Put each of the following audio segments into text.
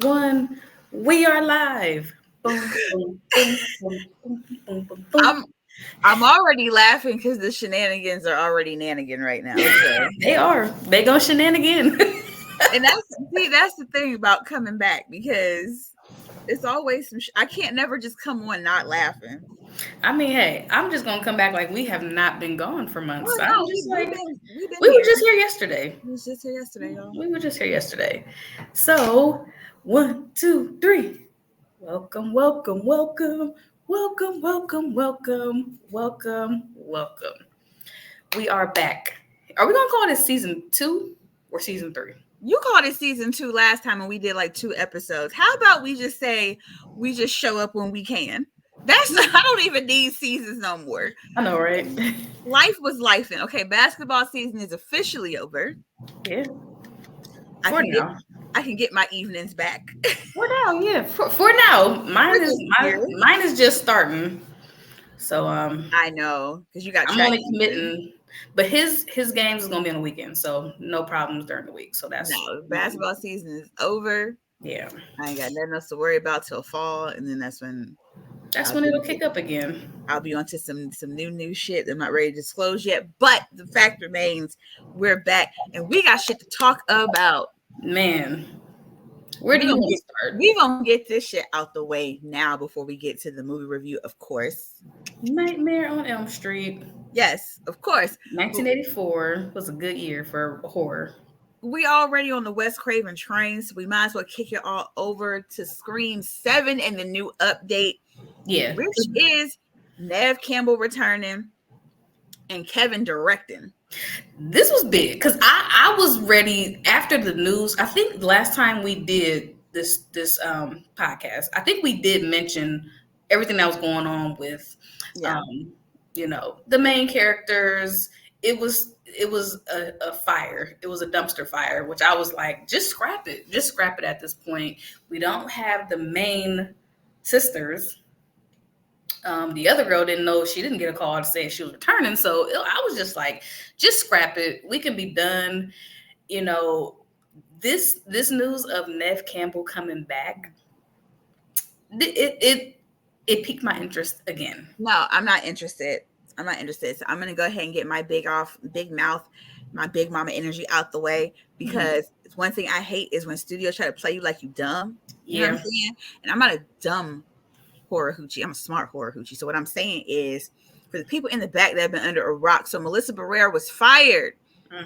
one. We are live. Boom, boom, boom, boom, boom, boom, boom, boom. I'm I'm already laughing because the shenanigans are already nannigan right now. So, They are. They go shenanigan. and that's the thing about coming back because it's always I can't never just come on not laughing. I mean, hey, I'm just gonna come back like we have not been gone for months. Well, I'm no, just we've like been we were here. just here yesterday. We was just here yesterday, y'all. We were just here yesterday. So one, two, three. Welcome, welcome, welcome, welcome, welcome, welcome, welcome, welcome. We are back. Are we gonna call this season 2 or season 3? You called it season 2 last time, and we did like 2 episodes. How about we just say we just show up when we can? I don't even need seasons no more. I know, right? Life was lifing. Okay, basketball season is officially over. Yeah. I For can get now. I can get my evenings back. For now, yeah. For now, For this year. mine is just starting. So I know because you got I'm track only season. committing, but his games is gonna be on the weekend, so no problems during the week. So No, that's basketball season is over. yeah. I ain't got nothing else to worry about till fall, and then that's when That's I'll when be it'll kick up again. I'll be onto some new shit that I'm not ready to disclose yet. But the fact remains, we're back and we got shit to talk about. Man, where We do you gonna want get to start? we gonna get this shit out the way now before we get to the movie review, of course. Nightmare on Elm Street, Yes, of course. But 1984 was a good year for horror. we already on the Wes Craven train, so we might as well kick it all over to Scream 7 and the new update, Yeah, which is Neve Campbell returning and Kevin directing. this was big because I was ready after the news. I think last time we did this podcast, I think we did mention everything that was going on with Yeah. um the main characters. It was a fire. It was a dumpster fire, which I was like, just scrap it. Just scrap it at this point. We don't have the main sisters. The other girl didn't know, she didn't get a call to say she was returning. So I was just like, just scrap it. We can be done. You know, this news of Neve Campbell coming back, it piqued my interest again. No, I'm not interested. I'm not interested. So I'm gonna go ahead and get my big mouth, my big mama energy out the way Mhm. because it's one thing I hate is when studios try to play you like you dumb. You know what I'm Yeah. saying? And I'm not a dumb horror hoochie. I'm a smart horror hoochie. So what I'm saying is for the people in the back that have been under a rock. So Melissa Barrera was fired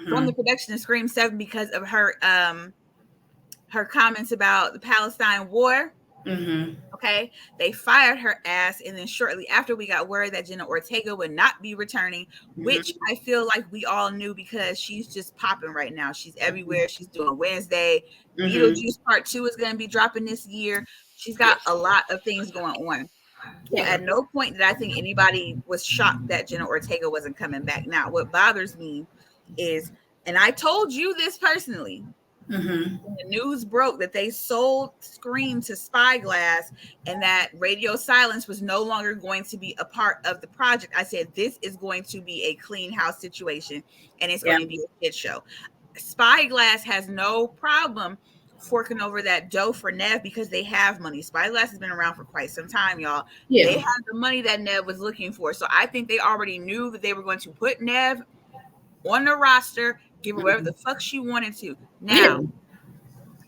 from the Hmm. production of Scream 7 because of her comments about the Palestine war. Hmm. Okay, they fired her ass, and then shortly after, we got word that Jenna Ortega would not be returning, which Hmm. I feel like we all knew because she's just popping right now. She's everywhere. She's doing Wednesday. Hmm. Beetlejuice Part 2 is going to be dropping this year. She's got a lot of things going on. So Yeah. at no point did I think anybody was shocked that Jenna Ortega wasn't coming back. Now, what bothers me is, and I told you this personally, Hmm. when the news broke that they sold Scream to Spyglass and that Radio Silence was no longer going to be a part of the project, I said, this is going to be a clean house situation and it's Yeah. going to be a shit show. Spyglass has no problem forking over that dough for Nev because they have money. Spyglass has been around for quite some time, y'all. They Yeah. have the money that Nev was looking for. So I think they already knew that they were going to put Nev on the roster, give her whatever Mhm. the fuck she wanted to. Yeah. Now,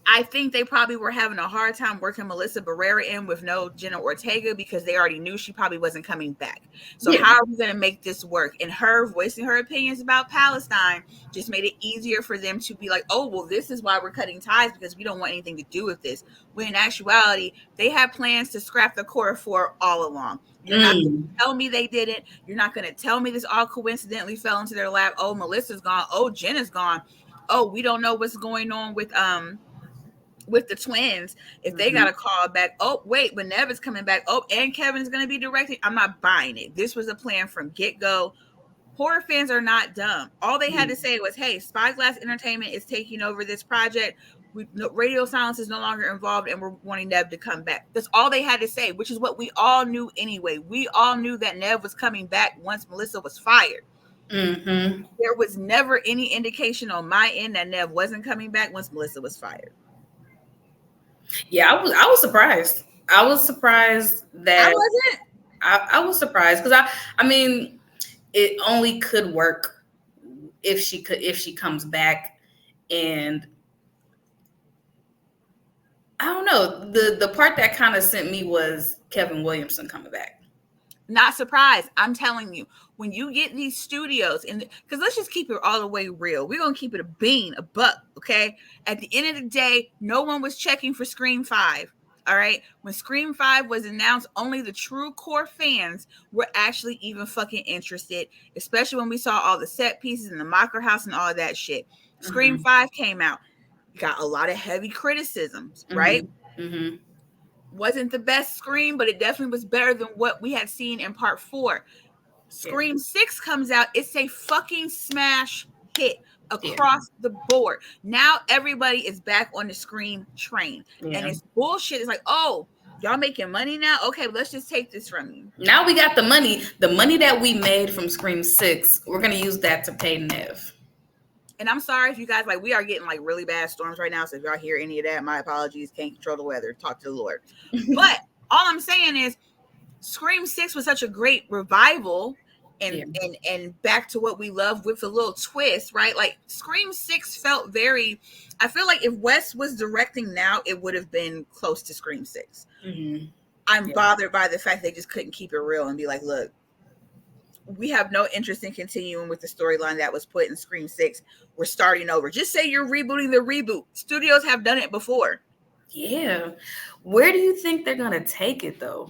I think they probably were having a hard time working Melissa Barrera in with no Jenna Ortega because they already knew she probably wasn't coming back. So Yeah. how are we going to make this work? And her voicing her opinions about Palestine just made it easier for them to be like, oh, well, this is why we're cutting ties because we don't want anything to do with this. When in actuality, they had plans to scrap the core four all along. You're not going Mm. to tell me they didn't. You're not going to tell me this all coincidentally fell into their lap. Oh, Melissa's gone. Oh, Jenna's gone. Oh, we don't know what's going on with the twins. If they got Mhm. a call back, oh wait, when Nev is coming back, oh, and Kevin's going to be directing, I'm not buying it. This was a plan from get-go. Horror fans are not dumb. All they had to say was, hey, Spyglass Entertainment is taking over this project. Radio Silence is no longer involved and we're wanting Nev to come back. That's all they had to say, which is what we all knew anyway. We all knew that Nev was coming back once Melissa was fired. Mhm. There was never any indication on my end that Nev wasn't coming back once Melissa was fired. Yeah, I was surprised. I was surprised I that wasn't. I was surprised because I mean it only could work if she comes back, and I don't know, the part that kind of sent me was Kevin Williamson coming back. Not surprised. I'm telling you, when you get these studios, and because let's just keep it all the way real, we're gonna keep it a buck, okay? At the end of the day, no one was checking for Scream 5. All right. When Scream 5 was announced, only the true core fans were actually even fucking interested, especially when we saw all the set pieces in the Mocker House and all of that shit. Scream 5 came out, got a lot of heavy criticisms, right? Wasn't the best Scream, but it definitely was better than what we had seen in part 4. Scream 6 comes out. It's a fucking smash hit across the board. Now everybody is back on the Scream train. And it's bullshit. It's like, oh, y'all making money now? Okay, let's just take this from you. Now we got the money. The money that we made from Scream 6, we're going to use that to pay Neve. And I'm sorry if you guys, like, we are getting like really bad storms right now. So if y'all hear any of that, my apologies. Can't control the weather. Talk to the Lord. But all I'm saying is Scream 6 was such a great revival and back to what we love with a little twist, right? Like Scream 6 felt very, I feel like if Wes was directing now, it would have been close to Scream 6. I'm bothered by the fact they just couldn't keep it real and be like, look, we have no interest in continuing with the storyline that was put in Scream 6. We're starting over. Just say you're rebooting the reboot. Studios have done it before. Yeah. Where do you think they're going to take it though?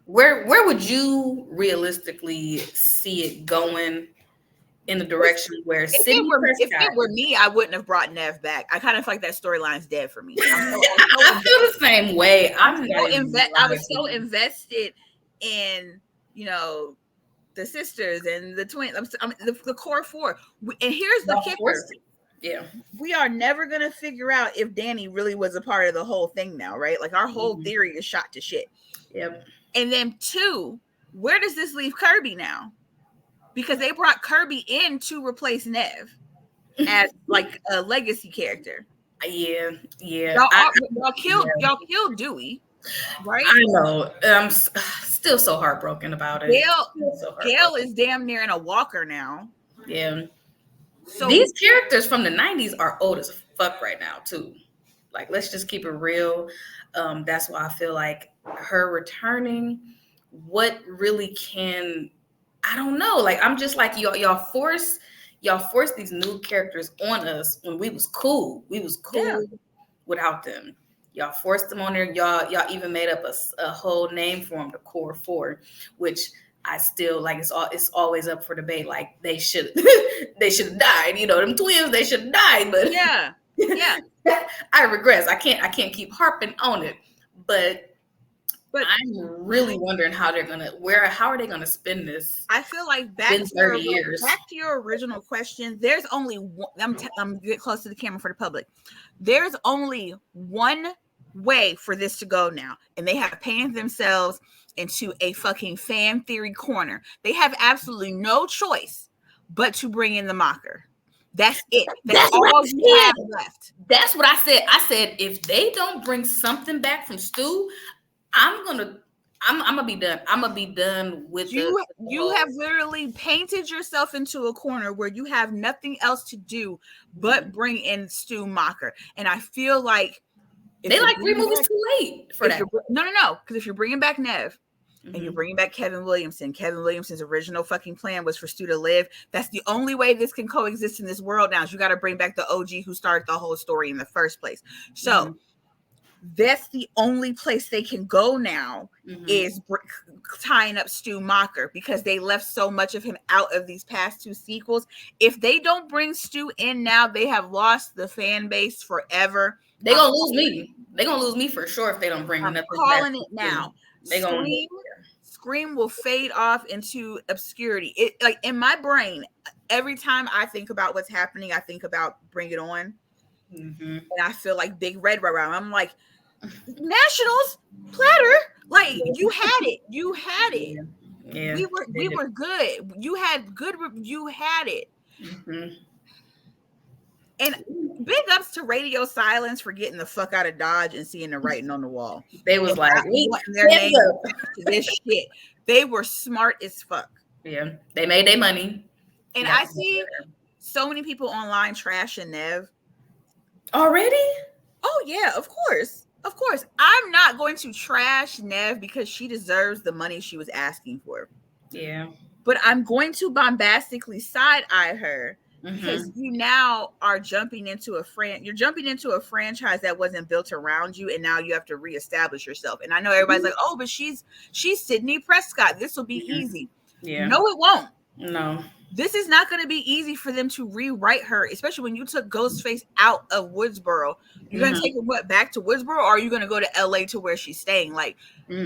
Where would you realistically see it going in the direction where if it were me, I wouldn't have brought Neve back. I kind of feel like that storyline's dead for me. I feel the same way. I was so invested in, you know, the sisters and the twins. I mean, the core four. And here's the kicker. Yeah. We are never going to figure out if Danny really was a part of the whole thing now, right? Like our whole theory is shot to shit. Yep. And then 2, where does this leave Kirby now? Because they brought Kirby in to replace Neve as like a legacy character. Yeah. Y'all killed Dewey, right? I know. I'm still so heartbroken about it. Gail is damn near in a walker now. Yeah. So these characters from the 90s are old as fuck right now too. Like, let's just keep it real. That's why I feel like her returning, what really can, I don't know. Like, I'm just like, y'all force these new characters on us when we was cool. We was cool without them. Y'all forced them on there. Y'all even made up a whole name for them, the Core 4, which I still like. It's always up for debate. Like, they should have died. You know, them twins, they should have died. But yeah. I regress. I can't keep harping on it. But I'm really wondering how are they gonna spin this? I feel like back to your original question. There's only one. I'm get close to the camera for the public. There's only one way for this to go now, and they have painted themselves into a fucking fan theory corner. They have absolutely no choice but to bring in the Mocker. That's it. That's all you have left. That's what I said. I said if they don't bring something back from Stu, I'm gonna be done. I'm gonna be done with you. You have literally painted yourself into a corner where you have nothing else to do but bring in Stu Mocker. And I feel like they like 3 movies too late for that. No. Because if you're bringing back Neve, and you're bringing back Kevin Williamson's original fucking plan was for Stu to live. That's the only way this can coexist in this world now is you got to bring back the OG who started the whole story in the first place. So that's the only place they can go now is tying up Stu Mocker because they left so much of him out of these past 2 sequels. If they don't bring Stu in now, they have lost the fan base forever. They're going to lose me. They're going to lose me for sure if they don't bring nothing back. I'm calling it now. Scream will fade off into obscurity. It, like, in my brain, every time I think about what's happening, I think about Bring It On. And I feel like Big Red right around. I'm like, Nationals platter. Like, you had it. Yeah. We were good. You had it. And big ups to Radio Silence for getting the fuck out of Dodge and seeing the writing on the wall. They was and like, not wanting their name to this shit. They were smart as fuck. Yeah, they made their money. And I see so many people online trashing Neve. Already? Oh yeah, of course. Of course. I'm not going to trash Neve because she deserves the money she was asking for. Yeah. But I'm going to bombastically side-eye her because you now are jumping into a franchise that wasn't built around you, and now you have to reestablish yourself. And I know everybody's like, oh, but she's Sydney Prescott. This will be easy. Yeah. No, it won't. No. This is not going to be easy for them to rewrite her, especially when you took Ghostface out of Woodsboro. You're going to take her back to Woodsboro, or are you going to go to LA to where she's staying? Like,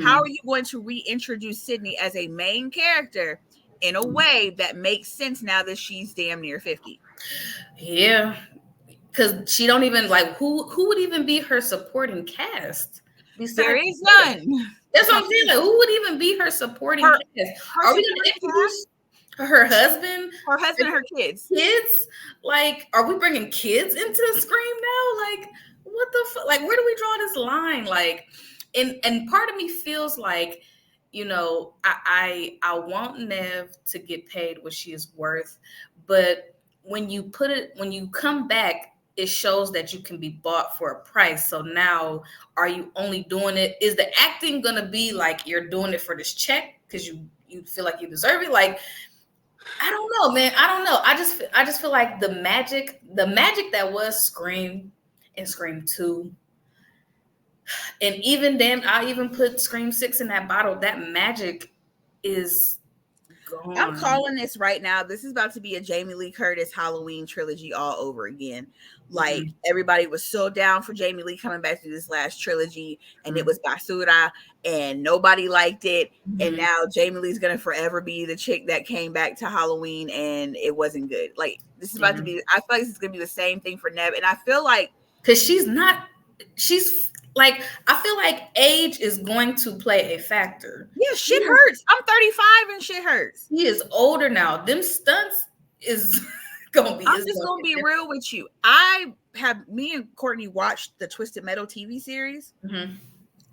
how are you going to reintroduce Sydney as a main character in a way that makes sense now that she's damn near 50? Yeah. Because she don't even, like, who would even be her supporting cast? There is none. That's what I'm saying. Like, who would even be her supporting cast? Are we going to introduce her husband? Her husband and her kids. Kids? Like, are we bringing kids into Scream now? Like, what the fuck? Like, where do we draw this line? Like, and part of me feels like, you know, I want Neve to get paid what she is worth, but when you come back, it shows that you can be bought for a price. So now, are you only doing it? Is the acting gonna be like you're doing it for this check because you feel like you deserve it? Like, I don't know, man. I don't know. I just feel like the magic that was Scream and Scream 2. And even then, I even put Scream 6 in that bottle. That magic is gone. I'm calling this right now. This is about to be a Jamie Lee Curtis Halloween trilogy all over again. Like, everybody was so down for Jamie Lee coming back to this last trilogy, and it was basura, and nobody liked it. And now Jamie Lee's gonna forever be the chick that came back to Halloween, and it wasn't good. Like, this is about to be. I feel like this is gonna be the same thing for Neve, and I feel like because she's like, I feel like age is going to play a factor. Yeah, shit hurts. I'm 35 and shit hurts. He is older now. Them stunts is gonna be. I'm just gonna be real with you. Me and Courtney watched the Twisted Metal TV series.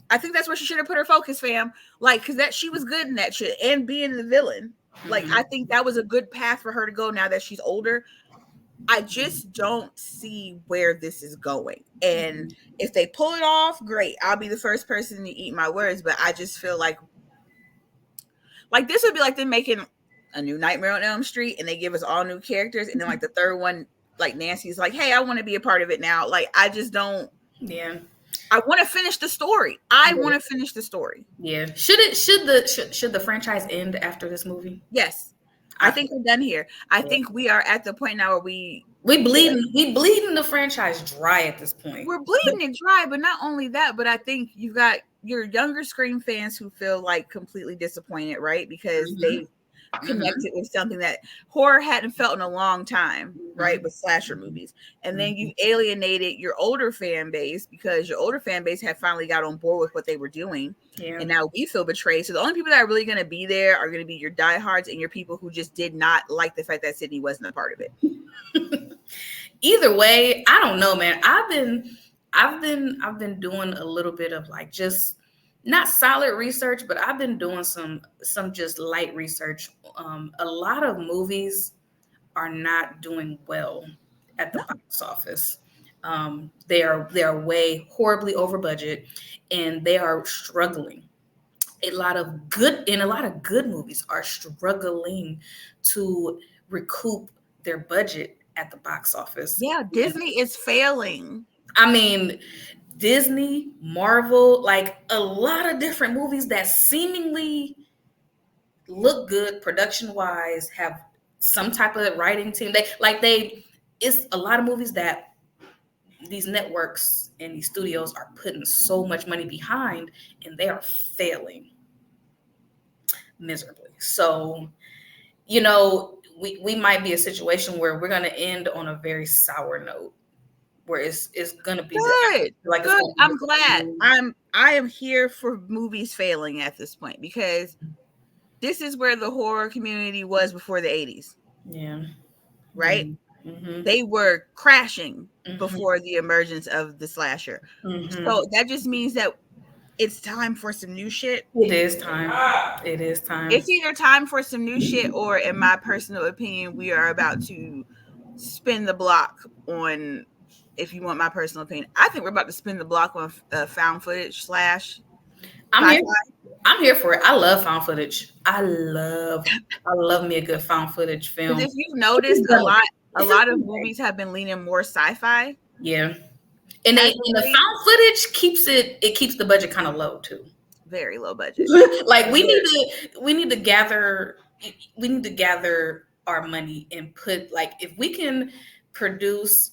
I think that's where she should have put her focus, fam. Like, because that she was good in that shit and being the villain. Like, I think that was a good path for her to go now that she's older. I just don't see where this is going. And if they pull it off, great. I'll be the first person to eat my words. But I just feel like this would be like them making a new Nightmare on Elm Street and they give us all new characters. And then like the third one, like Nancy's like, hey, I want to be a part of it now. Like, I just don't. Yeah. I want to finish the story. I want to finish the story. Yeah. Should the franchise end after this movie? Yes. I think we're done here. I think we are at the point now where we bleeding the franchise dry at this point. We're bleeding it dry, but not only that, but I think you've got your younger Scream fans who feel like completely disappointed, right? Because they connected with something that horror hadn't felt in a long time, right? With slasher movies. And then you alienated your older fan base because your older fan base had finally got on board with what they were doing. Yeah. And now we feel betrayed. So the only people that are really going to be there are going to be your diehards and your people who just did not like the fact that Sydney wasn't a part of it. Either way, I don't know, man. I've been doing a little bit of like just not solid research, but I've been doing some just light research. A lot of movies are not doing well at the box office. They are way horribly over budget, and they are struggling. A lot of good movies are struggling to recoup their budget at the box office. Yeah, Disney is failing. I mean, Disney, Marvel, like a lot of different movies that seemingly look good production wise, have some type of writing team. It's a lot of movies that these networks and these studios are putting so much money behind, and they are failing miserably. So, you know, we might be a situation where we're going to end on a very sour note, where it's going to be good. Good. I'm glad. I am here for movies failing at this point, because this is where the horror community was before the 80s. Yeah. Right? They were crashing before the emergence of the slasher. So that just means that it's time for some new shit. It is time. It is time. It's either time for some new shit, or in my personal opinion, we are about to spin the block on, if you want my personal opinion, I think we're about to spin the block on found footage slash I'm here for it. I love found footage. I love me a good found footage film. If you've noticed, a lot of movies have been leaning more sci-fi. Yeah. And the found footage keeps the budget kind of low too. Very low budget. Like we need to gather our money and put, like, if we can produce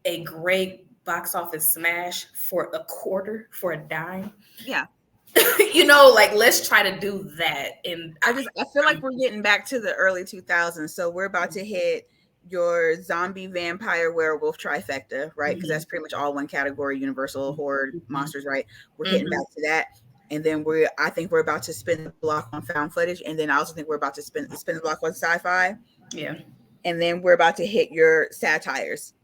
a great box office smash for a quarter, for a dime. Yeah. Like, let's try to do that. And I feel like we're getting back to the early 2000s. So we're about to hit your zombie, vampire, werewolf trifecta, right? Because that's pretty much all one category, universal horror monsters, right? We're getting back to that. And then I think we're about to spin the block on found footage. And then I also think we're about to spin the block on sci-fi. Yeah. And then we're about to hit your satires.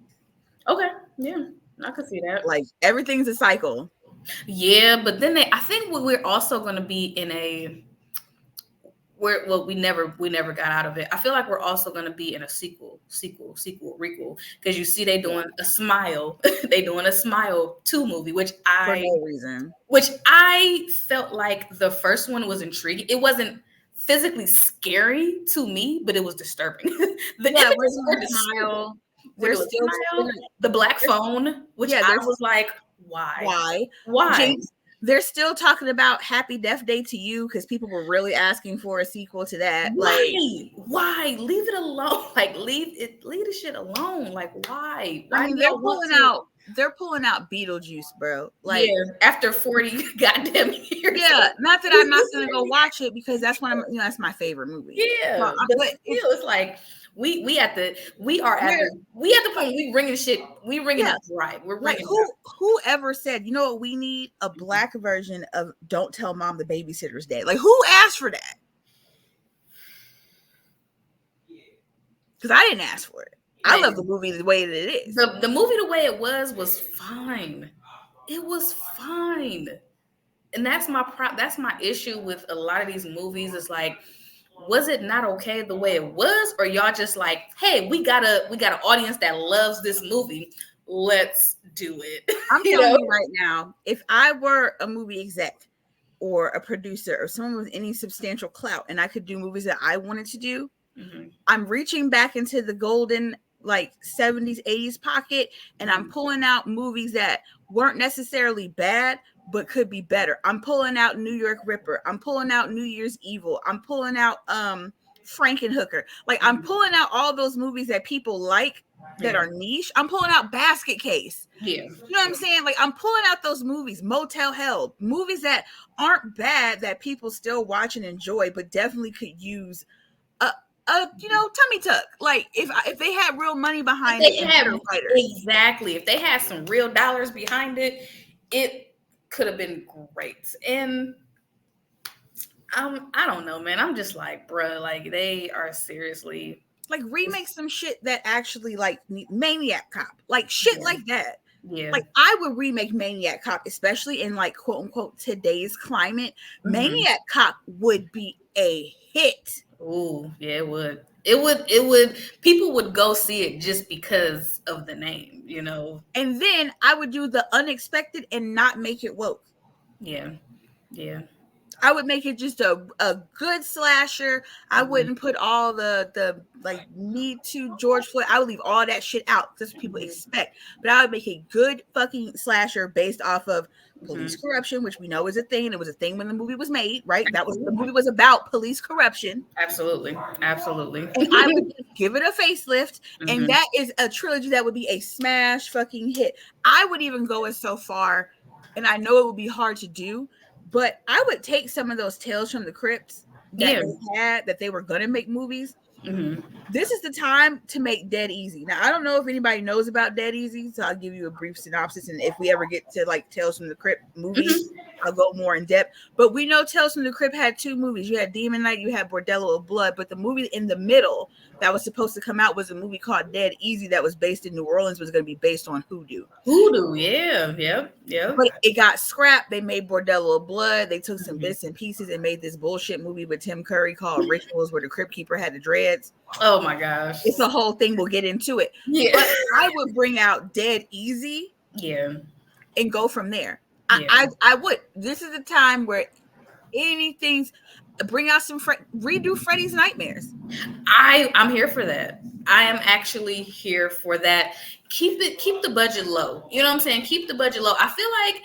Okay. Yeah. I could see that. Like, everything's a cycle. Yeah, but then I think we're also going to be in a we never got out of it. I feel like we're also going to be in a sequel, requel, because you see they doing a Smile 2 movie, which for no reason. Which I felt like the first one was intriguing. It wasn't physically scary to me, but it was disturbing. Smile. There's still the black phone, which I was like, why? James, they're still talking about Happy Death Day to You because people were really asking for a sequel to that. Why? Leave it alone. Like, leave the shit alone. Like, why? I mean, they're pulling out Beetlejuice, bro. Like, after 40 goddamn years. Yeah, not that I'm not gonna go watch it because that's one of that's my favorite movie. Yeah, but still, it's like we at the point we bringing shit. We bringing it right. We're bringing whoever said, you know what, we need a black version of Don't Tell Mom the Babysitter's Dead. Like, who asked for that? Because I didn't ask for it. I love the movie the way that it is. The movie the way it was fine. It was fine. And that's my issue with a lot of these movies. It's like, was it not okay the way it was? Or y'all just like, hey, we got an audience that loves this movie. Let's do it. I'm telling you right now, if I were a movie exec or a producer or someone with any substantial clout and I could do movies that I wanted to do, I'm reaching back into the golden, like, 70s, 80s pocket, and I'm pulling out movies that weren't necessarily bad, but could be better. I'm pulling out New York Ripper. I'm pulling out New Year's Evil. I'm pulling out Frankenhooker. Like, I'm pulling out all those movies that people like that are niche. I'm pulling out Basket Case. Yeah. You know what I'm saying? Like, I'm pulling out those movies, Motel Hell, movies that aren't bad, that people still watch and enjoy, but definitely could use tummy tuck. Like, if they had real money behind it, exactly. If they had some real dollars behind it, it could have been great. And I don't know, man. I'm just like, bruh, like, they are seriously, like, remake some shit that actually, like, Maniac Cop, like, shit like that. Yeah. Like, I would remake Maniac Cop, especially in, like, quote unquote today's climate. Maniac Cop would be a hit. Ooh, yeah, it would. It would. People would go see it just because of the name, And then I would do the unexpected and not make it woke. Yeah. I would make it just a good slasher. I wouldn't put all the like Me Too, George Floyd. I would leave all that shit out. That's what people expect. But I would make a good fucking slasher based off of police corruption, which we know is a thing. It was a thing when the movie was made, right? The movie was about police corruption. Absolutely. And I would give it a facelift, and that is a trilogy that would be a smash fucking hit. I would even go as so far, and I know it would be hard to do, but I would take some of those Tales from the Crypts that they had, that they were gonna make movies. This is the time to make Dead Easy. Now, I don't know if anybody knows about Dead Easy, so I'll give you a brief synopsis. And if we ever get to, like, Tales from the Crypt movies, I'll go more in depth. But we know Tales from the Crypt had 2 movies. You had Demon Knight, you had Bordello of Blood. But the movie in the middle that was supposed to come out was a movie called Dead Easy that was based in New Orleans, was going to be based on hoodoo. Yeah, yep. But it got scrapped. They made Bordello of Blood. They took some bits and pieces and made this bullshit movie with Tim Curry called Rituals, where the Crypt Keeper had the dreads. Oh my gosh. It's a whole thing. We'll get into it. Yeah. But I would bring out Dead Easy. Yeah. And go from there. Yeah. I would. This is a time where anything's bring out some redo Freddy's Nightmares. I'm here for that. I am actually here for that. Keep the budget low. You know what I'm saying? Keep the budget low. I feel like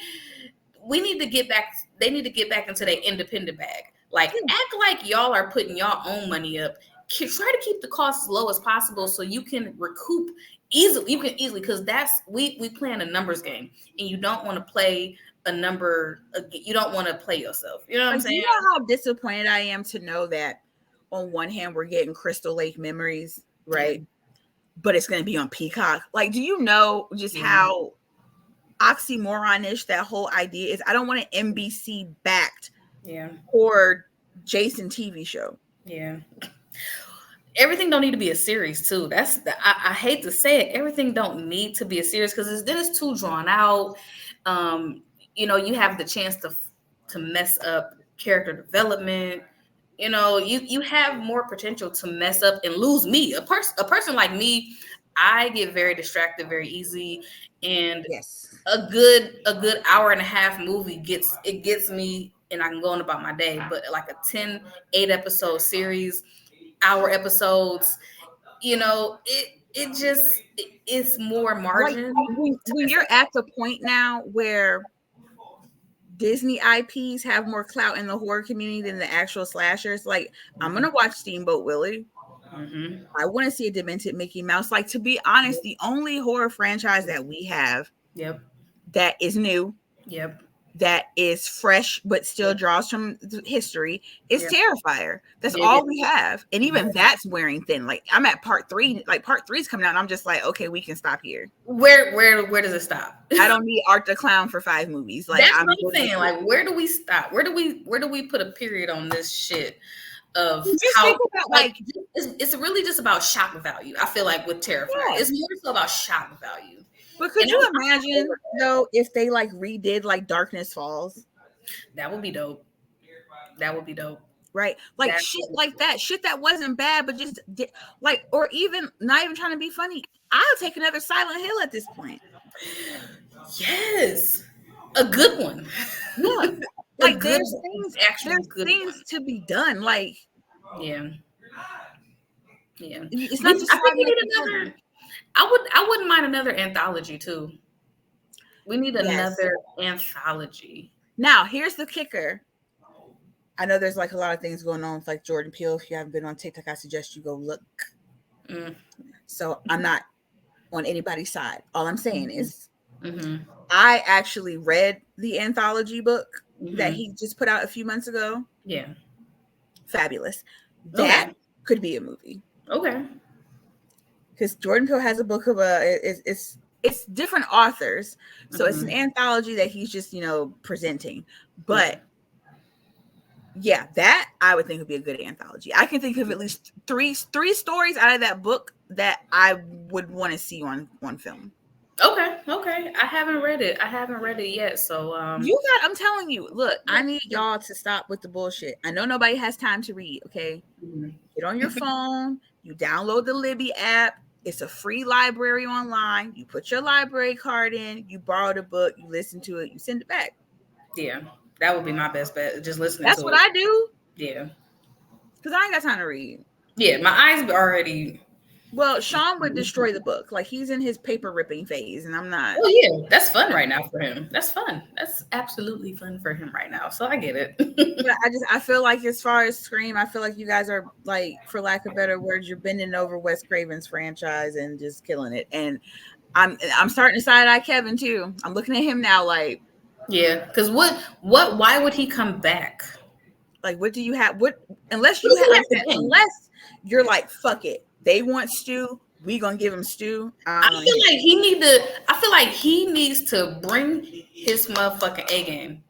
we need to get back. They need to get back into their independent bag. Like act like y'all are putting y'all own money up. Try to keep the costs as low as possible so you can recoup easily. You can easily, because that's we playing a numbers game, and you don't want to play a number. You don't want to play yourself. You know what I'm saying? You know how disappointed I am to know that on one hand we're getting Crystal Lake Memories, right? But it's going to be on Peacock. Like, do you know just how oxymoronish that whole idea is? I don't want an NBC backed or Jason TV show. Yeah. Everything don't need to be a series too. That's I hate to say it. Everything don't need to be a series because then it's too drawn out. You know, you have the chance to mess up character development. You know, you have more potential to mess up and lose me. A person like me, I get very distracted very easy, and a good hour and a half movie gets me, and I can go on about my day. But like a 8 episode series, hour episodes, you know, it's more margin. Like when you're at the point now where Disney IPs have more clout in the horror community than the actual slashers. Like, I'm gonna watch Steamboat Willie. I want to see a demented Mickey Mouse. Like, to be honest, the only horror franchise that we have that is new, that is fresh but still draws from history is Terrifier. That's all we have, and even that's wearing thin. Like, I'm at part 3. Like, part 3 is coming out, and I'm just like, okay, we can stop here. Where does it stop? I don't need Art the Clown for 5 movies. Like, that's what I'm saying. Like, where do we stop? Where do we put a period on this shit? Of just how about, like it's really just about shock value. I feel like with Terrifier, it's more so about shock value. But could you imagine though if they like redid like Darkness Falls? That would be dope. Right? Like that shit like that. Shit that wasn't bad, but just like, or even not even trying to be funny. I'll take another Silent Hill at this point. Yes. A good one. Yeah. Like there's things to be done. Like it's not just. I think we need another. I wouldn't mind another anthology too. We need another anthology. Now here's the kicker. I know there's like a lot of things going on with like Jordan Peele. If you haven't been on TikTok, I suggest you go look. So I'm not on anybody's side. All I'm saying is I actually read the anthology book that he just put out a few months ago. Yeah. Fabulous. That could be a movie. Okay. Because Jordan Peele has a book of it's different authors. So it's an anthology that he's just, you know, presenting. But that I would think would be a good anthology. I can think of at least three stories out of that book that I would want to see on film. Okay. I haven't read it yet. So I'm telling you, look, I need y'all to stop with the bullshit. I know nobody has time to read, okay? Get on your phone, you download the Libby app. It's a free library online. You put your library card in, you borrow the book, you listen to it, you send it back. Yeah, that would be my best bet. Just listening That's to what it. I do. Yeah. Because I ain't got time to read. Yeah, my eyes already... Well, Sean would destroy the book. Like, he's in his paper ripping phase, and I'm not. Oh, yeah. That's fun right now for him. That's fun. That's absolutely fun for him right now. So I get it. But I feel like as far as Scream, I feel like you guys are, like, for lack of better words, you're bending over Wes Craven's franchise and just killing it. And I'm starting to side-eye Kevin, too. I'm looking at him now like. Yeah, because why would he come back? Like, what do you have? Unless you're like, fuck it. They want stew. We gonna give him stew. I feel like he needs to bring his motherfucking A game.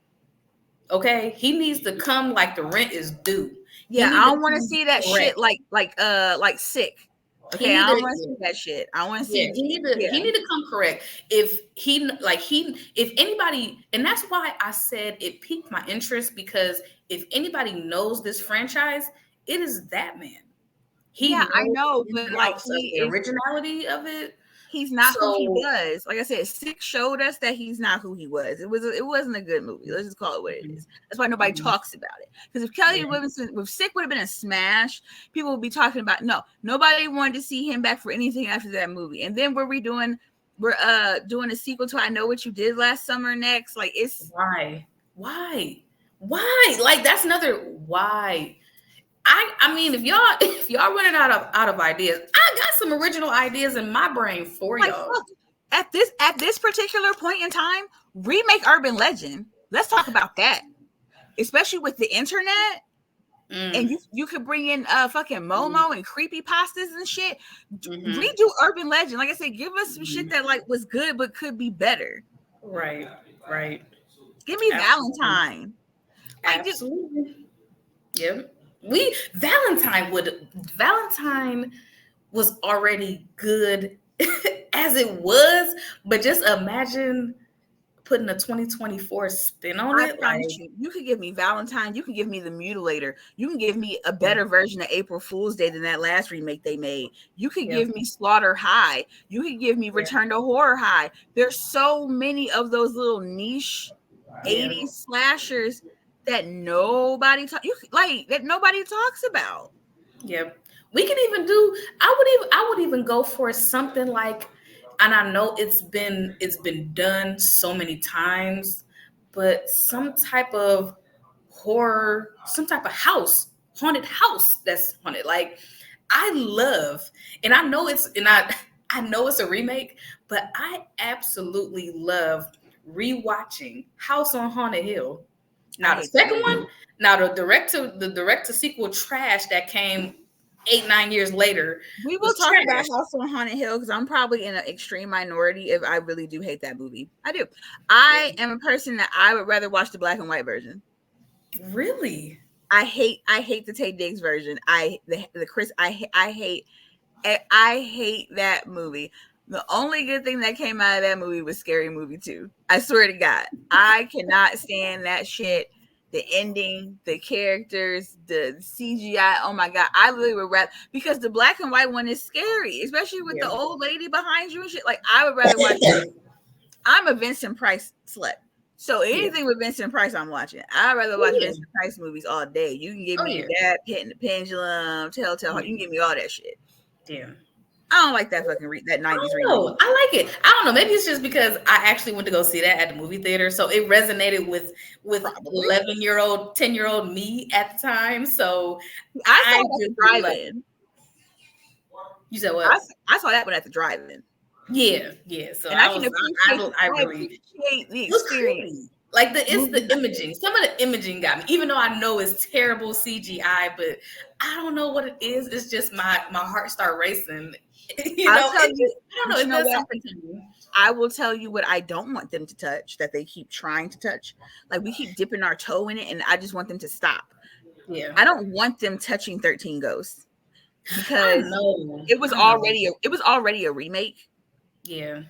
Okay, he needs to come like the rent is due. He Yeah, need I to don't want to come see that correct. shit like Sick. He Okay, need I don't want to to, see that shit. I want to yeah, see, he yeah, need to come correct. If anybody, and that's why I said it piqued my interest, because if anybody knows this franchise, it is that man. He yeah. I knows know, the ins but and like outs of the originality of it. he's not who he So was. Like I said, Sick showed us that he's not who he was. It wasn't a good movie. Let's just call it what it mhm, is. That's why nobody mhm, talks about it. Because if Kelly yeah, Robinson with Sick would have been a smash, people would be talking about. No, nobody wanted to see him back for anything after that movie. And then we're doing a sequel to I Know What You Did Last Summer next. Like it's why, why, why? Like that's another why. I mean, if y'all if y'all running out of ideas, I got some original ideas in my brain for like y'all. fuck. At this particular point in time, remake Urban Legend. Let's talk about that. Especially with the internet. And Mm, you could bring in fucking mm, Momo and creepy pastas and shit. mm-hmm, Redo Urban Legend. Like I said, give us some shit mm-hmm. that like was good but could be better. Right, right, Give me absolutely, Valentine. Like just absolutely. Yep. Valentine was already good as it was, but just imagine putting a 2024 spin on I it. promise Like, you, you could give me Valentine, you can give me the Mutilator, you can give me a better version of April Fool's Day than that last remake they made. You could yeah, give me Slaughter High, you could give me yeah, Return to Horror High. There's so many of those little niche yeah, 80s slashers that nobody talks about. yeah. We could even do. I would even go for something like, and I know it's been done so many times, but some type of horror, some type of house, haunted house that's haunted. Like I love, and I know it's a remake, but I absolutely love rewatching House on Haunted Hill. I Now the hate that second movie. one, now the direct to sequel trash that came 8-9 years later We will was talk about trash. House on Haunted Hill because I'm probably in an extreme minority if I really do hate that movie. I do. I am a person that I would rather watch the black and white version. Really? I hate the Tay Diggs version. The Chris I hate that movie. The only good thing that came out of that movie was Scary Movie 2. I swear to God. I cannot stand that shit. The ending, the characters, the CGI. Oh my God. I literally would rather, because the black and white one is scary, especially with the Yeah. old lady behind you and shit. Like, I would rather watch that. I'm a Vincent Price slut. So Yeah. anything with Vincent Price, I'm watching. I'd rather Oh watch yeah. Vincent Price movies all day. You can give Oh me yeah. that, Pit and the Pendulum, Telltale Heart. You can Mhm. give me all that shit. Yeah. I don't like that fucking that I 90s don't remake. know. I like it. I don't know. Maybe it's just because I actually went to go see that at the movie theater, so it resonated with Probably. 11-year-old, 10-year-old me at the time. So I saw I it at the just like. drive-in. You said I, what? I saw that one at the drive-in. Yeah, yeah. So And I I can was, appreciate I I really. It appreciate the was experience. creepy. Like it's Movie the night. imaging. Some of the imaging got me, even though I know it's terrible CGI, but I don't know what it is. It's just my heart start racing. I'll tell It you, just, I don't know. but you It know does what? something to me. I will tell you what I don't want them to touch that they keep trying to touch. Like we keep dipping our toe in it, and I just want them to stop. Yeah, I don't want them touching 13 Ghosts I because know. it was I know. already a remake. Yeah.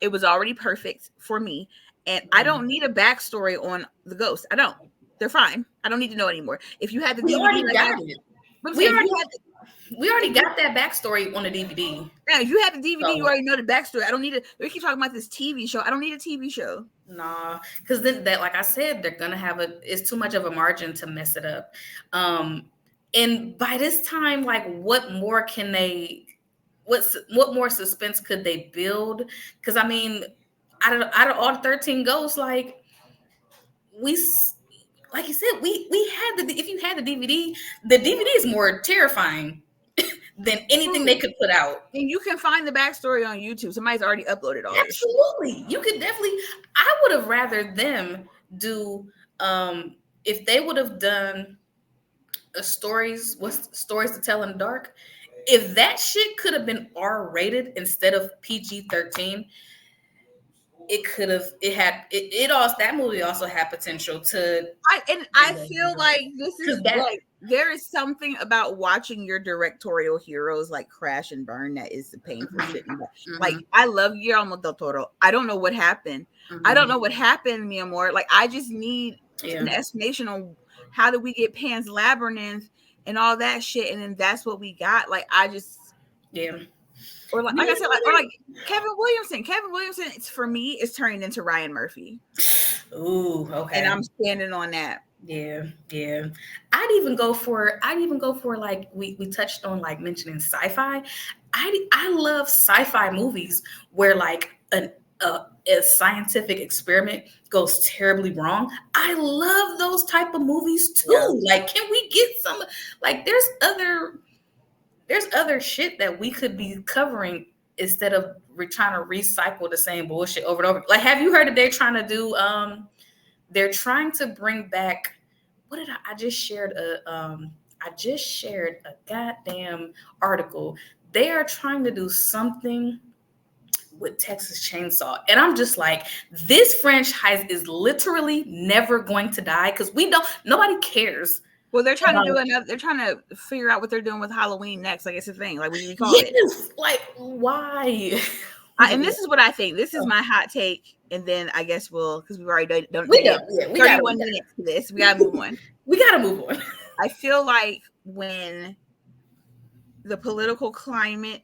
It was already perfect for me. And I Mhm. don't need a backstory on the ghosts. I don't. They're fine. I don't need to know anymore. If you had the We DVD, already like got it. I'm We saying, already we if already you got that backstory on the DVD. yeah, if you have the DVD, you So already know the backstory. I don't need it. We keep talking about this TV show. I don't need a TV show. nah, because then that, like I said, they're gonna have it's too much of a margin to mess it up. Um, and by this time, like, what more can they? What more suspense could they build? Because I mean, out of all the 13 ghosts, like we. Like you said, we had if you had the DVD is more terrifying than anything they True. could put out. And you can find the backstory on YouTube. Somebody's already uploaded all this shit. Absolutely. You could definitely, I would have rather them do, if they would have done what's stories to tell in the dark. If that shit could have been R rated instead of PG 13, it could have, that movie also had potential to. I feel like this is that, like there is something about watching your directorial heroes like crash and burn that is the painful shit. Like I love Guillermo del Toro. I don't know what happened. I don't know what happened, mi amor. Like I just need an explanation on how did we get Pan's Labyrinth and all that shit, and then that's what we got. Like I just Or like I said, or like Kevin Williamson. Kevin Williamson, it's, for me, is turning into Ryan Murphy. Ooh, okay. And I'm standing on that. Yeah. I'd even go for like we touched on, like mentioning sci-fi. I love sci-fi movies where like a scientific experiment goes terribly wrong. I love those type of movies too. Yeah. Like, can we get some? Like, there's other shit that we could be covering instead of trying to recycle the same bullshit over and over. Like, have you heard that they're trying to do? They're trying to bring back. What did I just shared a goddamn article. They are trying to do something with Texas Chainsaw, and I'm just like, this franchise is literally never going to die because nobody cares. Well, they're trying to do another. They're trying to figure out what they're doing with Halloween next. Like, it's a thing. Like, what do you call it? Like, why? And this is what I think. This is my hot take, and then I guess because we've already done 31 minutes to this. We gotta move on. We gotta move on. I feel like when the political climate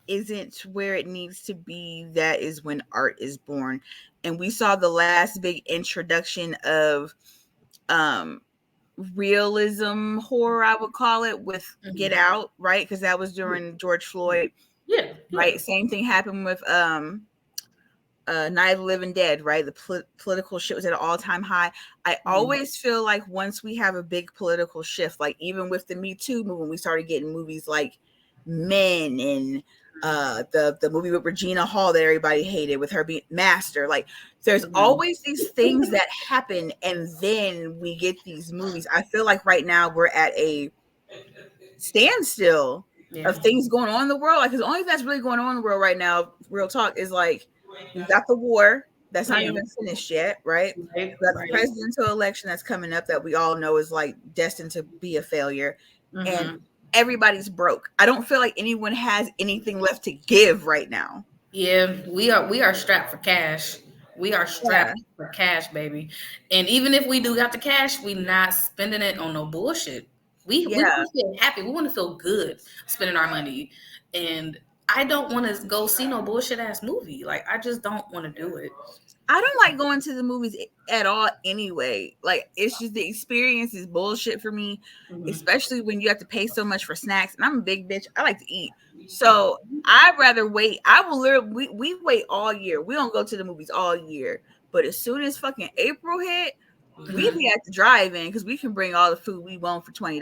isn't where it needs to be, that is when art is born. And we saw the last big introduction of realism horror, I would call it, with Get Out, right? Because that was during George Floyd. Yeah. Right. Same thing happened with Night of the Living Dead, right? The political shit was at an all-time high. I always feel like once we have a big political shift, like even with the Me Too movement, we started getting movies like Men and the movie with Regina Hall that everybody hated with her being Master. Like, there's always these things that happen, and then we get these movies. I feel like right now we're at a standstill of things going on in the world. Like, because the only thing that's really going on in the world right now, real talk, is like we've got the war that's not even finished yet, right? We've got the presidential election that's coming up that we all know is like destined to be a failure, and everybody's broke. I don't feel like anyone has anything left to give right now. Yeah, we are strapped for cash. We are strapped for cash, baby. And even if we do got the cash, we not spending it on no bullshit. We want to feel happy. We want to feel good spending our money. And I don't want to go see no bullshit ass movie. Like, I just don't want to do it. I don't like going to the movies at all anyway. Like, it's just the experience is bullshit for me, especially when you have to pay so much for snacks. And I'm a big bitch. I like to eat. So I'd rather wait. I will literally, we wait all year. We don't go to the movies all year. But as soon as fucking April hit, we be at the drive-in because we can bring all the food we want for $20.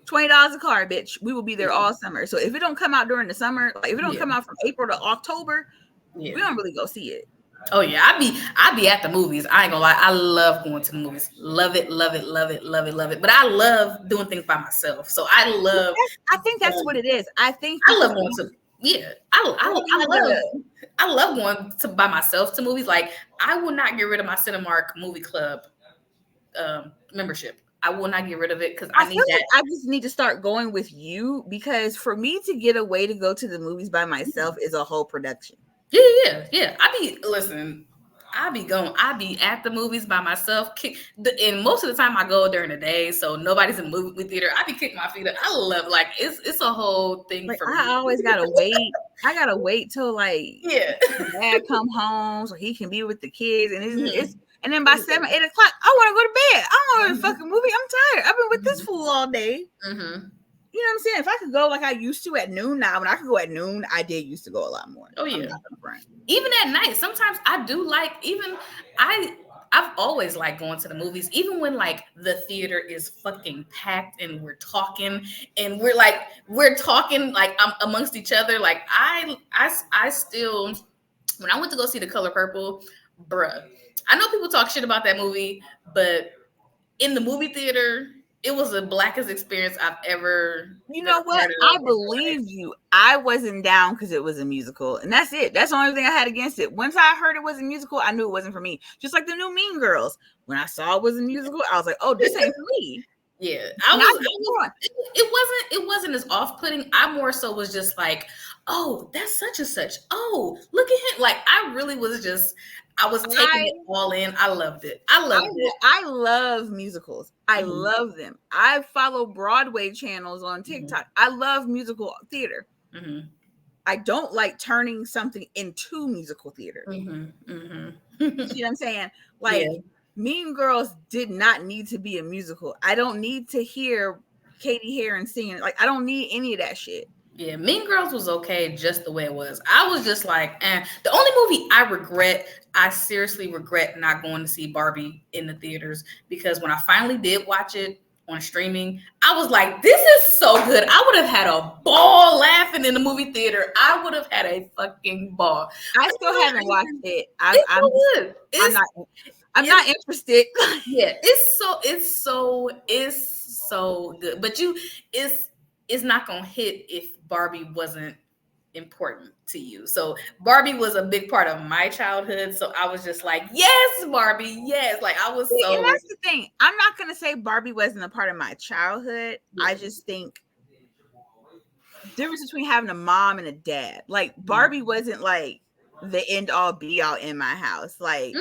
$20 a car, bitch. We will be there all summer. So if it don't come out during the summer, like if it don't come out from April to October, we don't really go see it. Oh yeah, I be at the movies. I ain't gonna lie. I love going to the movies. Love it. But I love doing things by myself. So I think that's what it is. I love going to I love going to by myself to movies. Like, I will not get rid of my Cinemark movie club membership. I will not get rid of it because I need that. I just need to start going with you, because for me to get away to go to the movies by myself is a whole production. Yeah. I be at the movies by myself. And most of the time I go during the day, so nobody's in the movie theater. I be kicking my feet up. I love, like, it's a whole thing like, for me. I always gotta wait. I gotta wait till like dad come home so he can be with the kids, and it's and then by 7, 8 o'clock, I want to go to bed. I want to go to the fucking movie. I'm tired. I've been with this fool all day. You know what I'm saying? If I could go like I used to at noon now, when I could go at noon, I did used to go a lot more. Oh yeah. Even at night, sometimes I do like, I've always liked going to the movies, even when like the theater is fucking packed and we're talking like amongst each other. Like I still, when I went to go see The Color Purple, bruh, I know people talk shit about that movie, but in the movie theater, it was the blackest experience I've ever. You know what? I believe you. I wasn't down because it was a musical, and that's it. That's the only thing I had against it. Once I heard it was a musical, I knew it wasn't for me. Just like the new Mean Girls. When I saw it was a musical, I was like, "Oh, this ain't for me." Yeah, it wasn't as off-putting. I more so was just like, oh, that's such and such. Oh, look at him. Like I really was just, I was taking it all in. I loved it. I love musicals. I love them. I follow Broadway channels on TikTok. I love musical theater. I don't like turning something into musical theater. You see what I'm saying? Like Mean Girls did not need to be a musical. I don't need to hear Katie Heron singing. Like I don't need any of that shit. Yeah, Mean Girls was okay just the way it was. I was just like, the only movie I seriously regret not going to see Barbie in the theaters, because when I finally did watch it on streaming, I was like, this is so good. I would have had a ball laughing in the movie theater. I would have had a fucking ball. I still haven't watched it. I'm not interested. Yeah, it's so good. But it's not gonna hit if Barbie wasn't important to you. So Barbie was a big part of my childhood. So I was just like, yes, Barbie, yes. Like I was so. And that's the thing. I'm not gonna say Barbie wasn't a part of my childhood. I just think difference between having a mom and a dad. Like Barbie wasn't like the end all be all in my house. Like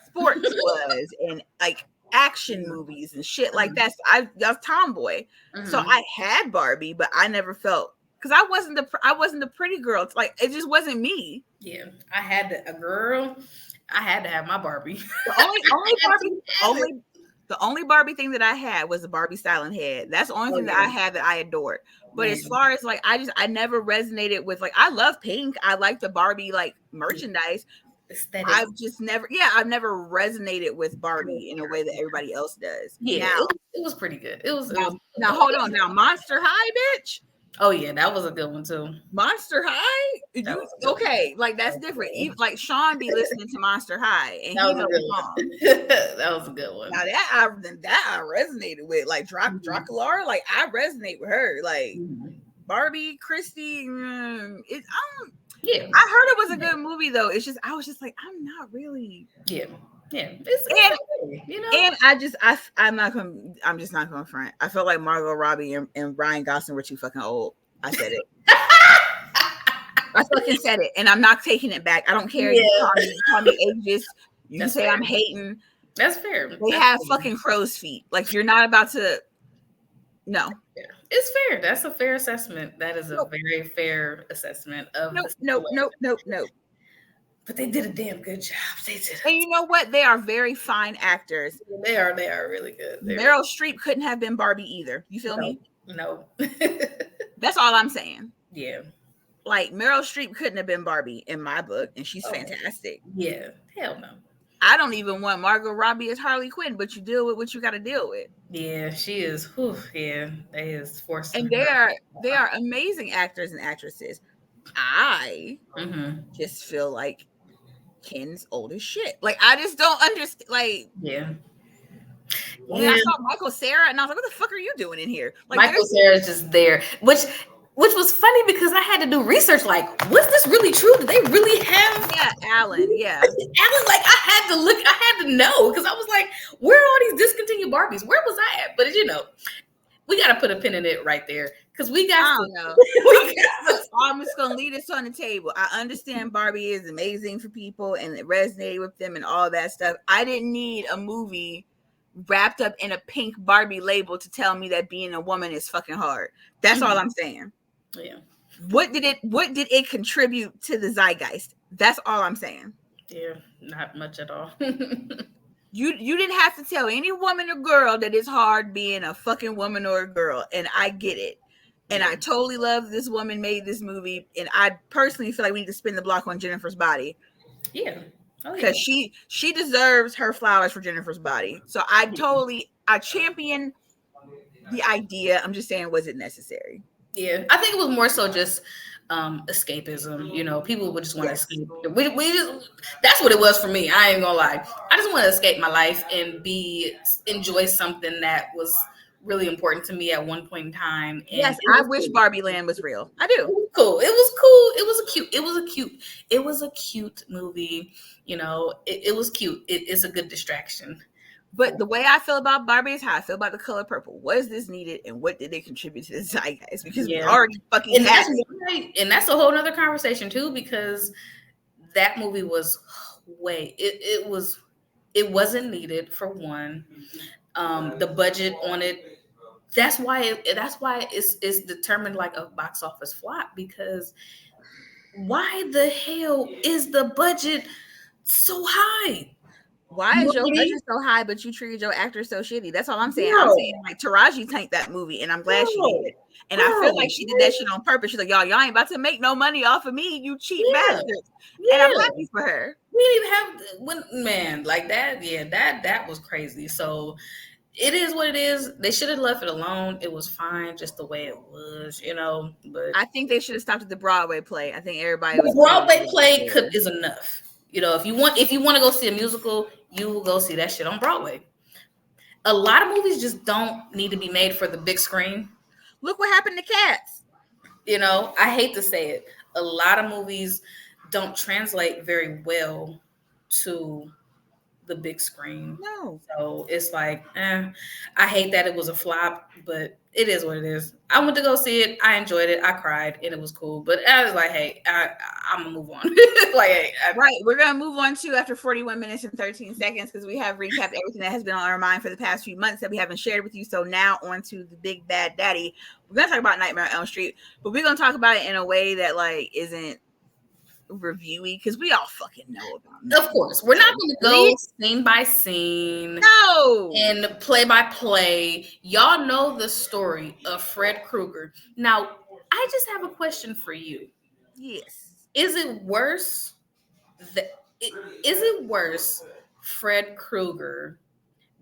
sports was, and like action movies and shit like that. So I was tomboy. So I had Barbie, but I never felt, because I wasn't the pretty girl. It's like it just wasn't me. Yeah, I had to have my Barbie. The only Barbie thing that I had was the Barbie styling head. That's the only thing that I had that I adored. But as far as like, I never resonated with, like, I love pink. I like the Barbie like merchandise. Aesthetic. I've never resonated with Barbie in a way that everybody else does. Yeah, it was pretty good. It was now hold on. Now Monster High, bitch. Oh yeah, that was a good one too. Monster High? Okay, like that's different. Even, like Sean be listening to Monster High, and he knows the song. That was a good one. Now that I resonated with, like Dracula, like I resonate with her. Like Barbie, Christy, yeah, I heard it was a good movie though. It's just I was just like, I'm not really. Yeah. And I'm just not gonna front. I felt like Margot Robbie and Ryan Gosling were too fucking old. I said it. I fucking said it, and I'm not taking it back. I don't care. Yeah. You call me ageist. You can say fair. I'm hating. That's fair. They have fucking crow's feet. Like you're not about to. No. It's fair. That's a fair assessment. That is a very fair assessment of. Nope. But they did a damn good job. They did. And you know what? They are very fine actors. They are really good. Meryl Streep couldn't have been Barbie either. You feel me? No. That's all I'm saying. Yeah. Like Meryl Streep couldn't have been Barbie in my book, and she's fantastic. Yeah. Hell no. I don't even want Margot Robbie as Harley Quinn, but you deal with what you got to deal with. Yeah, she is. Whew, yeah, they is forced. And they are amazing actors and actresses. I just feel like Ken's old as shit. Like I just don't understand. Like I saw Michael Cera, and I was like, "What the fuck are you doing in here?" Like Michael Cera is just there, which was funny because I had to do research. Like, was this really true? Did they really have? Yeah, Alan. Yeah, Alan. Like, I had to look. I had to know because I was like, "Where are all these discontinued Barbies? Where was I at?" But we got to put a pin in it right there because we got. I don't know. I'm just gonna leave this on the table. I understand Barbie is amazing for people and it resonated with them and all that stuff. I didn't need a movie wrapped up in a pink Barbie label to tell me that being a woman is fucking hard. That's all I'm saying. Yeah. What did it contribute to the zeitgeist? That's all I'm saying. Yeah, not much at all. You didn't have to tell any woman or girl that it's hard being a fucking woman or a girl, and I get it. And I totally love this woman made this movie, and I personally feel like we need to spin the block on Jennifer's body. Yeah. Because she deserves her flowers for Jennifer's body. So I champion the idea. I'm just saying, was it necessary? Yeah, I think it was more so just escapism. You know, people would just want to escape. That's what it was for me. I ain't gonna lie. I just want to escape my life and enjoy something that was really important to me at one point in time. And yes, I wish Barbie Land was real. I do. It was cool. It was cool. It was a cute. It was a cute. It was a cute movie. You know, it was cute. It's a good distraction. But the way I feel about Barbie is how I feel about The Color Purple. Was this needed, and what did they contribute to the zeitgeist? Because we already fucking and that's right. And that's a whole nother conversation too, because that movie was it wasn't needed for one. The budget on it. That's why it's determined like a box office flop, because why the hell is the budget so high? Why is your budget so high, but you treated your actor so shitty? That's all I'm saying. I'm saying like Taraji tanked that movie, and I'm glad she did. And I feel like she did that shit on purpose. She's like, y'all ain't about to make no money off of me, you cheap bastards. And I'm happy for her. We didn't even have that. Yeah, that was crazy. So it is what it is. They should have left it alone. It was fine just the way it was, you know. But I think they should have stopped at the Broadway play. I think everybody was Broadway play is enough. You know, if you want to go see a musical, you will go see that shit on Broadway. A lot of movies just don't need to be made for the big screen. Look what happened to Cats. You know, I hate to say it. A lot of movies don't translate very well to the big screen. No. So it's like, I hate that it was a flop, but it is what it is. I went to go see it. I enjoyed it. I cried, and it was cool. But I was like, hey, I'm gonna move on. Right. We're gonna move on to after 41 minutes and 13 seconds, because we have recapped everything that has been on our mind for the past few months that we haven't shared with you. So now on to the big bad daddy. We're gonna talk about Nightmare on Elm Street, but we're gonna talk about it in a way that like isn't reviewy, because we all fucking know about it. Of course, we're not going to go scene by scene, no, and play by play. Y'all know the story of Fred Krueger. Now, I just have a question for you. Yes, is it worse Fred Krueger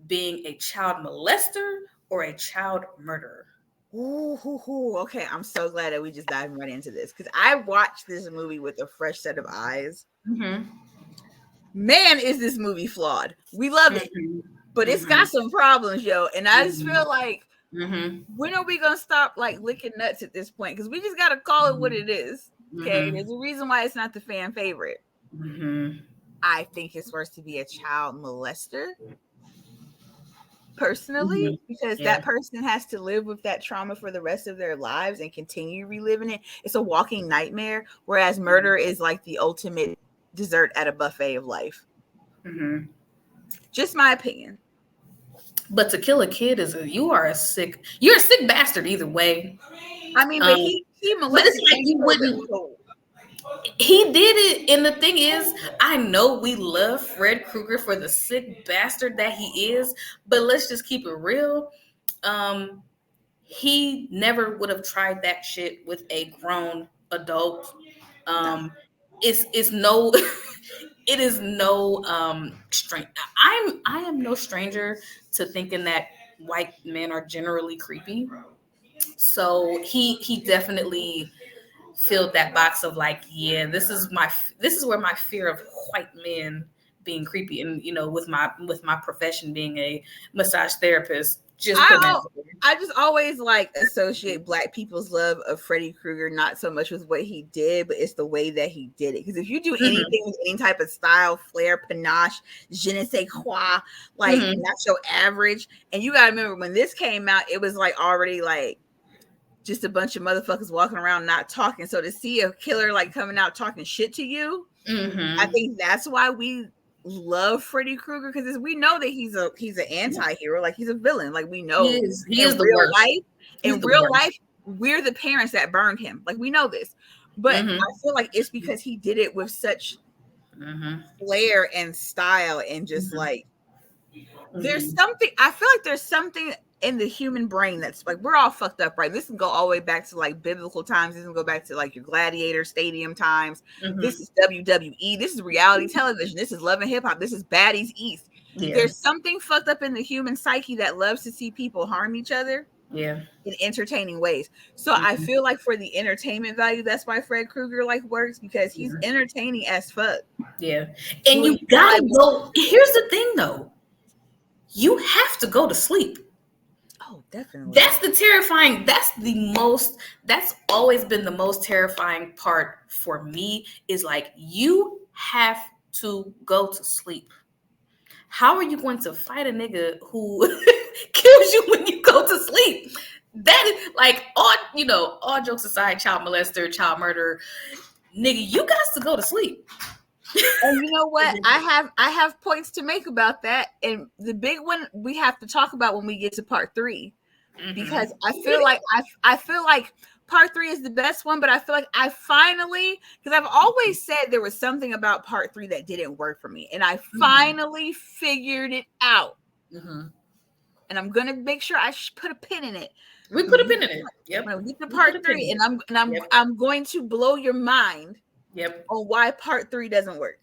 being a child molester or a child murderer? Okay, I'm so glad that we just dived right into this, because I watched this movie with a fresh set of eyes. Mm-hmm. Man, is this movie flawed. We love it, but it's got some problems, yo. And I just feel like, when are we gonna stop like licking nuts at this point? Because we just gotta call it what it is. Okay, there's a reason why it's not the fan favorite. I think it's worse to be a child molester, personally, because that person has to live with that trauma for the rest of their lives and continue reliving it. It's a walking nightmare, whereas murder is like the ultimate dessert at a buffet of life. Just my opinion. But to kill a kid you're a sick bastard either way. I mean, but he molested, like you wouldn't. He did it, and the thing is, I know we love Fred Krueger for the sick bastard that he is, but let's just keep it real. He never would have tried that shit with a grown adult. It is no strength. I am no stranger to thinking that white men are generally creepy. So he definitely filled that box of like, yeah, this is where my fear of white men being creepy, and you know, with my profession being a massage therapist, I just always like associate Black people's love of Freddy Krueger not so much with what he did, but it's the way that he did it. Because if you do anything with any type of style, flair, panache, je ne sais quoi, like not your average. And you gotta remember, when this came out, it was like already like just a bunch of motherfuckers walking around not talking. So to see a killer like coming out talking shit to you, I think that's why we love Freddy Krueger, because we know that he's an anti-hero, like he's a villain, like we know he is the real life. In real life, we're the parents that burned him, like we know this. But I feel like it's because he did it with such flair and style, and just like there's something, I feel like there's something in the human brain that's like, we're all fucked up, right? This can go all the way back to like biblical times. This can go back to like your gladiator stadium times. This is WWE. This is reality television. This is Love and Hip Hop. This is Baddies East. There's something fucked up in the human psyche that loves to see people harm each other in entertaining ways. So I feel like for the entertainment value, that's why Fred Krueger like works, because he's entertaining as fuck. And you gotta go. Here's the thing though, you have to go to sleep. Oh, definitely. That's the terrifying. That's always been the most terrifying part for me is like you have to go to sleep. How are you going to fight a nigga who kills you when you go to sleep? That is like all jokes aside, child molester, child murderer, nigga, you got to go to sleep. And you know what? I have points to make about that. And the big one we have to talk about when we get to part 3. Because I feel like I feel like part 3 is the best one, but I feel like I finally, because I've always said there was something about part 3 that didn't work for me, and I finally figured it out. And I'm gonna make sure I put a pin in it. We put a pin in it. Yep. When we get to part 3, and I'm going to blow your mind. Yep. On why part 3 doesn't work.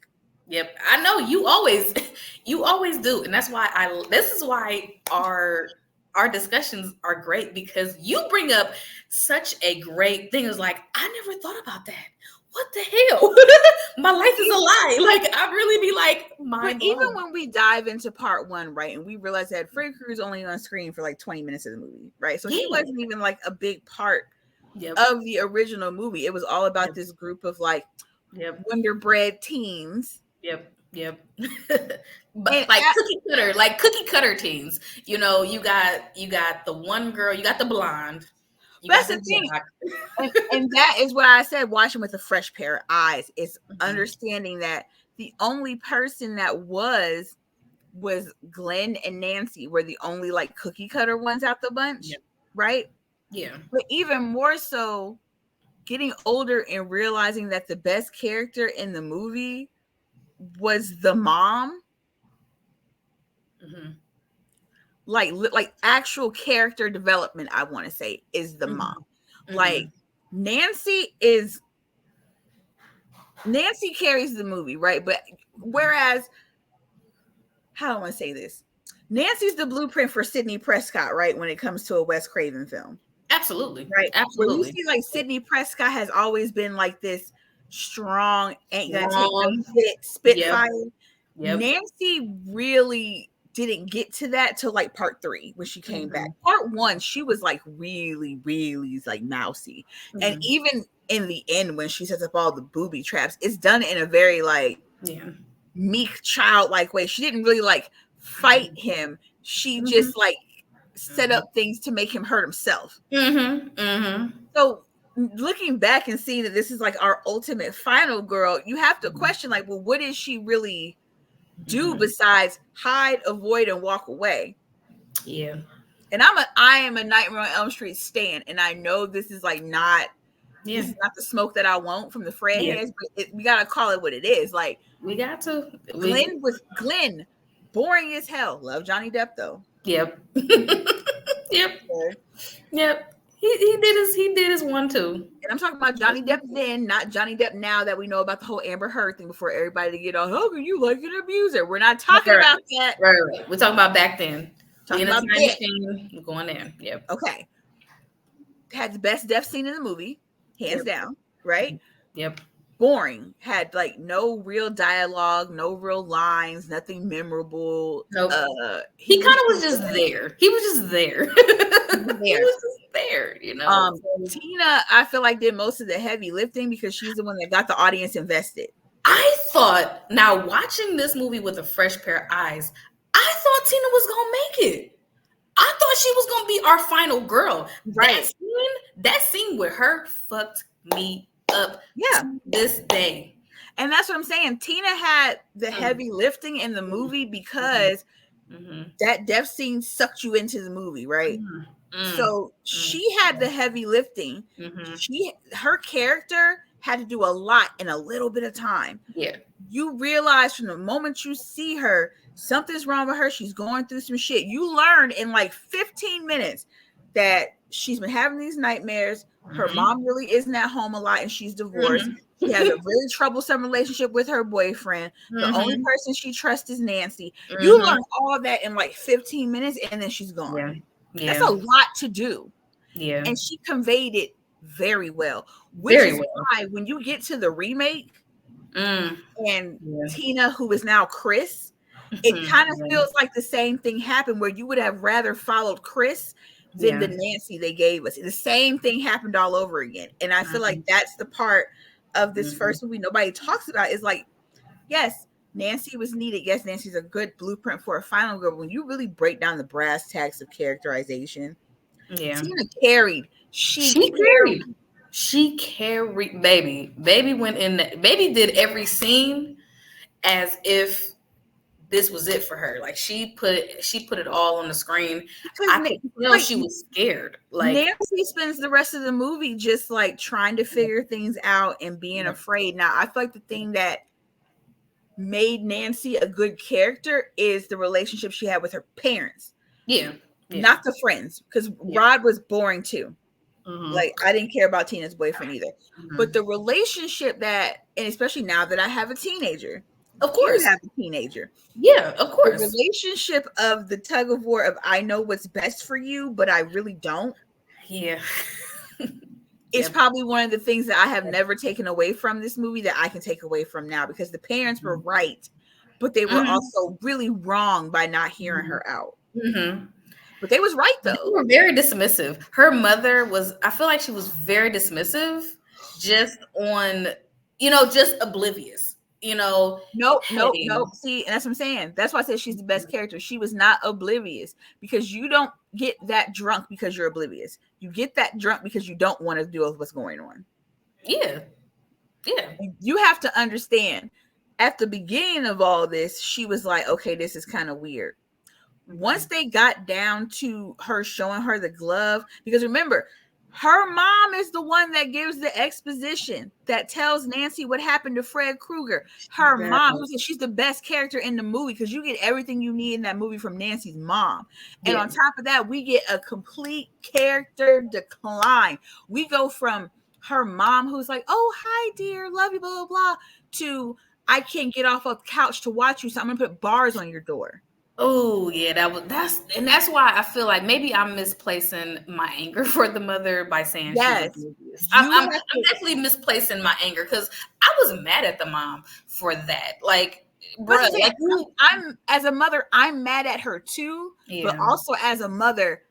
Yep. I know you always do, and that's why this is why our discussions are great, because you bring up such a great thing. It's like, I never thought about that. What the hell? My life is a lie. Like, I really be like, but even when we dive into part 1, right, and we realize that Freddy Krueger's only on screen for like 20 minutes of the movie, right? So he wasn't even like a big part of the original movie. It was all about this group of like wonderbred teens. But and like cookie cutter teens. You know, you got the one girl, you got the blonde. That's the thing. and that is what I said, watching with a fresh pair of eyes. It's understanding that the only person that was Glenn and Nancy were the only like cookie cutter ones out the bunch, right? Yeah. But even more so, getting older and realizing that the best character in the movie was the mom. Like actual character development, I want to say, is the mom. Like Nancy carries the movie, right? But whereas, how do I want to say this? Nancy's the blueprint for Sidney Prescott, right? When it comes to a Wes Craven film. Absolutely. Right. Absolutely. Where you see like Sidney Prescott has always been like this strong, ain't gonna take no spitfire. Nancy really didn't get to that till like part 3 when she came back. Part 1, she was like really, really like mousy. And even in the end, when she sets up all the booby traps, it's done in a very like meek, childlike way. She didn't really like fight him. She just like set up things to make him hurt himself. So looking back and seeing that this is like our ultimate final girl, you have to question like, well, what did she really do besides hide, avoid, and walk away? Yeah. And I am a Nightmare on Elm Street stan, and I know this is like not this is not the smoke that I want from the Fred heads, but we gotta call it what it is. Like, we got to. Glenn, boring as hell. Love Johnny Depp though. Yep. He did his one too. And I'm talking about Johnny Depp then, not Johnny Depp now that we know about the whole Amber Heard thing before everybody to get on, how can you like an abuser? We're not talking about that. Right. We're talking about back then. Talking about machine, we're going in. Yep. Okay. Had the best death scene in the movie, hands down, right? Yep. Boring. Had like no real dialogue, no real lines, nothing memorable. Nope. He kind of was just there. He was just there. He was just there, you know. Tina, I feel like did most of the heavy lifting because she's the one that got the audience invested. I thought, now watching this movie with a fresh pair of eyes, I thought Tina was gonna make it. I thought she was gonna be our final girl. Right. That scene with her fucked me up to this day. And that's what I'm saying. Tina had the heavy lifting in the movie because that death scene sucked you into the movie, right? So she had the heavy lifting. Her character had to do a lot in a little bit of time. Yeah. You realize from the moment you see her, something's wrong with her. She's going through some shit. You learn in like 15 minutes that she's been having these nightmares. Her mom really isn't at home a lot and she's divorced. She has a really troublesome relationship with her boyfriend. The only person she trusts is Nancy. You learn all of that in like 15 minutes and then she's gone. That's a lot to do. Yeah. And she conveyed it very well. Which is why when you get to the remake and Tina, who is now Chris, it kind of feels like the same thing happened where you would have rather followed Chris than the Nancy they gave us. The same thing happened all over again. And I feel like that's the part of this first movie nobody talks about, is like, yes, Nancy was needed. Yes, Nancy's a good blueprint for a final girl. But when you really break down the brass tacks of characterization, Tina carried. She carried. Baby went in. Baby did every scene as if this was it for her. Like she put it all on the screen. I could tell she was scared. Like Nancy spends the rest of the movie just like trying to figure things out and being afraid. Now, I feel like the thing that made Nancy a good character is the relationship she had with her parents. Not the friends, because Rod was boring too. Like I didn't care about Tina's boyfriend either. But the relationship that, and especially now that I have a teenager, of course, you have a teenager. Yeah, of course. The relationship of the tug of war of I know what's best for you, but I really don't. Yeah. It's probably one of the things that I have never taken away from this movie that I can take away from now, because the parents were right, but they were also really wrong by not hearing her out. But they was right, though. They were very dismissive. Her mother was, I feel like she was very dismissive, just on, just oblivious. Nope. See, and that's what I'm saying. That's why I said she's the best character. She was not oblivious, because you don't get that drunk because you're oblivious. You get that drunk because you don't want to deal with what's going on. Yeah. You have to understand, at the beginning of all this, she was like, okay, this is kind of weird. Once they got down to her showing her the glove, because remember, her mom is the one that gives the exposition that tells Nancy what happened to Fred Krueger. Her mom, she's the best character in the movie, because you get everything you need in that movie from Nancy's mom. And on top of that, we get a complete character decline. We go from her mom, who's like, oh, hi, dear, love you, blah, blah, blah, to I can't get off of the couch to watch you, so I'm going to put bars on your door. Oh yeah, that's why I feel like maybe I'm misplacing my anger for the mother by saying yes. I'm definitely misplacing my anger, because I was mad at the mom for that. Like, bro, I'm as a mother, I'm mad at her too. But also as a mother,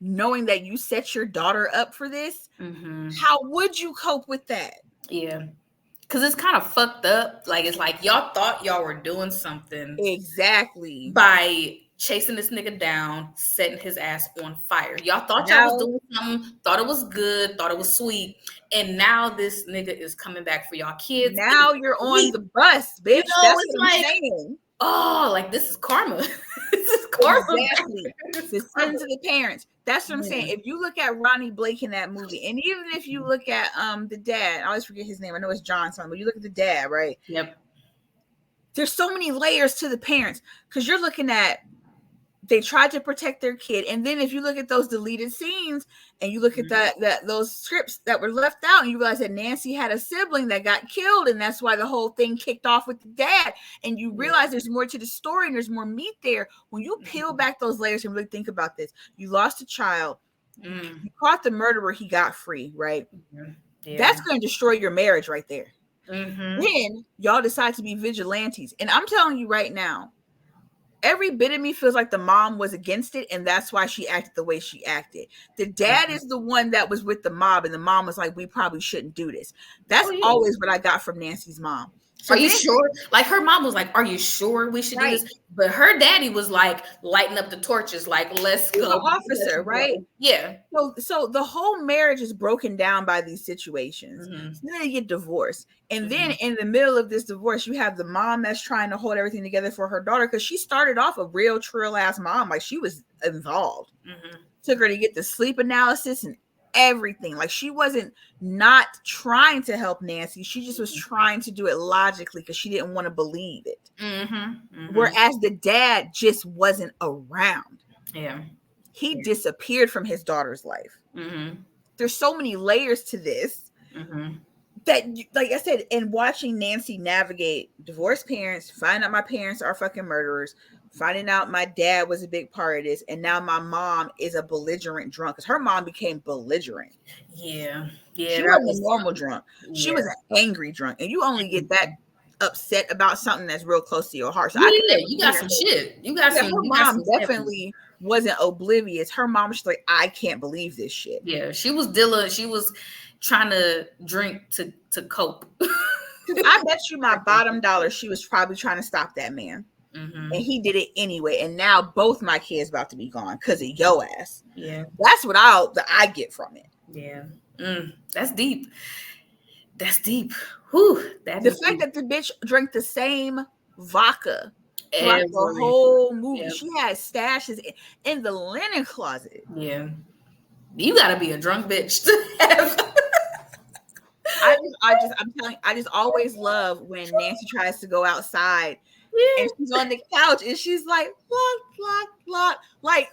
knowing that you set your daughter up for this, how would you cope with that? Yeah. Because it's kind of fucked up. Like, it's like y'all thought y'all were doing something. Exactly. By chasing this nigga down, setting his ass on fire. Y'all thought y'all was doing something, thought it was good, thought it was sweet. And now this nigga is coming back for y'all kids. Now you're on the bus, bitch. That's what I'm saying. Oh, like this is karma. This is karma. Exactly. The sins of the parents. That's what I'm saying. If you look at Ronnie Blake in that movie, and even if you look at the dad, I always forget his name. I know it's Johnson, but you look at the dad, right? Yep. There's so many layers to the parents, because you're looking at, they tried to protect their kid, and then if you look at those deleted scenes and you look at that those scripts that were left out, and you realize that Nancy had a sibling that got killed, and that's why the whole thing kicked off with the dad, and you realize there's more to the story and there's more meat there. When you peel back those layers and really think about this, you lost a child, you caught the murderer, he got free, right? That's going to destroy your marriage right there. Then y'all decide to be vigilantes, and I'm telling you right now, every bit of me feels like the mom was against it, and that's why she acted the way she acted. The dad is the one that was with the mob, and the mom was like, we probably shouldn't do this. That's always what I got from Nancy's mom. Are you sure? Like, her mom was like, are you sure we should do this? But her daddy was like lighting up the torches, like, let's go. An officer, right? Yeah. So the whole marriage is broken down by these situations. So then they get divorced. And then in the middle of this divorce, you have the mom that's trying to hold everything together for her daughter, because she started off a real trill ass mom. Like, she was involved. Took her to get the sleep analysis and everything. Like, she wasn't not trying to help Nancy. She just was trying to do it logically because she didn't want to believe it. Whereas the dad just wasn't around. He disappeared from his daughter's life. There's so many layers to this that, like I said, in watching Nancy navigate divorced parents, find out my parents are fucking murderers, finding out my dad was a big part of this, and now my mom is a belligerent drunk, because her mom became belligerent. She wasn't a normal drunk. She was an angry drunk, and you only get that upset about something that's real close to your heart. So Yeah, I can never you got some shit. You got some. her You got mom some definitely wasn't oblivious. Her mom was like, I can't believe this shit. Yeah, she was dealing. She was trying to drink to cope. I bet you my bottom dollar she was probably trying to stop that man. Mm-hmm. And he did it anyway. And now both my kids about to be gone because of your ass. Yeah. That's what I get from it. Yeah. That's deep. That's deep. Whew. The fact that the bitch drank the same vodka throughout Every, the whole movie. Yep. She had stashes in the linen closet. Yeah. You gotta be a drunk bitch to have. I just always love when Nancy tries to go outside. Yeah. And she's on the couch and she's like, lock. Like,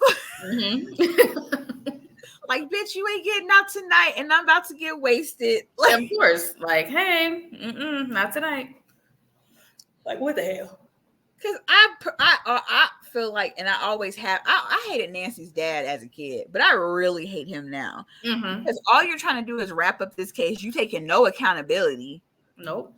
like, bitch, you ain't getting out tonight and I'm about to get wasted. Like, of course. Like, hey, not tonight. Like, what the hell? Because I feel like, and I always have, I hated Nancy's dad as a kid, but I really hate him now. Because all you're trying to do is wrap up this case. You taking no accountability. Nope.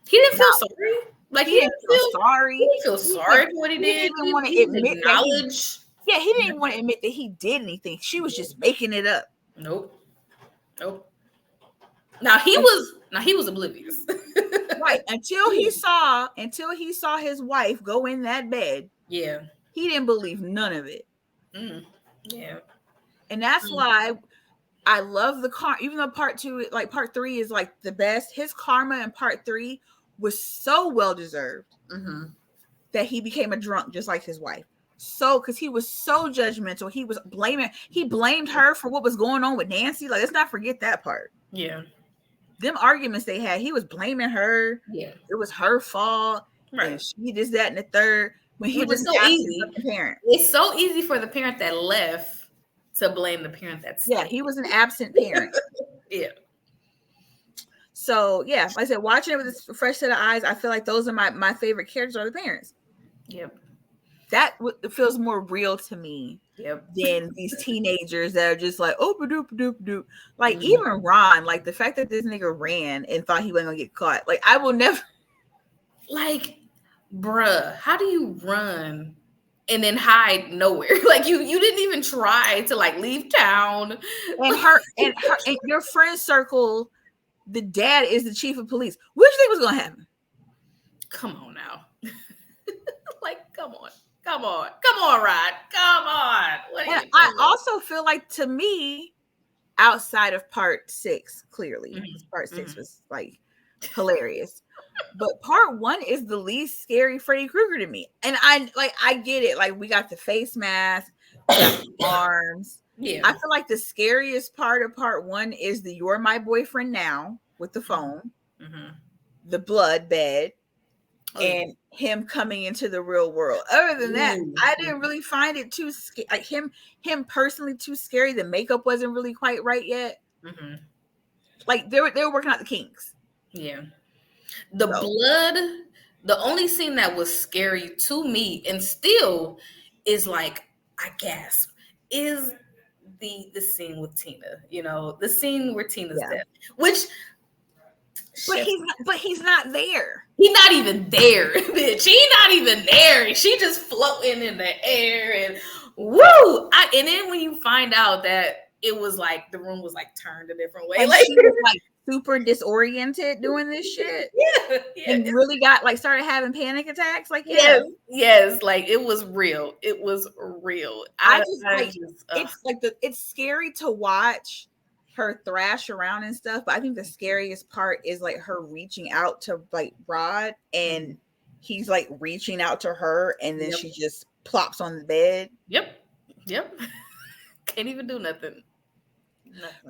He didn't feel sorry. Like he didn't feel sorry. He didn't feel sorry for what he did. He didn't even want to admit acknowledge. He didn't even want to admit that he did anything. She was just making it up. Nope. Now he was oblivious. Right. Until he saw his wife go in that bed. Yeah. He didn't believe none of it. Yeah. And that's why I love even though part 3 is like the best, his karma in part 3 was so well deserved that he became a drunk just like his wife. So, because he was so judgmental, he blamed her for what was going on with Nancy. Like, let's not forget that part. Yeah. Them arguments they had, he was blaming her. Yeah. It was her fault. Right. And she did that and the third. When he was so easy. Parent. It's so easy for the parent that left to blame the parent that's yeah, he was an absent parent. Yeah. So yeah, like I said, watching it with a fresh set of eyes, I feel like those are my favorite characters are the parents. Yep. That feels more real to me than these teenagers that are just like, oh, doop. Like even Ron, like the fact that this nigga ran and thought he wasn't gonna get caught. Like I will never. Like, bruh, how do you run and then hide nowhere? Like you didn't even try to like leave town. And your friend circle, the dad is the chief of police. What do you think was gonna happen? Come on now. Like, come on, Rod. Come on. What are you doing? I also feel like, to me, outside of part 6, clearly, part 6 was like hilarious. But part 1 is the least scary Freddy Krueger to me. And I get it. Like, we got the face mask, we got the arms. Yeah. I feel like the scariest part of part 1 is the "You're my boyfriend now" with the phone, the blood bed, and him coming into the real world. Other than that, I didn't really find it too scary. Like him personally too scary. The makeup wasn't really quite right yet. Like they were working out the kinks. Yeah. The blood, the only scene that was scary to me and still is like, I gasp, is the scene with Tina. You know, the scene where Tina's dead. Which But he's not there. He's not even there, bitch. He's not even there. She just floating in the air and woo. And then when you find out that it was like the room was like turned a different way, like she was like super disoriented doing this shit. Yeah. And really started having panic attacks. Like yes, like it was real. It was real. It's scary to watch her thrash around and stuff, but I think the scariest part is like her reaching out to like Rod, and he's like reaching out to her, and then she just plops on the bed. Yep. Can't even do nothing.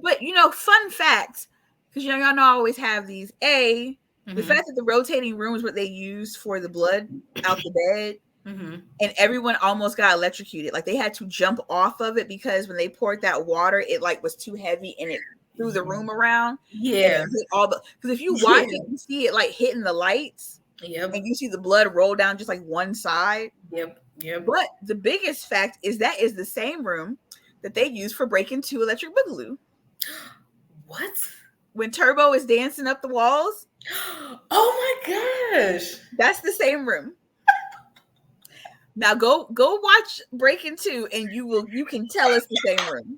But fun fact, because y'all know I always have these. The fact that the rotating room is what they used for the blood out the bed. And everyone almost got electrocuted. Like they had to jump off of it because when they poured that water, it like was too heavy and it threw the room around. Yeah, because if you watch it, you see it like hitting the lights. Yep. And you see the blood roll down just like one side. Yep. But the biggest fact is that is the same room that they used for Breaking 2 Electric Boogaloo. What? When Turbo is dancing up the walls. Oh my gosh. That's the same room. Now go watch Breaking 2 and you can tell it's the same room.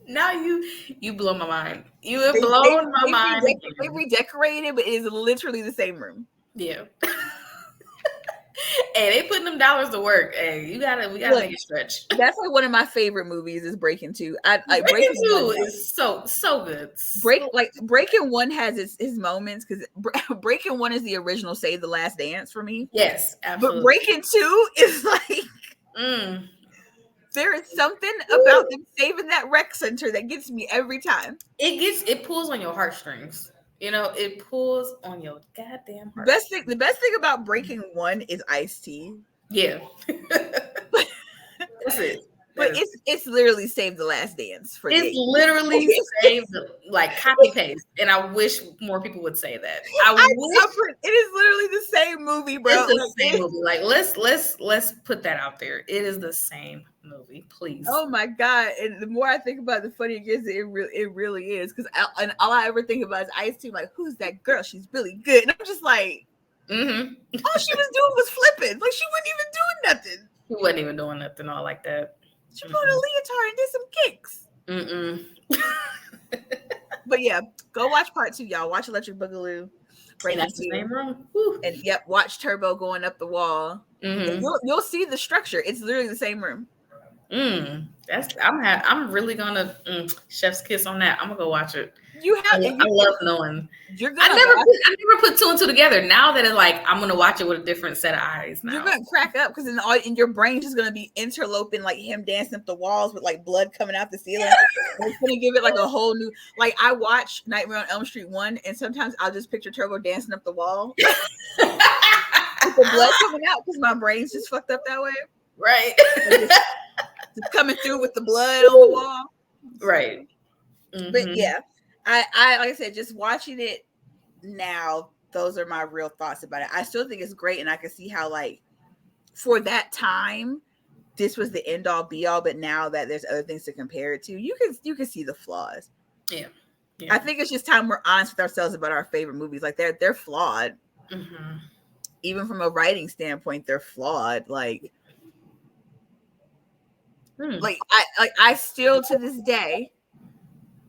Now you blow my mind. You have They, blown my mind they again. redecorated, but it is literally the same room. Yeah. Hey, they putting them dollars to work. Hey, we gotta make it stretch. That's like one of my favorite movies is Breaking 2. Breaking 2 is so good. Breaking 1 has his moments because Breaking 1 is the original Save the Last Dance for me. Yes, absolutely. But Breaking 2 is like there is something about them saving that rec center that gets me every time. It pulls on your heartstrings. You know, it pulls on your goddamn heart. The best thing about Breaking 1 is Ice-T. Yeah. That's it. But it's literally Save the Last Dance for it's literally saved like copy paste, and I wish more people would say that. It is literally the same movie, bro. It's the same movie. Like let's put that out there. It is the same movie, please. Oh my god! And the more I think about it, the funnier it gets. It really is because all I ever think about is Ice-T. Like, who's that girl? She's really good, and I'm just like, all she was doing was flipping. Like she wasn't even doing nothing. She wasn't even doing nothing all like that. She put on a leotard and did some kicks. But yeah, go watch part 2, y'all. Watch Electric Boogaloo. And that's the same room. And watch Turbo going up the wall. You'll see the structure. It's literally the same room. I'm really gonna chef's kiss on that. I'm gonna go watch it. I love knowing. I never put 2 and 2 together. Now that it's like I'm gonna watch it with a different set of eyes. Now you're gonna crack up because in your brain just gonna be interloping like him dancing up the walls with like blood coming out the ceiling. It's gonna give it like a whole new. Like I watch Nightmare on Elm Street 1, and sometimes I'll just picture Turbo dancing up the wall with the blood coming out because my brain's just fucked up that way. Right. Just coming through with the blood on the wall. Right. But yeah. I like I said, just watching it now, those are my real thoughts about it. I still think it's great, and I can see how, like, for that time, this was the end all be all. But now that there's other things to compare it to, you can see the flaws. Yeah. I think it's just time we're honest with ourselves about our favorite movies. Like they're flawed, even from a writing standpoint. They're flawed. Like I still to this day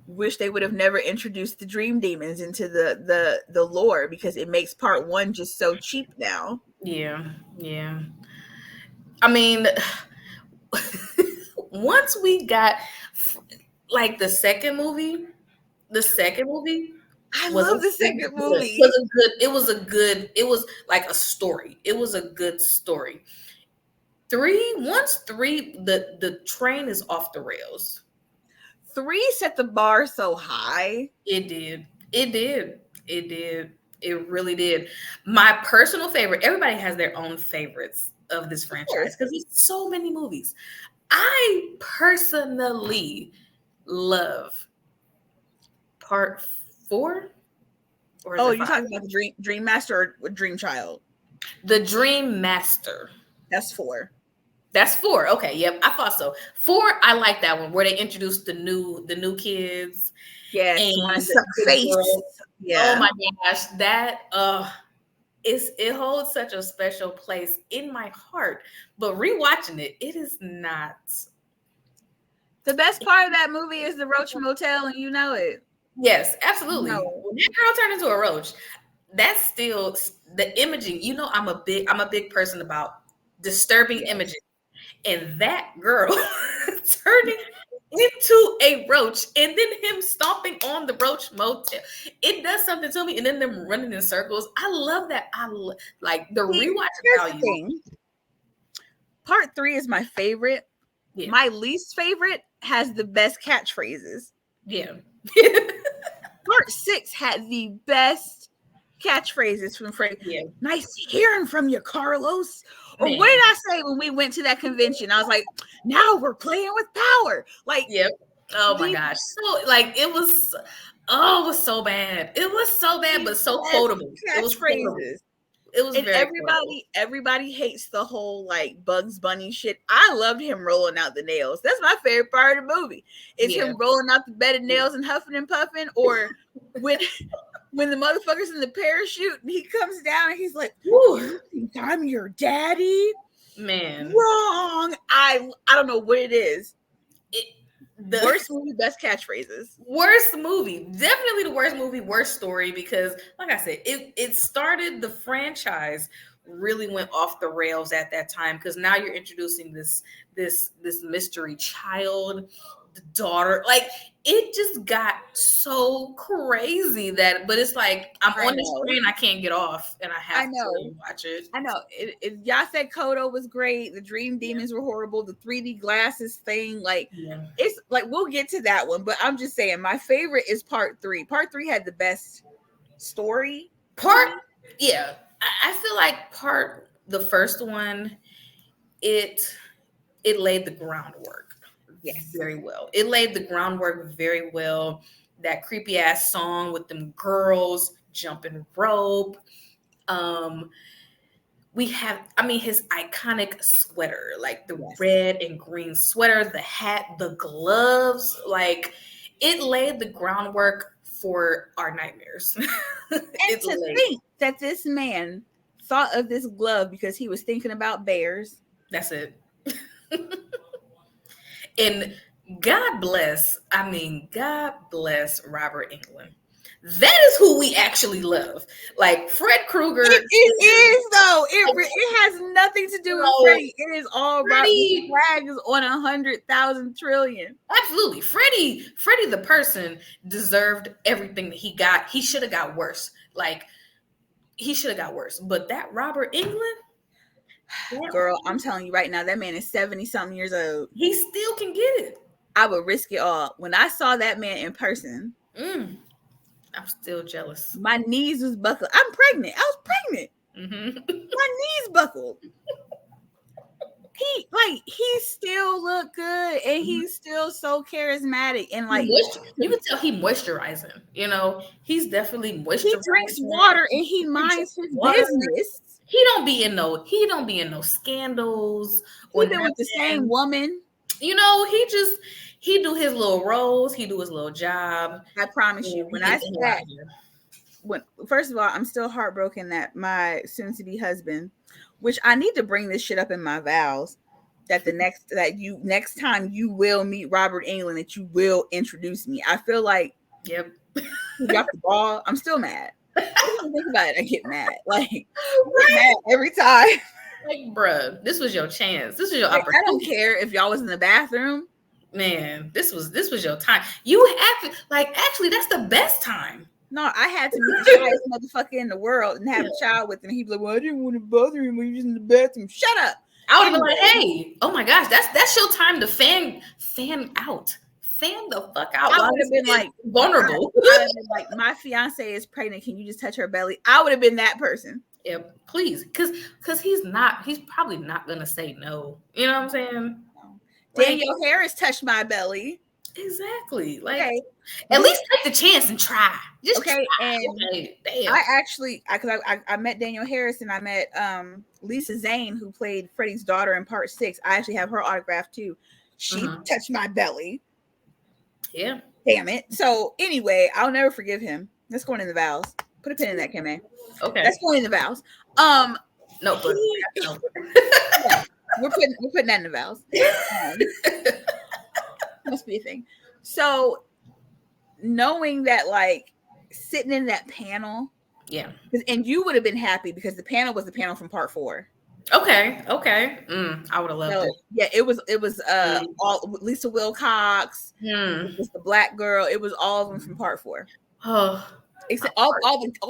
wish they would have never introduced the dream demons into the lore because it makes part 1 just so cheap now. Yeah. I mean, once we got like the second movie I love the second movie. It was like a story. It was a good story. 3, the train is off the rails. 3 set the bar so high. It did. It really did. My personal favorite, everybody has their own favorites of this franchise because there's so many movies. I personally love part 4. Or you're talking about the Dream Master or Dream Child? The Dream Master. That's 4. That's 4. Okay, yep, I thought so. 4, I like that one where they introduced the new kids. Yes, and face. Yeah. Oh my gosh, that it holds such a special place in my heart. But rewatching it, it is not. The best part of that movie is the Roach Motel, and you know it. Yes, absolutely. No. When that girl turned into a roach, that's still the imaging. You know, I'm a big person about disturbing images. And that girl turning into a roach and then him stomping on the Roach Motel. It does something to me. And then them running in circles. I love that. Like the rewatch value. Part 3 is my favorite. Yeah. My least favorite has the best catchphrases. Yeah. Part 6 had the best catchphrases from Frank. Yeah. Nice hearing from you, Carlos. Or what did I say when we went to that convention? I was like, now we're playing with power. Like, yep. Oh my gosh. So like it was so bad. It was so bad, but so quotable. It was phrases. It was and everybody hates the whole like Bugs Bunny shit. I loved him rolling out the nails. That's my favorite part of the movie. Is him rolling out the bed of nails and huffing and puffing, or when when the motherfucker's in the parachute and he comes down and he's like, Woo. "You think I'm your daddy?" Man, Wrong. I don't know what it is. the Worst movie, best catchphrases. worst movie, definitely the worst movie, worst story, because like I said, it started the franchise really went off the rails at that time, because now you're introducing this mystery child, the daughter, like it just got so crazy but it's like I'm on the screen, I can't get off, and I have to watch it. I know. Y'all said Kodo was great. The Dream Demons were horrible. The 3D glasses thing, like it's like we'll get to that one, but I'm just saying my favorite is part 3. Part 3 had the best story. I feel like the first one, it laid the groundwork. Yes, very well. It laid the groundwork very well. That creepy ass song with them girls jumping rope. We have, his iconic sweater, like the red and green sweater, the hat, the gloves, like it laid the groundwork for our nightmares. And to think that this man thought of this glove because he was thinking about bears. That's it. And God bless Robert Englund. That is who we actually love. Like Fred Krueger. It is though. It has nothing to do with Freddy. It is all Freddy. Flag is on 100,000 trillion. Absolutely. Freddy the person deserved everything that he got. He should have got worse. But that Robert Englund, girl, I'm telling you right now, that man is 70-something years old. He still can get it. I would risk it all. When I saw that man in person, I'm still jealous. My knees was buckled. I'm pregnant. I was pregnant. My knees buckled. He still looked good, and he's still so charismatic, and like you can tell he moisturizing. He's definitely moisturizing. He drinks water and he minds his business. He don't be in no scandals. He been with the same woman. He do his little roles. He do his little job. I promise you. First of all, I'm still heartbroken that my soon-to-be husband, which I need to bring this shit up in my vows, that next time you will meet Robert Englund, that you will introduce me. I feel like he dropped the ball. I'm still mad. Think about it. I get mad. Mad every time. Like, bruh, this was your chance. This was your opportunity. I don't care if y'all was in the bathroom. Man, this was your time. You have to, actually, that's the best time. No, I had to meet the shyest motherfucker in the world and have a child with him. He'd be like, "Well, I didn't want to bother him when he was in the bathroom." Shut up. I would have been like, "Hey, oh my gosh, that's your time to fan out. Fan the fuck out." I would have been like vulnerable. I would have been like, "My fiance is pregnant. Can you just touch her belly?" I would have been that person. Yeah, please, because he's probably not gonna say no. You know what I'm saying? Daniel Harris touched my belly. Exactly. At least take the chance and try. Just okay. Try. And damn. I met Daniel Harris and I met Lisa Zane, who played Freddy's daughter in part 6. I actually have her autograph too. She touched my belly. Yeah. Damn it. So anyway, I'll never forgive him. That's going in the vows. Put a pin in that, Kim. Okay. That's going in the vows. No, but yeah, we're putting that in the vows. Must be a thing. So knowing that, sitting in that panel, and you would have been happy because the panel was the panel from part 4. Okay. I would have loved it. Yeah, it was all Lisa Wilcox. It was the black girl. It was all of them from part 4. Oh, except all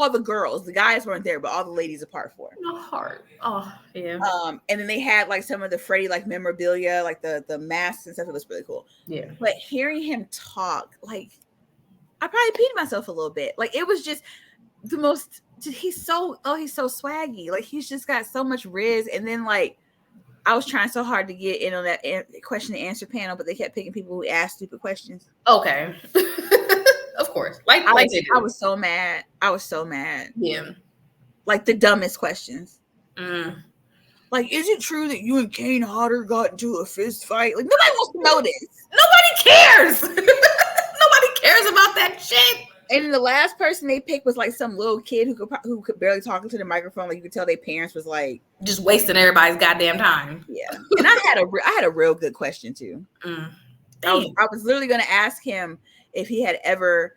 the girls. The guys weren't there, but all the ladies of part 4. My heart. Oh yeah. And then they had some of the Freddy memorabilia, the masks and stuff. It was really cool. Yeah. But hearing him talk, I probably peed myself a little bit. It was just the most. He's so swaggy. He's just got so much riz. And then I was trying so hard to get in on that question and answer panel, but they kept picking people who asked stupid questions. Okay. Of course. I was so mad. Yeah. The dumbest questions. Is it true that you and Kane Hodder got into a fist fight? Nobody wants to know this. Nobody cares. Nobody cares about that shit. And the last person they picked was like some little kid who could barely talk into the microphone. Like you could tell their parents was like just wasting everybody's goddamn time. Yeah. And I had a real good question too. I was literally going to ask him if he had ever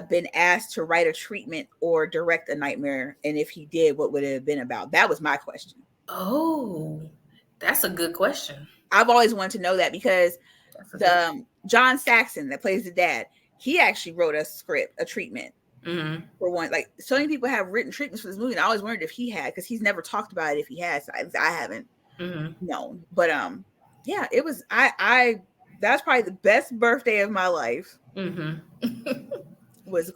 been asked to write a treatment or direct a nightmare, and if he did, what would it have been about? That was my question. Oh, that's a good question. I've always wanted to know that because John Saxon that plays the dad, he actually wrote a script, a treatment for one. Like so many people have written treatments for this movie, and I always wondered if he had, because he's never talked about it. If he has, I haven't known. But yeah, it was. I that's probably the best birthday of my life. Was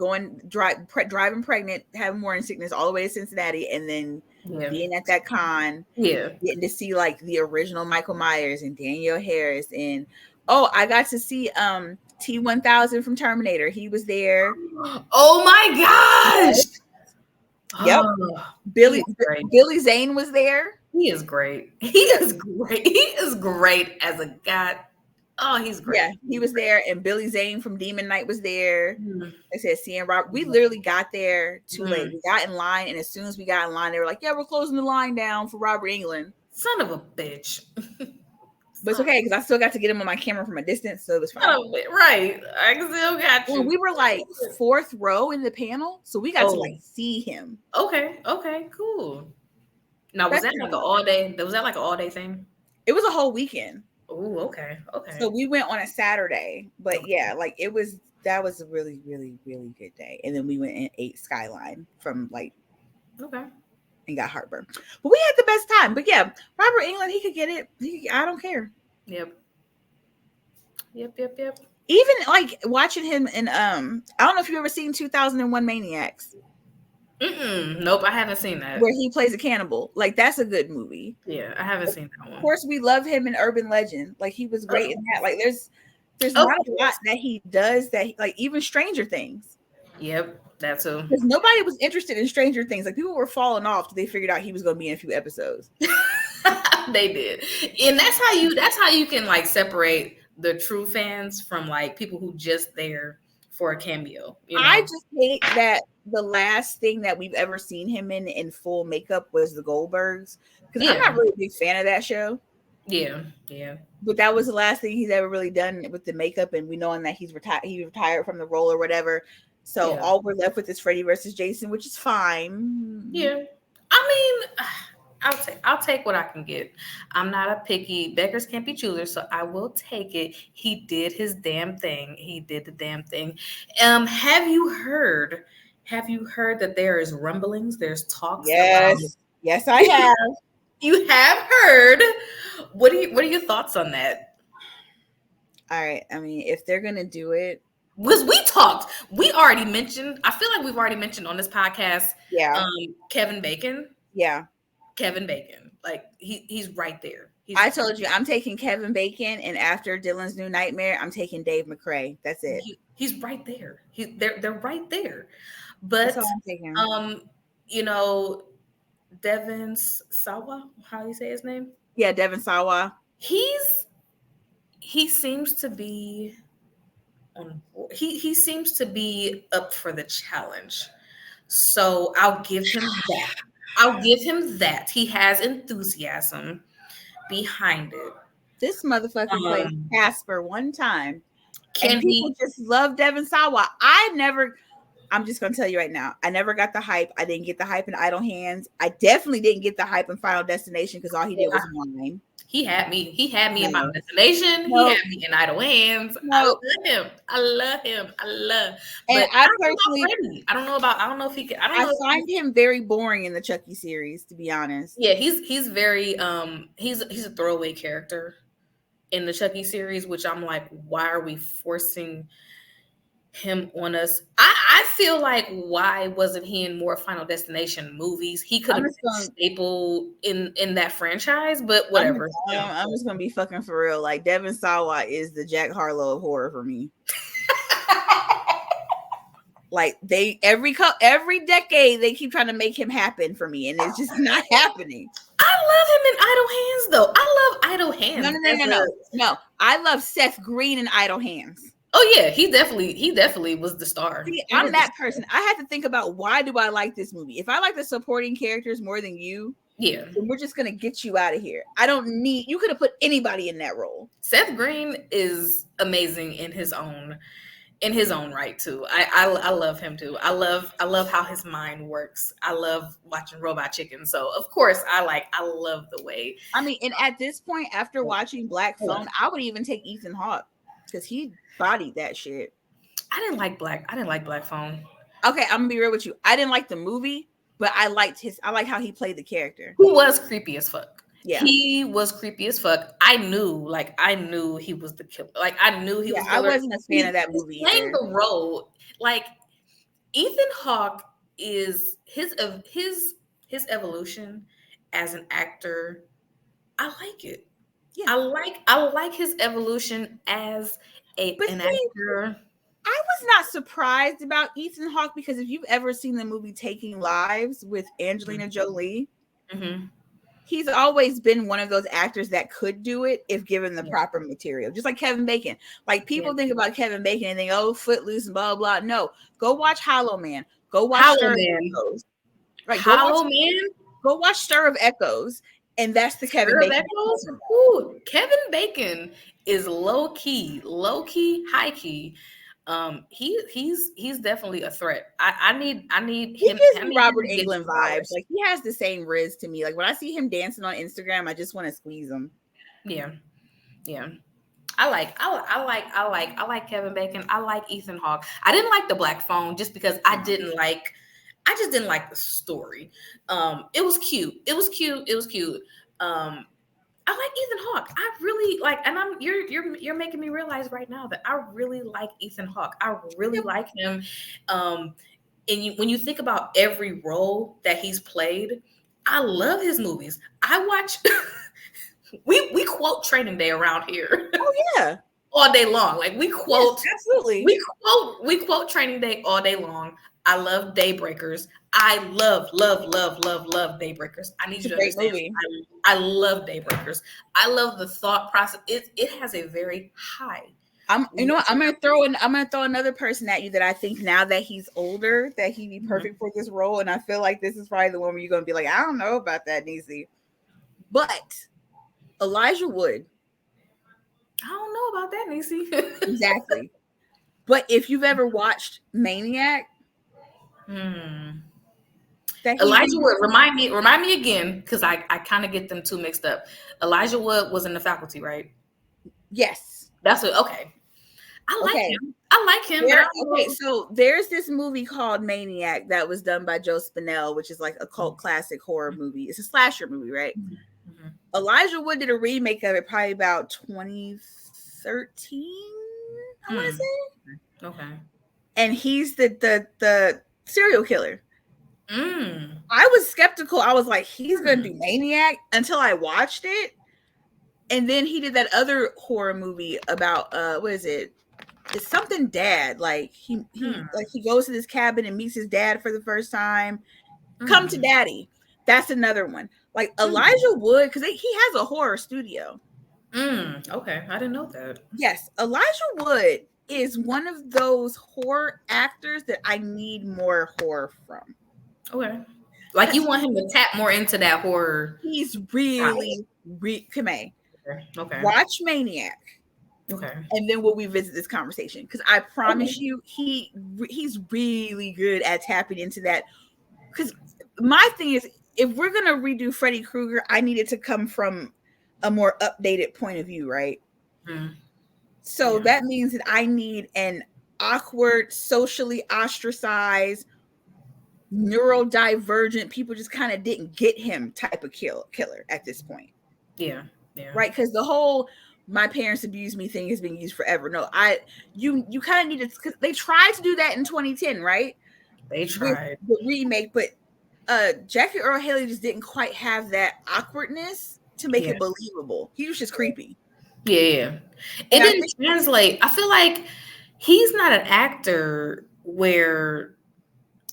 driving pregnant, having morning sickness all the way to Cincinnati, and then being at that con, getting to see like the original Michael Myers and Danielle Harris, and I got to see T-1000 from Terminator. He was there. Oh my gosh! Yep. Billy Zane was there. He is great. He is great. He is great as a god. Oh, he's great. Yeah, he was there, and Billy Zane from Demon Knight was there. I said, seeing Robert. We literally got there too late. We got in line, and as soon as we got in line, they were like, "Yeah, we're closing the line down for Robert Englund." Son of a bitch. But it's okay because I still got to get him on my camera from a distance, so it was fine. Right, I still got you. Well, we were like 4th row in the panel, so we got to like see him. Okay, cool. Now, was that like an all day? Was that like an all day thing? It was a whole weekend. Oh, okay. So we went on a Saturday, but yeah, like that was a really, really, really good day. And then we went and ate Skyline from like, and got heartburn. But we had the best time. But yeah, Robert Englund, he could get it. I don't care. Yep. Even like watching him in I don't know if you ever seen 2001 Maniacs. Nope, I haven't seen that. Where he plays a cannibal. Like that's a good movie. Yeah, I haven't seen that one. Of course, we love him in Urban Legend. Like he was great in that. Like there's not a lot that he does that like even Stranger Things. Yep, that too. Because nobody was interested in Stranger Things. Like people were falling off till they figured out he was going to be in a few episodes. They did, and that's how you can like separate the true fans from like people who just there for a cameo. You know? I just hate that the last thing that we've ever seen him in full makeup was the Goldbergs, because I'm not really a big fan of that show. Yeah. But that was the last thing he's ever really done with the makeup, and we knowing that he's retired from the role or whatever. So all we're left with is Freddy versus Jason, which is fine. Yeah, I mean, I'll take what I can get. I'm not a picky. Beggars can't be choosers, so I will take it. He did his damn thing. He did the damn thing. Have you heard that there is rumblings? There's talks. Yes, I have. You have heard. What are your thoughts on that? All right. I mean, if they're gonna do it, because we already mentioned. I feel like we've already mentioned on this podcast. Yeah. Kevin Bacon. Yeah. Kevin Bacon, like he's right there. I told you, I'm taking Kevin Bacon, and after Dylan's New Nightmare, I'm taking Dave McRae. That's it. He's right there. They're right there. But that's all I'm taking. You know, Devin Sawa, how do you say his name? Yeah, Devin Sawa. He seems to be he seems to be up for the challenge. So I'll give him that. He has enthusiasm behind it. This motherfucker played Casper one time. Can he just love Devin Sawa? I'm just going to tell you right now. I never got the hype. I didn't get the hype in Idle Hands. I definitely didn't get the hype in Final Destination because all he did was whine. He had me in Final Destination. No. He had me in Idle Hands. No. I love him. And I personally, I don't know if he can. I find him very boring in the Chucky series, to be honest. Yeah, he's very he's a throwaway character in the Chucky series, which I'm like, why are we forcing him on us? I feel like, why wasn't he in more Final Destination movies? He could have been a staple in that franchise, but whatever. I'm just gonna be fucking for real. Like Devin Sawa is the Jack Harlow of horror for me. Like every decade they keep trying to make him happen for me, and it's just not happening. I love him in Idle Hands, though. I love Idle Hands. No. I love Seth Green in Idle Hands. Oh yeah, he definitely was the star. See, He I'm was the that star. person. I had to think about, why do I like this movie? If I like the supporting characters more than you, Yeah. then we're just gonna get you out of here. I don't need, you could have put anybody in that role. Seth Green is amazing in his own right too. I love him too. I love how his mind works. I love watching Robot Chicken. So of course I love the way. I mean, and at this point, after watching Black Yeah. Phone, I would even take Ethan Hawke because he bodied that shit. I didn't like Black Phone. Okay, I'm gonna be real with you. I didn't like the movie, but I like how he played the character. He was creepy as fuck. Yeah. He was creepy as fuck. I knew he was the killer. Like I knew he was the I killer. wasn't a fan of that movie Playing either. the role, like Ethan Hawke is his evolution as an actor. I like it. Yeah. I like his evolution as an actor. I was not surprised about Ethan Hawke because if you've ever seen the movie Taking Lives with Angelina Jolie, he's always been one of those actors that could do it if given the proper material. Just like Kevin Bacon. Like people think about Kevin Bacon and think, oh, Footloose and blah, blah, blah. No, go watch Hollow Man. Go watch Stir of Echoes. Right, go watch Stir of Echoes. And that's the Kevin Bacon. Ooh, Kevin Bacon is low key, high key. He's definitely a threat. I need him. He gives me Robert Englund vibes. Like he has the same riz to me. Like when I see him dancing on Instagram, I just want to squeeze him. Yeah. I like Kevin Bacon. I like Ethan Hawke. I didn't like the Black Phone just because I just didn't like the story. It was cute. I like Ethan Hawke. I really like, and you're making me realize right now that I really like Ethan Hawke. I really like him. And when you think about every role that he's played, I love his movies. I watch. we quote Training Day around here. Oh yeah, all day long. Like we quote, yes, absolutely. We quote Training Day all day long. I love Daybreakers. I love Daybreakers. I need you to understand. Movie. I love Daybreakers. I love the thought process. It has a very high. I'm gonna throw another person at you that I think now that he's older that he'd be perfect for this role, and I feel like this is probably the one where you're gonna be like, I don't know about that, Niecy. But Elijah Wood. I don't know about that, Niecy. Exactly. But if you've ever watched Maniac. Elijah Wood, remind me again, because I kind of get them two mixed up. Elijah Wood was in The Faculty, right? Yes. That's what. Okay. I like him. Okay, so there's this movie called Maniac that was done by Joe Spinell, which is like a cult classic horror movie. It's a slasher movie, right? Mm-hmm. Elijah Wood did a remake of it probably about 2013, I want to say. Okay. And he's the serial killer. I was skeptical. I was like, he's gonna do Maniac until I watched it. And then he did that other horror movie about what is it? It's something dad. Like he goes to this cabin and meets his dad for the first time. Come to Daddy. That's another one. Like Elijah Wood, because he has a horror studio. Okay, I didn't know that. Yes, Elijah Wood is one of those horror actors that I need more horror from. Okay. Like you want him to tap more into that horror. He's really okay. Watch Maniac. Okay. And then we'll revisit this conversation. Because I promise you, he's really good at tapping into that. Because my thing is, if we're gonna redo Freddy Krueger, I need it to come from a more updated point of view, right? So that means that I need an awkward, socially ostracized, neurodivergent, people just kind of didn't get him type of killer at this point. Yeah. Right, because the whole my parents abused me thing has been used forever. No, you kind of need to, because they tried to do that in 2010, right? They tried the remake, but Jackie Earle Haley just didn't quite have that awkwardness to make it believable. He was just creepy. Yeah. It didn't translate. I feel like he's not an actor where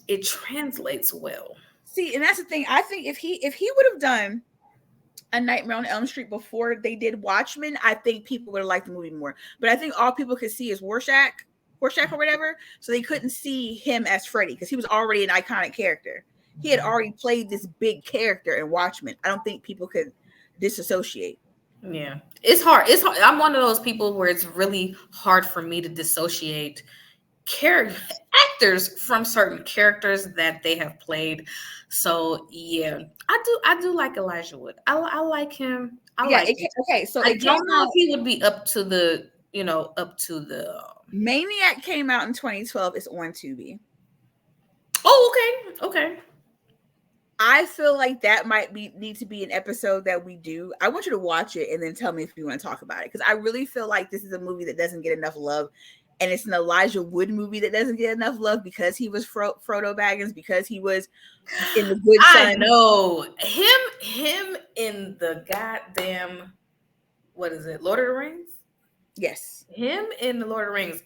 it translates well. See, and that's the thing. I think if he would have done A Nightmare on Elm Street before they did Watchmen, I think people would have liked the movie more. But I think all people could see is Rorschach or whatever, so they couldn't see him as Freddy because he was already an iconic character. He had already played this big character in Watchmen. I don't think people could disassociate. Yeah, it's hard. It's hard. I'm one of those people where it's really hard for me to dissociate character actors from certain characters that they have played. So yeah, I do like Elijah Wood. I like him. I Yeah. like him. Okay. So I it came don't know out. if he would be up to the up to the. Maniac came out in 2012. It's on Tubi. Oh, okay. I feel like that might need to be an episode that we do. I want you to watch it and then tell me if you want to talk about it, because I really feel like this is a movie that doesn't get enough love, and it's an Elijah Wood movie that doesn't get enough love because he was Frodo Baggins, because he was in the Good Son. I know him in the goddamn, what is it, Lord of the Rings? Yes, him in the Lord of the Rings.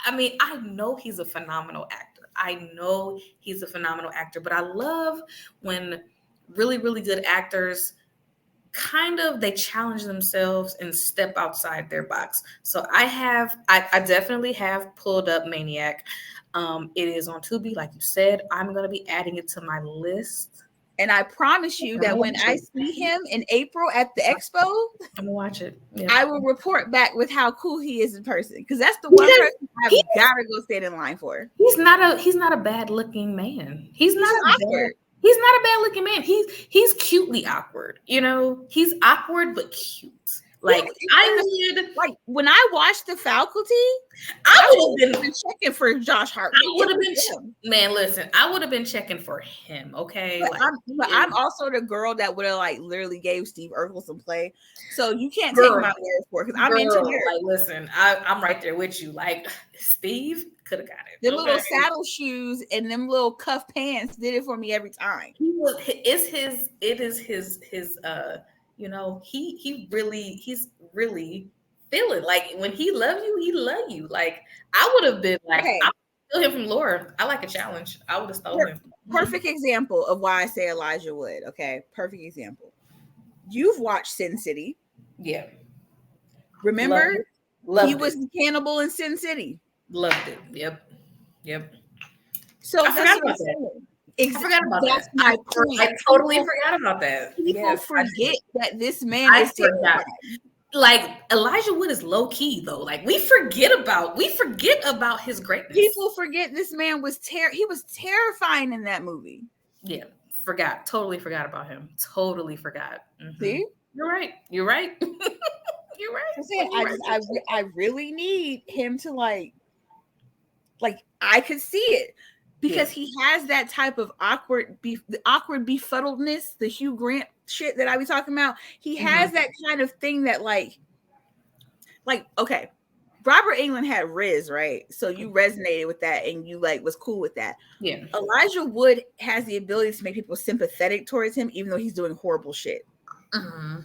I mean, I know he's a phenomenal actor. But I love when really, really good actors kind of they challenge themselves and step outside their box. So I definitely have pulled up Maniac. It is on Tubi, like you said. I'm gonna be adding it to my list. and I promise you that when I see him in April at the expo, I'm gonna watch it. Yeah. I will report back with how cool he is in person, because that's the one person I've got to go stand in line for. He's not a bad looking man. He's not awkward. He's not a bad looking man. He's cutely awkward. He's awkward but cute. Like like when I watched The Faculty, I would have been checking for Josh Hartnett. I would have been man. Listen, I would have been checking for him. Okay, but I'm also the girl that would have like literally gave Steve Urkel some play. So you can't take my word for it, because I'm into it. Like, listen, I'm right there with you. Like, Steve could have got it. The little saddle shoes and them little cuff pants did it for me every time. He's really feeling like when he love you, he love you. Like, I would have been like, I steal him from Laura. I like a challenge. I would have stolen him. Perfect example of why I say Elijah Wood. Okay, perfect example. You've watched Sin City. Yeah. Remember? He was the cannibal in Sin City. Loved it. Yep. So I forgot about that. I forgot about that. I totally forgot about that. People forget that this man is terrified. Like, Elijah Wood is low key though. Like, we forget about his greatness. People forget this man was he was terrifying in that movie. Yeah, totally forgot about him. Totally forgot. Mm-hmm. See, you're right. You're right. I really need him to like I could see it, because he has that type of awkward befuddledness, the Hugh Grant shit that I be talking about. He has that kind of thing that like okay, Robert Englund had Riz, right? So you resonated with that and you like was cool with that. Yeah. Elijah Wood has the ability to make people sympathetic towards him, even though he's doing horrible shit. Mm-hmm.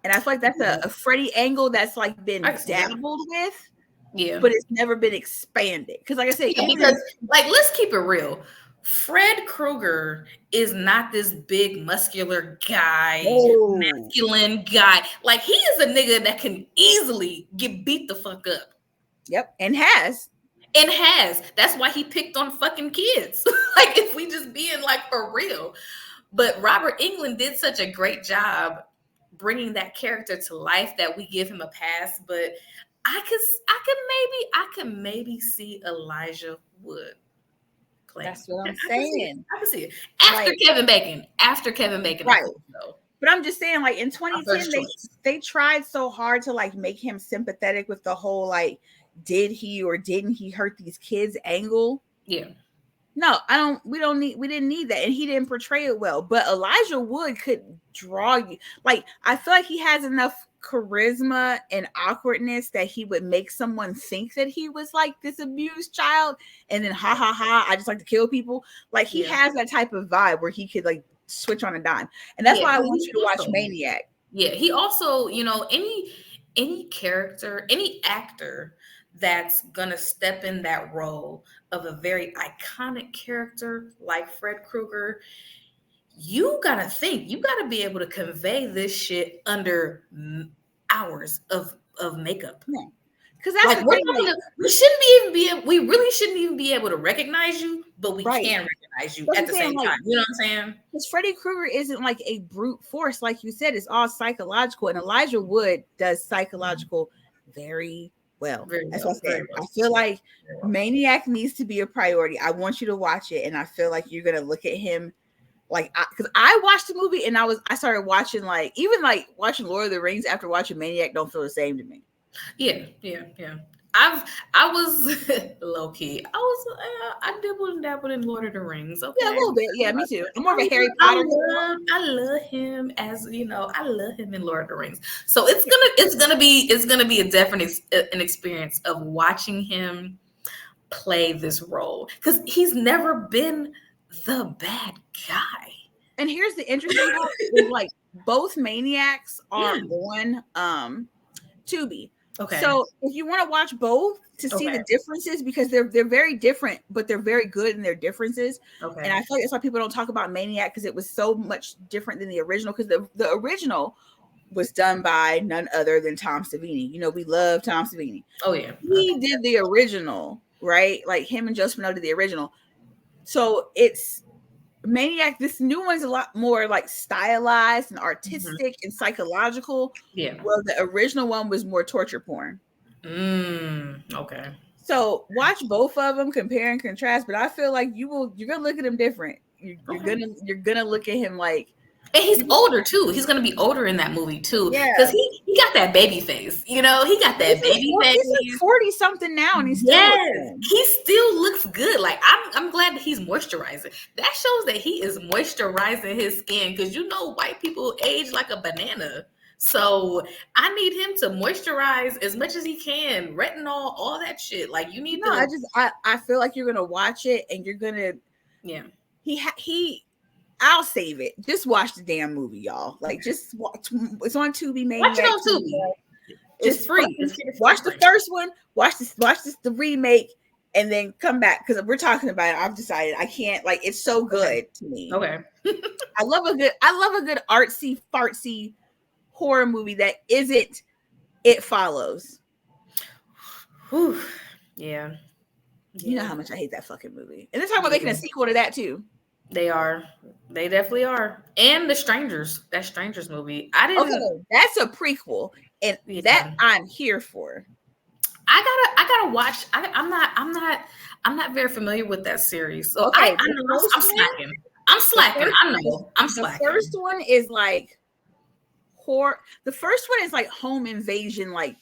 And I feel like that's a Freddie angle that's like been dabbled with. Yeah. But it's never been expanded. Because like I said, because like, let's keep it real. Fred Krueger is not this big muscular guy, masculine guy. Like, he is a nigga that can easily get beat the fuck up. Yep. And has. That's why he picked on fucking kids. Like, if we just being like for real. But Robert Englund did such a great job bringing that character to life that we give him a pass. But I could maybe see Elijah Wood play. That's what I'm saying. I can see it after Kevin Bacon. Right. But I'm just saying, like in 2010, they tried so hard to like make him sympathetic with the whole like, did he or didn't he hurt these kids angle? Yeah. No, we didn't need that. And he didn't portray it well. But Elijah Wood could draw you. Like, I feel like he has enough charisma and awkwardness that he would make someone think that he was like this abused child. And then, I just like to kill people. Like, he has that type of vibe where he could like switch on a dime. And that's why I want you to watch Maniac. Yeah. He also, any character, any actor that's gonna step in that role of a very iconic character like Fred Krueger, you gotta think, you gotta be able to convey this shit under hours of makeup. Yeah. Because that's Like the we're thing, not like, gonna, we shouldn't be even be, we really shouldn't even be able to recognize you, but we right. can recognize you That's at the the thing, same like, time. You know what I'm saying? because Freddy Krueger isn't like a brute force, like you said, it's all psychological. And Elijah Wood does psychological very well. Very That's what well, I said. very I well. feel like Very well. Maniac needs to be a priority. I want you to watch it, and I feel like you're gonna look at him like, because I watched the movie and I started watching, like, even like watching Lord of the Rings after watching Maniac don't feel the same to me. Yeah. I was low key. I dibbled and dabbled in Lord of the Rings. Yeah, a Okay. little bit. Yeah, me too. I'm more of a Harry Potter girl. I love him, as you know. I love him in Lord of the Rings. So it's gonna be a definite an experience of watching him play this role, because he's never been the bad guy. And here's the interesting part is, like, both Maniacs are on Tubi. Okay. So if you want to watch both to see Okay. the differences, because they're very different, but they're very good in their differences. Okay. And I feel like that's why people don't talk about Maniac, because it was so much different than the original. Because the original was done by none other than Tom Savini. You know, we love Tom Savini. Oh yeah. He did the original, right? Like him and Joe Spinell did the original. So it's Maniac. This new one's a lot more like stylized and artistic and psychological. Yeah. Well, the original one was more torture porn. Okay. So watch both of them, compare and contrast. But I feel like you're gonna look at him different. Okay. You're gonna look at him like, And he's older too. He's gonna be older in that movie too. yeah, Because he got that baby face. You know, he got that baby face. He's like 40 something now, and he's still he still looks good. Like I'm glad that he's moisturizing. That shows that he is moisturizing his skin, because you know white people age like a banana. So I need him to moisturize as much as he can, retinol, all that shit. Like you need I feel like you're gonna watch it and you're gonna, yeah. I'll save it. Just watch the damn movie, y'all. Like, just watch. It's on Tubi. Watch it on Tubi. It's free. Watch the first one. Watch the remake, and then come back, because we're talking about it. I've decided I can't. Like, it's so good to me. Okay. I love a good artsy fartsy horror movie that isn't It Follows. Whew. Yeah. You know how much I hate that fucking movie. And they're talking about making a sequel to that too. They are. They definitely are. And The Strangers. That Strangers movie. I didn't. Okay, that's a prequel, and that I'm here for. I gotta watch. I'm not very familiar with that series. So okay, I'm slacking. I'm slacking. The first one is like horror. The first one is like home invasion, like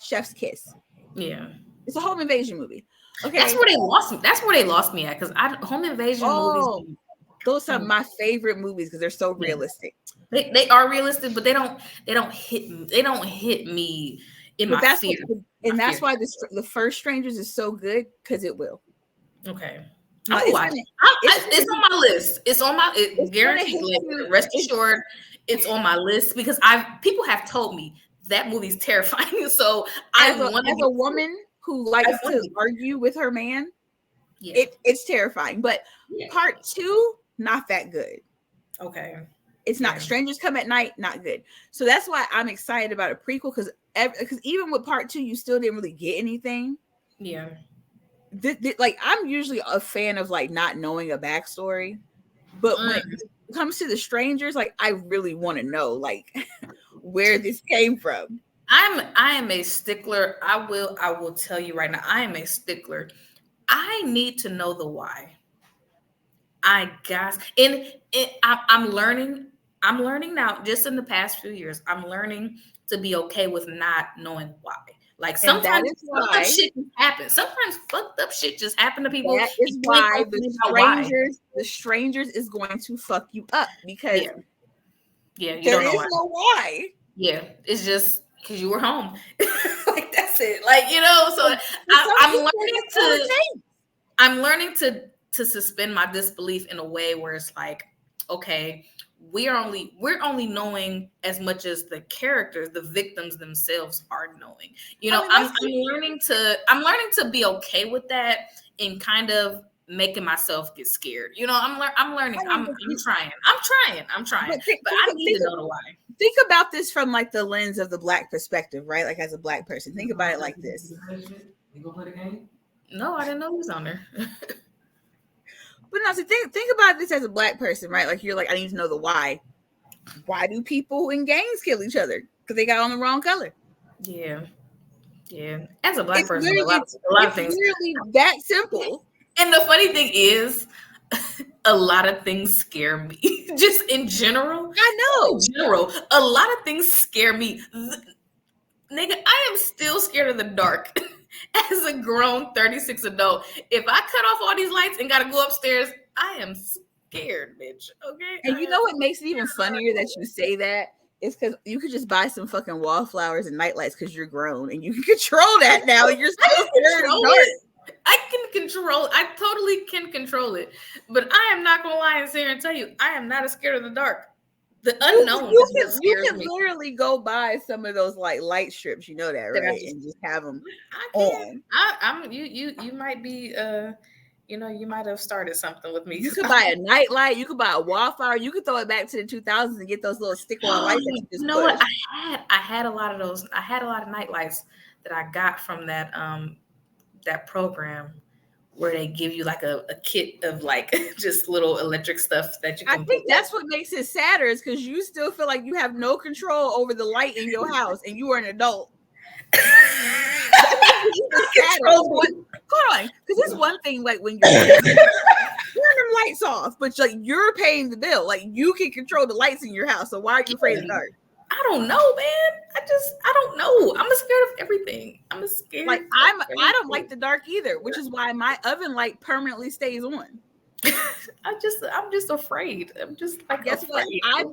Chef's Kiss. Yeah. It's a home invasion movie. Okay. That's where they lost me. That's where they lost me at, because home invasion movies. Those are my favorite movies because they're so realistic. They are realistic, but they don't hit me. They don't hit me in my fear. That's why the first Strangers is so good, because it will. Okay. It's on my list. It's on my guaranteed. Rest assured, it's on my list, because people have told me that movie's terrifying. So as a woman who likes to argue with her man, it's terrifying. But part 2, not that good. Okay. It's not. Strangers Come at Night, not good. So that's why I'm excited about a prequel, because even with part 2, you still didn't really get anything. Yeah. Like, I'm usually a fan of like not knowing a backstory, but when it comes to The Strangers, like, I really want to know like where this came from. I am a stickler. I will tell you right now, I am a stickler. I need to know the why. I'm learning now, just in the past few years, I'm learning to be okay with not knowing why. Like, sometimes fucked up shit happens. Sometimes fucked up shit just happen to people. That is why the strangers is going to fuck you up, because you there don't know is no why. Yeah, it's just because you were home. Like, that's it. Like, you know, so I'm learning to suspend my disbelief in a way where it's like, okay, we're only knowing as much as the characters, the victims themselves are knowing. You know, I'm learning to be okay with that, and kind of making myself get scared. You know, I'm learning. I I'm mean, trying. But I need to know the why. Think about this from like the lens of the Black perspective, right? Like as a Black person, think about it like this. You gonna play the game? No, I didn't know he was on there. But no, so think about this as a Black person, right? Like you're like, I need to know the why. Why do people in gangs kill each other? Because they got on the wrong color. Yeah. As a Black It's person, literally, a lot of things. Literally that simple. And the funny thing is, a lot of things scare me. Just in general. I know. In general, a lot of things scare me. Nigga, I am still scared of the dark. As a grown 36 adult, if I cut off all these lights and gotta go upstairs, I am scared, bitch. Okay. And you know what makes it even funnier that you say that is because you could just buy some fucking wallflowers and nightlights because you're grown and you can control that now. You're still scared of dark. I totally can control it. But I am not gonna lie and sit here and tell you, I am not as scared of the dark. The unknown you can literally go buy some of those like light strips, you know that, right? And just have them on. You might be you might have started something with me. You could buy a nightlight, you could buy a wallflower, you could throw it back to the 2000s and get those little stick-on lights. You know what? I had a lot of those. I had a lot of night lights that I got from that program where they give you like a kit of like just little electric stuff that you can. I think that's what makes it sadder is because you still feel like you have no control over the light in your house and you are an adult. Hold on, because it's one thing like when you're turning them lights off, but like you're paying the bill, like you can control the lights in your house. So why are you afraid of the dark? I don't know, man. I don't know. I'm scared of everything. I'm scared. Like I don't like the dark either, which is why my oven light permanently stays on. I'm just afraid. I'm just like, guess what? I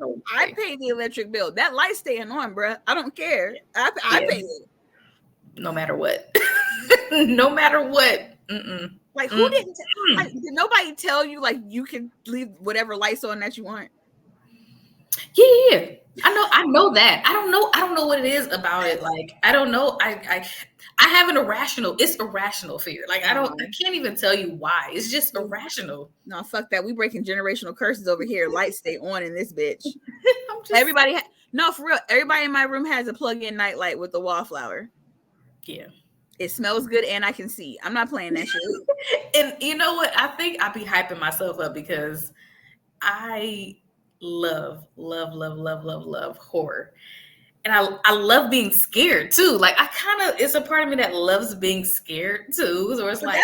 pay the electric bill. That light staying on, bruh. I don't care. I pay it. No matter what. No matter what. Mm-mm. Like who didn't? Did nobody tell you like you can leave whatever lights on that you want? Yeah. I know that. I don't know what it is about it. Like, I don't know. I have it's irrational fear. Like, I can't even tell you why. It's just irrational. No, fuck that. We breaking generational curses over here. Lights stay on in this bitch. No, for real. Everybody in my room has a plug-in nightlight with the wallflower. Yeah. It smells good and I can see. I'm not playing that shit. And you know what? I think I be hyping myself up because I love horror. And I love being scared too. Like it's a part of me that loves being scared too. So it's like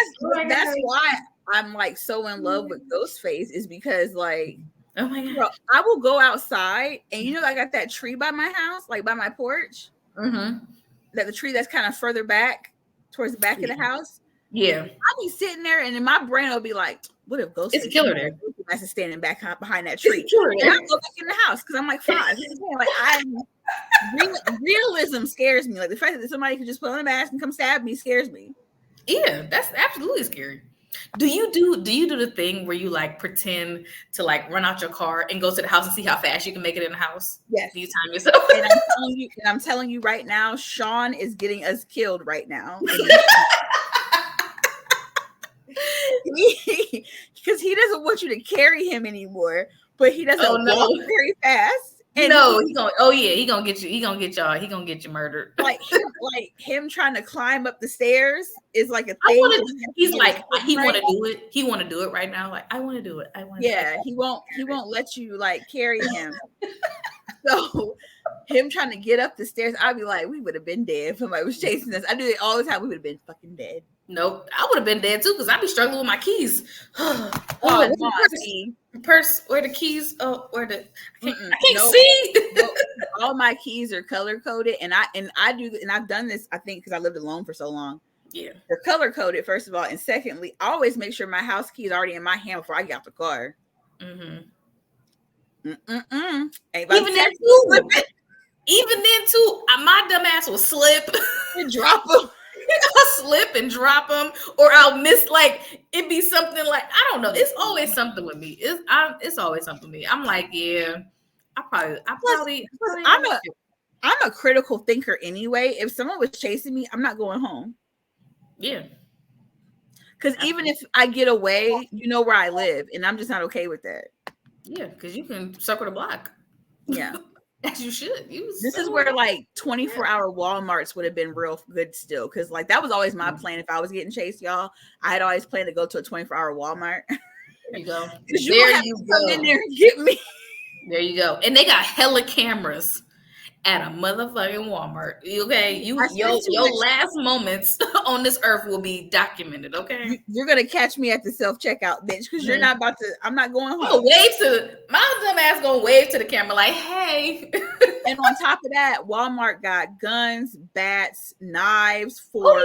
that's why I'm like so in love with Ghostface is because like, oh my God, bro, I will go outside and you know I got that tree by my house, like by my porch. Mm-hmm. That the tree that's kind of further back towards the back of the house. Yeah. I'll be sitting there and in my brain will be like, what if Ghostface? It's a killer there. That's standing back behind that tree. And I go back in the house because I'm like 5. Like realism scares me. Like the fact that somebody could just put on a mask and come stab me scares me. Yeah, that's absolutely scary. Do you do the thing where you like pretend to like run out your car and go to the house and see how fast you can make it in the house? Yes. Do you time yourself? And I'm telling you right now, Sean is getting us killed right now. Because he doesn't want you to carry him anymore, but he doesn't walk very fast. And he gonna get you. He gonna get you murdered. Like him trying to climb up the stairs is like a thing. He's like he want to do it. He want to do it right now. Like I want to do it. He won't let you like carry him. So him trying to get up the stairs, I'd be like, we would have been dead if somebody was chasing us. I do it all the time. We would have been fucking dead. Nope, I would have been dead too because I'd be struggling with my keys. Purse, where the keys? Oh, where the I can't see. All my keys are color coded, and I've done this. I think because I lived alone for so long. Yeah, they're color coded first of all, and secondly, I always make sure my house key is already in my hand before I get out the car. Even then too, my dumb ass will slip and drop them. I'll slip and drop them, or I'll miss. Like it'd be something like I don't know. It's always something with me. It's always something with me. I'm like, yeah, I'm a critical thinker anyway. If someone was chasing me, I'm not going home. Yeah. Because even if I get away, you know where I live, and I'm just not okay with that. Yeah, because you can circle the block. Yeah. As you should. This is where like 24-hour Walmarts would have been real good still. Because like that was always my plan. If I was getting chased, y'all, I had always planned to go to a 24-hour Walmart. There you go. Because you have to come in there and get me. There you go. And they got hella cameras at a motherfucking Walmart. Okay, your last moments on this earth will be documented. Okay, you're gonna catch me at the self-checkout, bitch, because you're not about to. I'm not going home. Oh, wave to my dumb ass. Gonna wave to the camera like, hey. And on top of that, Walmart got guns, bats, knives, forks,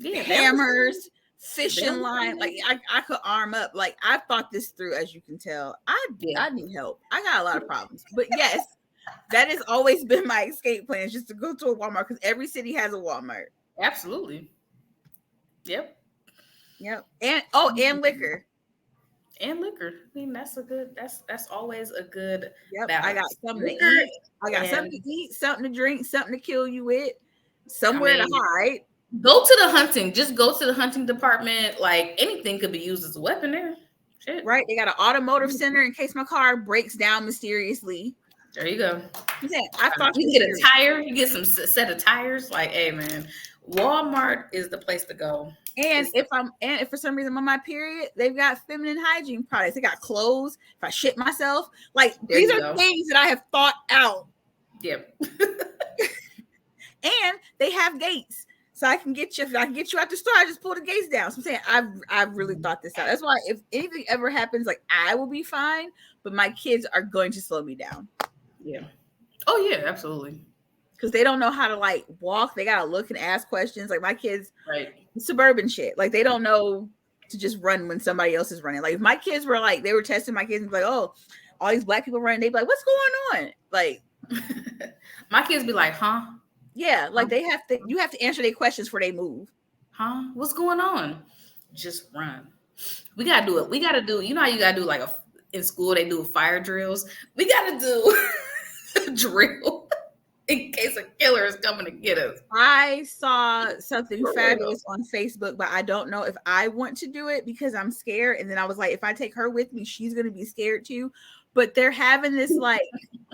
hammers, fishing line. Like I could arm up. Like I thought this through, as you can tell. I need help. I got a lot of problems, but yes. That has always been my escape plan, just to go to a Walmart, because every city has a Walmart. Absolutely. Yep. And liquor. And liquor. I mean, that's always a good balance. I got something to eat. I got something to eat, something to drink, something to kill you with, somewhere to hide. Go to the hunting. Just go to the hunting department. Like anything could be used as a weapon there. Shit. Right. They got an automotive center in case my car breaks down mysteriously. There you go. I thought you get a tire. You get some set of tires. Like, hey man, Walmart is the place to go. And if for some reason I'm on my period, they've got feminine hygiene products. They got clothes. If I shit myself, like these are things that I have thought out. Yep. And they have gates, so I can get you. If I can get you out the store, I just pull the gates down. So I'm saying I've really thought this out. That's why if anything ever happens, like I will be fine, but my kids are going to slow me down. Yeah. Oh yeah, absolutely. Because they don't know how to like walk. They gotta look and ask questions. Like my kids, right? Suburban shit. Like they don't know to just run when somebody else is running. Like if my kids were like, they were testing my kids and be like, oh, all these black people running. They'd be like, what's going on? Like my kids be like, huh? Yeah, like you have to answer their questions before they move. Huh? What's going on? Just run. We gotta do it. We gotta do. You know how you gotta do like in school they do fire drills. We gotta do. Drill in case a killer is coming to get us. I saw something fabulous on Facebook, but I don't know if I want to do it because I'm scared. And then I was like, if I take her with me, she's gonna be scared too. But they're having this like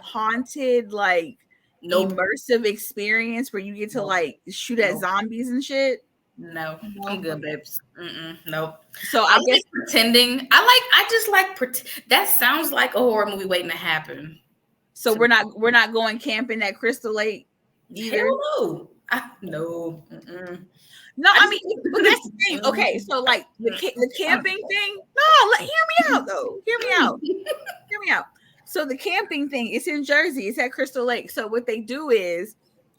haunted, like immersive experience where you get to like shoot at zombies and shit. No, I'm good, babes. Nope. So I guess pretending. I just like that sounds like a horror movie waiting to happen. So we're not going camping at Crystal Lake either. Hell no. No. No, I mean, but that's the thing. Okay, so like the camping thing. No, hear me out though. Hear me out. So the camping thing, it's in Jersey. It's at Crystal Lake. So what they do is,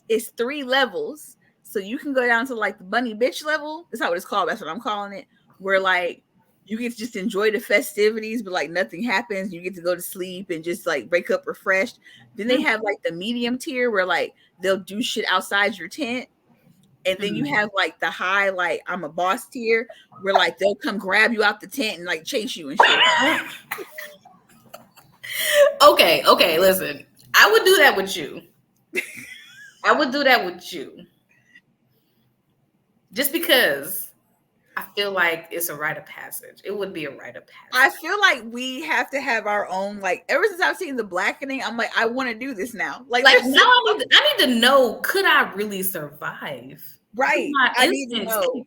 it's 3 levels. So you can go down to like the bunny bitch level. That's not what it's called. That's what I'm calling it. Where like you get to just enjoy the festivities, but like nothing happens. You get to go to sleep and just like wake up refreshed. Then they have like the medium tier where like they'll do shit outside your tent. And then you have like the high, like I'm a boss tier where like they'll come grab you out the tent and like chase you and shit. Okay, listen. I would do that with you. Just because I feel like it's a rite of passage. It would be a rite of passage. I feel like we have to have our own, like, ever since I've seen The Blackening, I'm like, I want to do this now. Like now I need to know, could I really survive? Right. I need to know.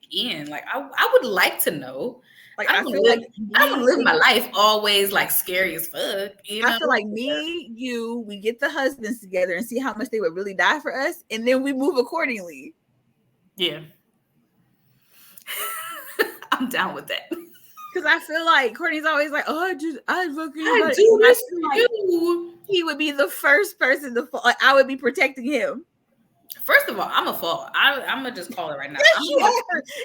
Like, I would like to know. Like, I feel like I don't live my life always like scary as fuck. You know? I feel like me, you, we get the husbands together and see how much they would really die for us, and then we move accordingly. Yeah. I'm down with that. Because I feel like Courtney's always like, oh, I do this for you. He would be the first person to fall. Like, I would be protecting him. First of all, I'm a fall. I'm gonna just call it right now.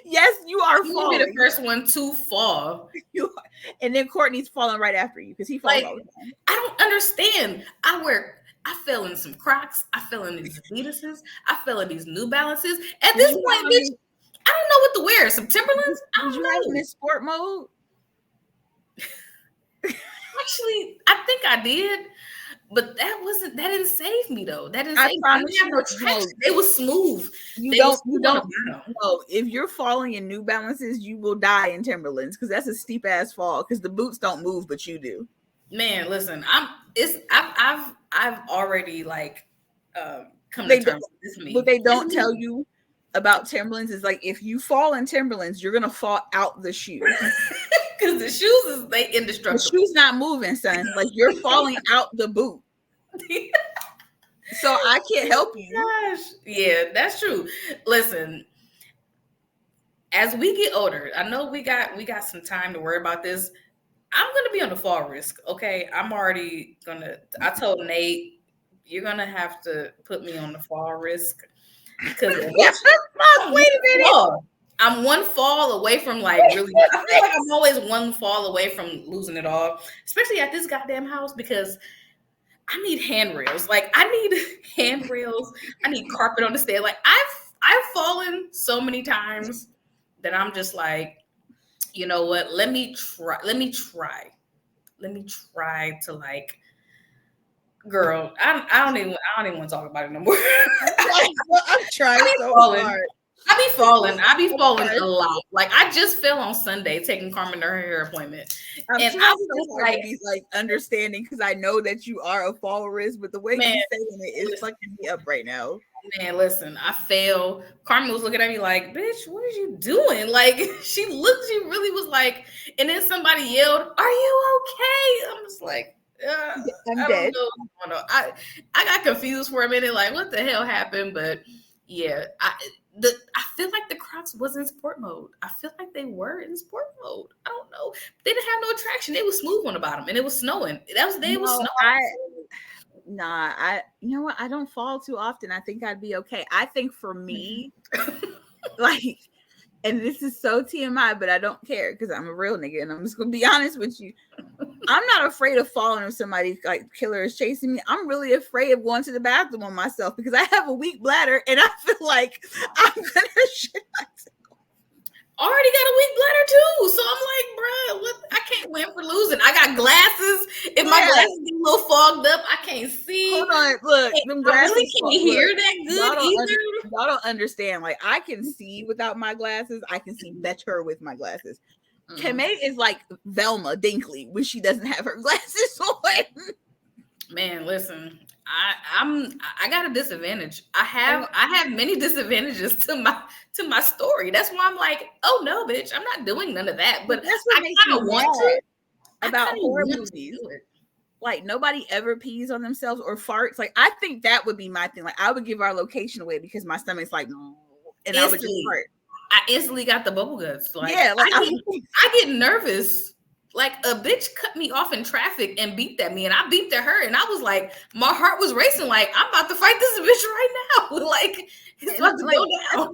Yes, you are. You will be the first one to fall. You are. And then Courtney's falling right after you because he falls all the time. I don't understand. I fell in some Crocs. I fell in these Adidas's. I fell in these New Balances. At this point, bitch, I don't know what to wear. Some Timberlands? Did you have them in sport mode? Actually, I think I did. But that didn't save me though. That didn't I save me. I promise didn't have no you, traction. no. They were smooth. You They don't, was you smooth on the don't bottom. know. If you're falling in New Balances, you will die in Timberlands because that's a steep ass fall because the boots don't move, but you do. Man, listen, I've already like come to They terms with this me. What they don't It's tell me. you about Timberlands is like if you fall in Timberlands, you're gonna fall out the shoe. Because the shoes is they The indestructible. shoe's not moving, son. Like you're falling out the boot. So I can't help you. Gosh. Yeah, that's true. Listen, as we get older, I know we got some time to worry about this. I'm gonna be on the fall risk. Okay. I told Nate, you're gonna have to put me on the fall risk. Because Wait a minute. I'm one fall away from like really. I feel like I'm always one fall away from losing it all, especially at this goddamn house because I need handrails. Like I need handrails. I need carpet on the stairs. Like I've fallen so many times that I'm just like, you know what? Let me try to like, girl. I don't even want to talk about it no more. I'm trying so hard. I be falling a lot. Like I just fell on Sunday taking Carmen to her hair appointment. I'm And trying I was so just hard to be like understanding because I know that you are a fall risk, but the way Man, you're saying it is fucking me up right now. man, listen, I fell. Carmen was looking at me like, bitch, what are you doing? Like she really was like, and then somebody yelled, "Are you okay?" I'm just like, I'm I dead. don't know. I got confused for a minute, like what the hell happened? But yeah, I feel like the Crocs was in sport mode. I feel like they were in sport mode. I don't know. They didn't have no traction. They were smooth on the bottom, and it was snowing. Was snowing. You know what? I don't fall too often. I think I'd be okay. I think for me, like, and this is so TMI, but I don't care because I'm a real nigga and I'm just gonna be honest with you. I'm not afraid of falling if somebody like killer is chasing me. I'm really afraid of going to the bathroom on myself because I have a weak bladder and I feel like I'm gonna shit myself. Already got a weak bladder too, so I'm like, bruh, what? I can't win for losing. I got glasses. If my glasses get a little fogged up, I can't see. Hold on, look, them glasses. I really can't hear that good either. Y'all don't understand. Like I can see without my glasses. I can see better with my glasses. Kamei is like Velma Dinkley when she doesn't have her glasses on. Man, listen, I got a disadvantage. I have many disadvantages to my story. That's why I'm like, oh no, bitch, I'm not doing none of that. But that's what I kind of want to about horror movies. Like nobody ever pees on themselves or farts. Like I think that would be my thing. Like I would give our location away because my stomach's like, and I would just fart. I instantly got the bubble guts. Like, yeah, like I get nervous. Like a bitch cut me off in traffic and beeped at me, and I beeped at her, and I was like, my heart was racing. Like I'm about to fight this bitch right now. Like it's about to go down.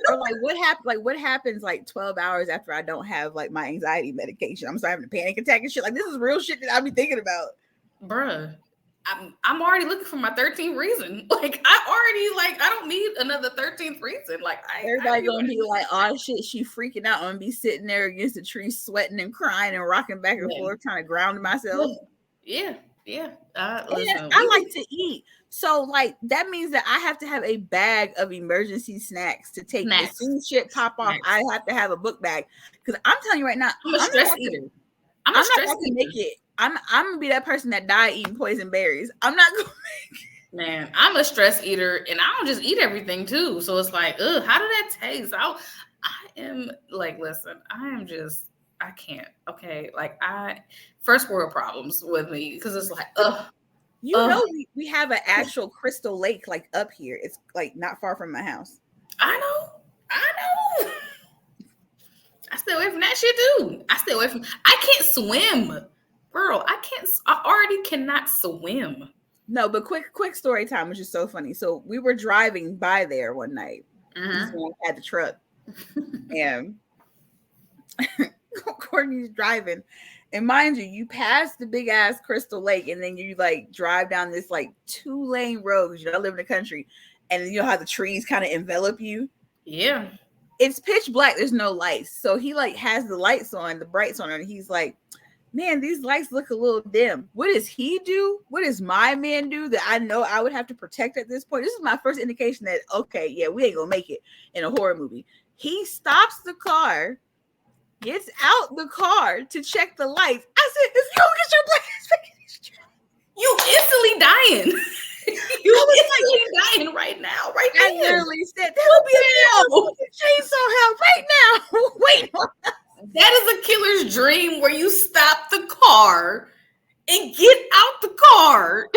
Or like what happened? Like what happens? Like 12 hours after I don't have like my anxiety medication, I'm starting having a panic attack and shit. Like this is real shit that I be thinking about, bruh. I'm already looking for my 13th reason. Like I don't need another 13th reason. Like everybody gonna be like, oh shit, she freaking out. I'm gonna be sitting there against the tree, sweating and crying and rocking back and forth, trying to ground myself. Yeah. Listen, I like to eat, so like that means that I have to have a bag of emergency snacks to take. As soon as shit pop off, I have to have a book bag because I'm telling you right now, I'm a stress eater. I'm not going to make it. I'm gonna be that person that died eating poison berries. I'm not gonna make it. Man, I'm a stress eater and I don't just eat everything too. So it's like, how did that taste? I am like, listen, I can't. Okay. Like first world problems with me because it's like, you know, we have an actual crystal lake like up here. It's like not far from my house. I know. I stay away from that shit too. I can't swim. Girl, I already cannot swim. No, but quick story time, which is so funny. So we were driving by there one night. Had the truck. And Courtney's driving. And mind you pass the big ass Crystal Lake and then you like drive down this like 2-lane road because you don't live in the country. And you know how the trees kind of envelop you? Yeah. It's pitch black. There's no lights. So he like has the lights on, the brights on, and he's like, man, these lights look a little dim. What does he do? What does my man do that I know I would have to protect at this point? This is my first indication that, okay, yeah, we ain't gonna make it in a horror movie. He stops the car, gets out the car to check the lights. I said, if you don't get your black, you instantly dying. You instantly dying right now, right now. I literally said, that'll be a chainsaw help right now. Wait. That is a killer's dream where you stop the car and get out the car.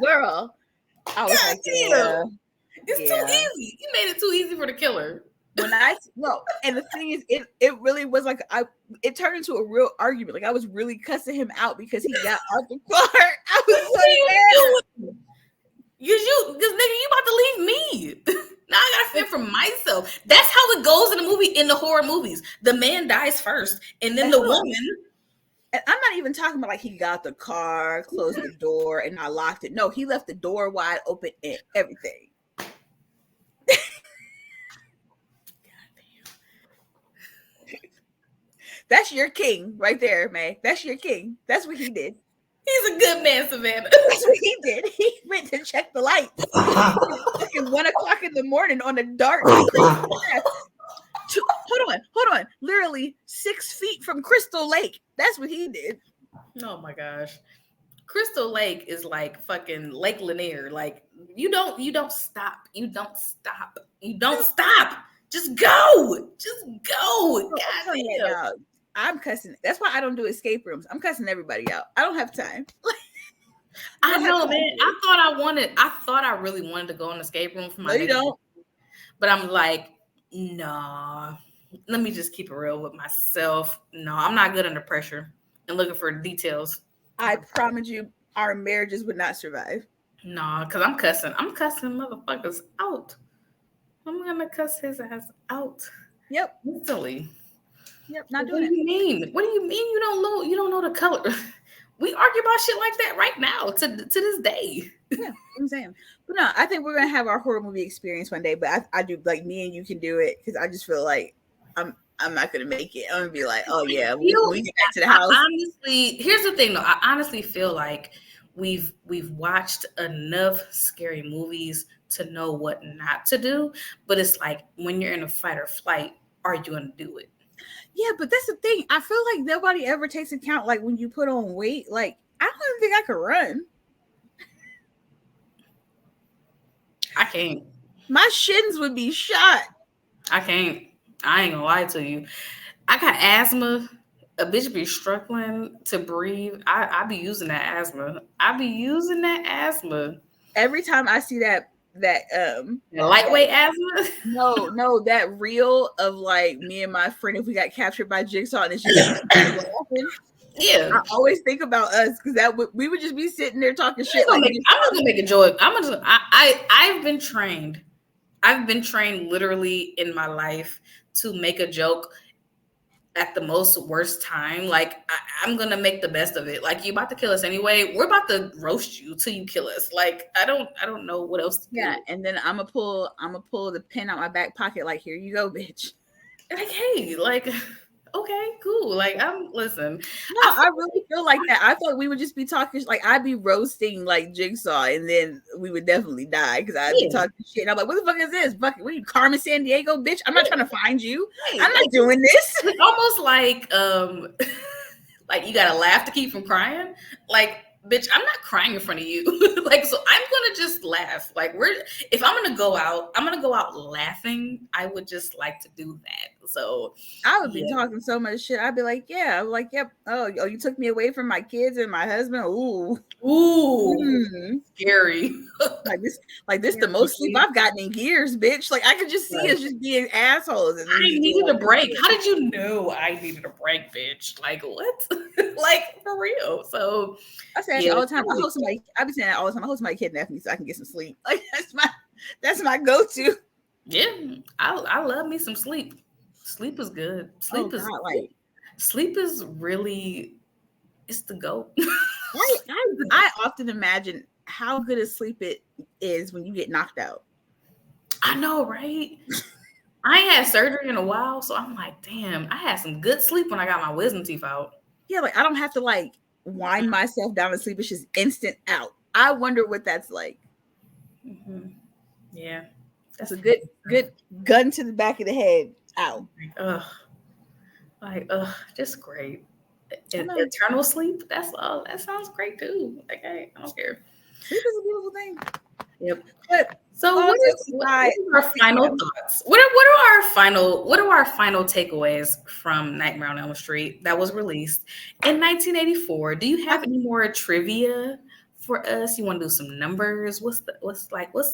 Girl, I was like, yeah. It's too easy. You made it too easy for the killer. And the thing is, it really was like it turned into a real argument. Like I was really cussing him out because he got out the car. I was so mad. Because nigga, you about to leave me. Now I gotta fend for myself. That's how it goes in the movie, in the horror movies. The man dies first, and then the woman. And I'm not even talking about like he got the car, closed the door, and I locked it. No, he left the door wide open and everything. That's your king right there, May. That's your king. That's what he did. He's a good man, Savannah. That's what he did. He went to check the lights. Fucking 1 o'clock in the morning on a dark. Hold on. Literally 6 feet from Crystal Lake. That's what he did. Oh my gosh. Crystal Lake is like fucking Lake Lanier. Like you don't stop. You don't stop. Just go. God, I'm cussing. That's why I don't do escape rooms. I'm cussing everybody out. I don't have time. I know, man. I thought I really wanted to go on an escape room for my you don't. But I'm like, nah. Let me just keep it real with myself. No, I'm not good under pressure and looking for details. I promise you, our marriages would not survive. Nah, because I'm cussing motherfuckers out. I'm gonna cuss his ass out. Yep. Instantly. Yep. Not doing it. What do you mean you don't know the color? We argue about shit like that right now to this day. Yeah, I'm saying. But no, I think we're gonna have our horror movie experience one day. But I do, like, me and you can do it because I just feel like I'm not gonna make it. I'm gonna be like, oh yeah, we get back to the house. Honestly, here's the thing though. I honestly feel like we've watched enough scary movies to know what not to do. But it's like when you're in a fight or flight, are you gonna do it? Yeah, but that's the thing. I feel like nobody ever takes account, like when you put on weight. Like I don't even think I could run. I can't. My shins would be shot. I can't. I ain't gonna lie to you. I got asthma. A bitch be struggling to breathe. I be using that asthma. Every time I see that lightweight asthma. No, that reel of like me and my friend if we got captured by Jigsaw and it's just laughing. Yeah, I always think about us because we would just be sitting there talking shit. I'm not gonna make a joke. I've been trained. I've been trained literally in my life to make a joke at the most worst time. Like I'm gonna make the best of it. Like you about to kill us anyway. We're about to roast you till you kill us. Like I don't know what else to do. And then I'm gonna pull the pen out my back pocket. Like here you go, bitch. Like hey, like okay, cool. Like listen. No, I really feel like that. I thought we would just be talking like I'd be roasting like Jigsaw, and then we would definitely die because I'd be talking shit. And I'm like, what the fuck is this? Fuck, what are you, Carmen Sandiego, bitch? I'm not trying to find you. I'm not doing this. It's almost like like you gotta laugh to keep from crying. Like, bitch, I'm not crying in front of you. Like, so I'm gonna just laugh. Like, if I'm gonna go out laughing. I would just like to do that. So I would be talking so much shit. I'd be like, yeah, I'm like, yep. Oh, you took me away from my kids and my husband. Ooh, scary. like this, the most sleep I've gotten in years, bitch. Like I could just see us just being assholes. And I needed a break. How did you know I needed a break, bitch? Like what? Like for real. So I say that all the time. I be saying that all the time. I hope somebody kidnap me so I can get some sleep. Like that's my go-to. Yeah, I love me some sleep. Sleep is good. Sleep is really, it's the goat. I often imagine how good a sleep it is when you get knocked out. I know, right? I ain't had surgery in a while, so I'm like, damn, I had some good sleep when I got my wisdom teeth out. Yeah, like I don't have to like wind myself down to sleep. It's just instant out. I wonder what that's like. Mm-hmm. Yeah, That's a good gun to the back of the head out. Just great. Eternal sleep. That's all. That sounds great too. Like I don't care. Sleep is a beautiful thing. Yep. But So what are our final thoughts? What are our final takeaways from Nightmare on Elm Street that was released in 1984? Do you have any more trivia for us? You want to do some numbers? What's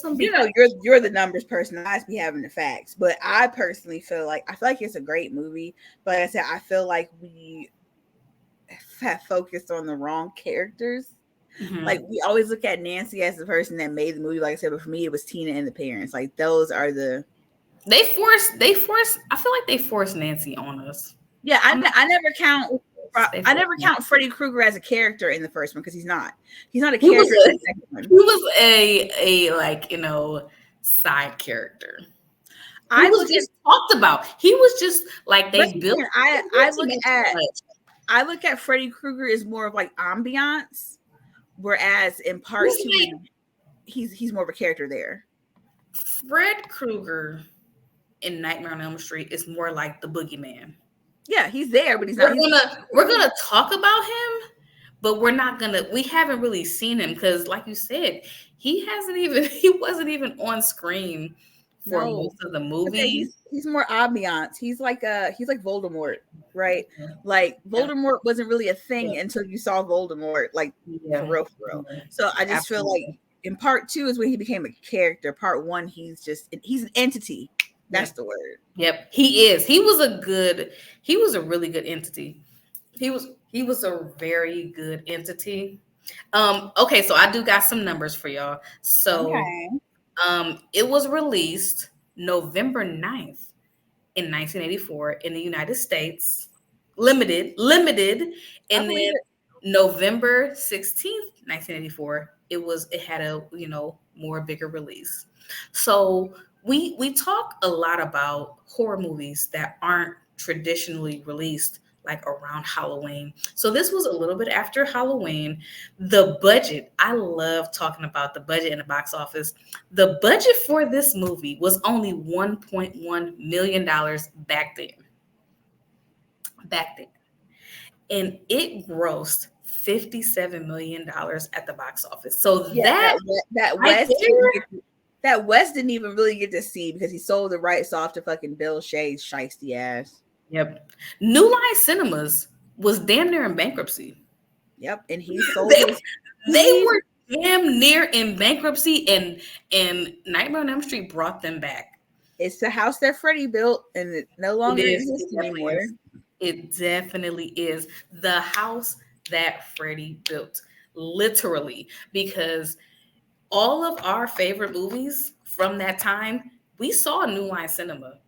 some? You know, you're the numbers person. I just be having the facts, but I personally feel like it's a great movie. But like I said, I feel like we have focused on the wrong characters. Mm-hmm. Like we always look at Nancy as the person that made the movie, like I said, but for me it was Tina and the parents. Like those are the they forced I feel like they forced Nancy on us. Yeah, I never count Freddy Krueger as a character in the first one because he's not a character in the second one. He was a like, you know, side character. He was just talked about. He was just like they built. I look at Freddy Krueger as more of like ambiance. Whereas in part two, he's more of a character there. Fred Krueger in Nightmare on Elm Street is more like the boogeyman. Yeah, he's there, but he's not. We're gonna talk about him, but we haven't really seen him because, like you said, he wasn't even on screen for most of the movie. Okay, he's more ambiance. He's like Voldemort, right? Like Voldemort wasn't really a thing until you saw Voldemort, like for real. So I just feel like in part two is when he became a character. Part one, he's an entity. That's the word. Yep, he is. He was a really good entity. He was a very good entity. Okay, so I do got some numbers for y'all. So it was released November 9th in 1984 in the United States, limited, and then November 16th, 1984, it had a, you know, bigger release. So we talk a lot about horror movies that aren't traditionally released like around Halloween. So this was a little bit after Halloween. The budget, I love talking about the budget in the box office. The budget for this movie was only $1.1 million back then. And it grossed $57 million at the box office. So that West didn't even really get to see because he sold the rights off to fucking Bill Shays shiesty ass. Yep. New Line Cinemas was damn near in bankruptcy. Yep. And he sold they were damn near in bankruptcy, and Nightmare on Elm Street brought them back. It's the house that Freddy built, and it no longer exists anymore. It definitely is the house that Freddy built, literally, because all of our favorite movies from that time, we saw New Line Cinema.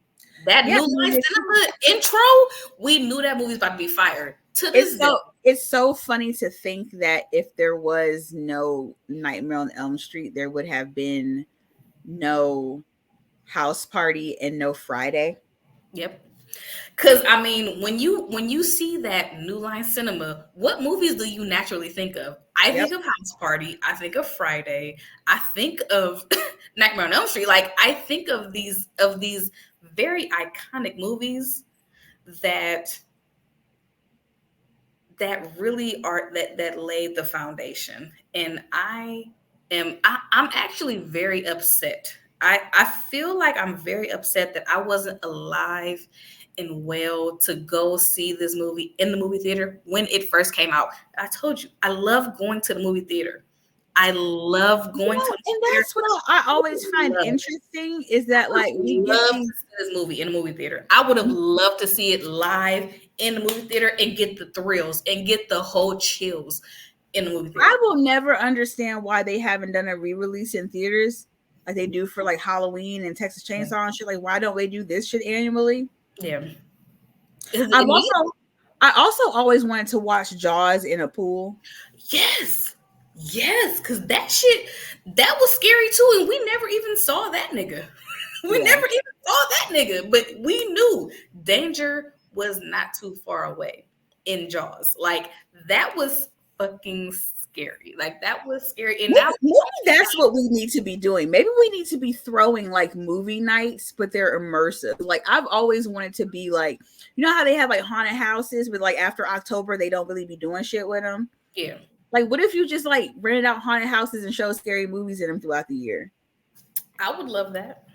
That New Line Cinema intro, we knew that movie's about to be fired. It's so funny to think that if there was no Nightmare on Elm Street, there would have been no House Party and no Friday. Yep. Because I mean, when you see that New Line Cinema, what movies do you naturally think of? I think of House Party. I think of Friday. I think of Nightmare on Elm Street. Like I think of these very iconic movies that really are that laid the foundation. And I'm actually very upset. I feel like I'm very upset that I wasn't alive and well to go see this movie in the movie theater when it first came out. I told you, I love going to the movie theater. I love going to and that's what I always find interesting is that like we love to see this movie in the movie theater. I would have loved to see it live in the movie theater and get the thrills and get the whole chills in the movie theater. I will never understand why they haven't done a re-release in theaters like they do for like Halloween and Texas Chainsaw and shit. Like, why don't they do this shit annually? Yeah. I also always wanted to watch Jaws in a pool. Yes, because that shit, that was scary too. And we never even saw that nigga. Never even saw that nigga. But we knew danger was not too far away. in Jaws. Like that was fucking scary. Like that was scary. And maybe that's what we need to be doing. Maybe we need to be throwing like movie nights, but they're immersive. Like I've always wanted to be like, you know how they have like haunted houses, but like after October they don't really be doing shit with them. Yeah. Like what if you just like rented out haunted houses and show scary movies in them throughout the year? I would love that.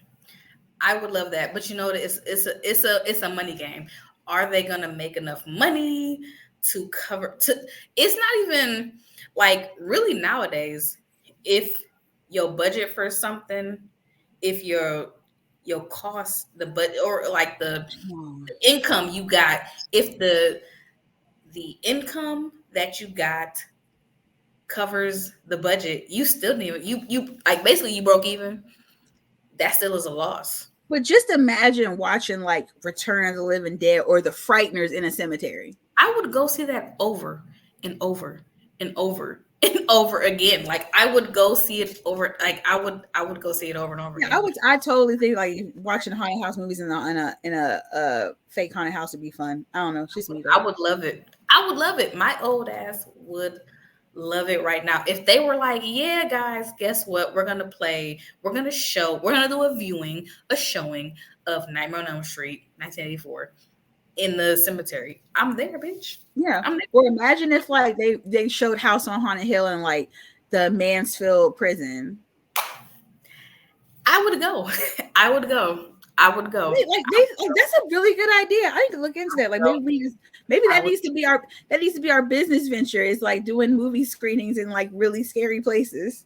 I would love that. But you know, it's a money game. Are they gonna make enough money to cover? It's not even like really nowadays. If your budget for something, if your cost, the budget or like the income you got, if the income that you got covers the budget, you still need you like basically you broke even. That still is a loss. But just imagine watching like Return of the Living Dead or The Frighteners in a cemetery. I would go see that over and over and over and over again. Like I would go see it over. Like I would go see it over and over again. I totally think like watching haunted house movies in a fake haunted house would be fun. I don't know. It's just me though. I would love it. I would love it. My old ass would love it right now. If they were like, yeah, guys, guess what? We're going to do a showing of Nightmare on Elm Street, 1984 in the cemetery. I'm there, bitch. Yeah. Or imagine if like they showed House on Haunted Hill in like the Mansfield prison. I would go. Like that's a really good idea. I need to look into that. Like maybe that needs to be our business venture. Is like doing movie screenings in like really scary places.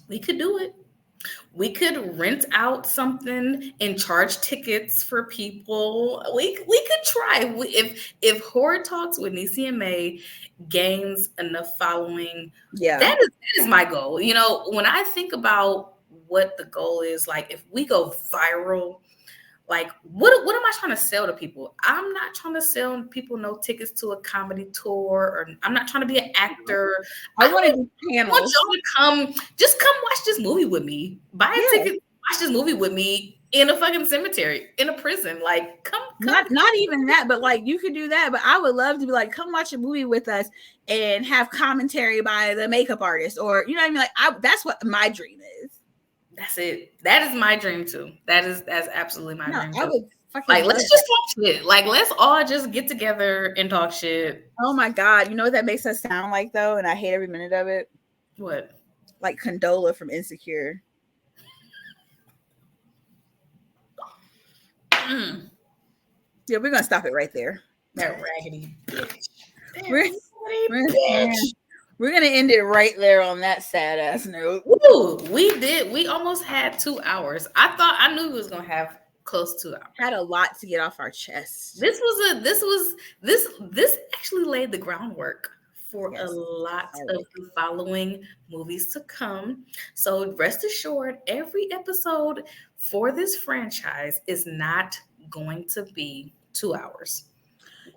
We could do it. We could rent out something and charge tickets for people. We could try. If Horror Talks with Niecy and May gains enough following, that is my goal. You know, when I think about what the goal is, like if we go viral, like what am I trying to sell to people? I'm not trying to sell people no tickets to a comedy tour, or I'm not trying to be an actor. I want to do panels. I want y'all to come watch this movie with me. Buy a ticket, watch this movie with me in a fucking cemetery, in a prison. Like come. Not even that, but like you could do that. But I would love to be like, come watch a movie with us and have commentary by the makeup artist, or you know what I mean? Like that's what my dream is. That's it. That is my dream too. That's absolutely my dream too. I would like let's just talk shit. Like let's all just get together and talk shit. Oh my god, you know what that makes us sound like though, and I hate every minute of it. What? Like Condola from Insecure. Yeah, we're gonna stop it right there. That raggedy bitch. We're gonna end it right there on that sad ass note. Ooh, we did. We almost had 2 hours. I knew we was gonna have close to 2 hours. Had a lot to get off our chest. This actually laid the groundwork for a lot of the following movies to come. So rest assured, every episode for this franchise is not going to be 2 hours.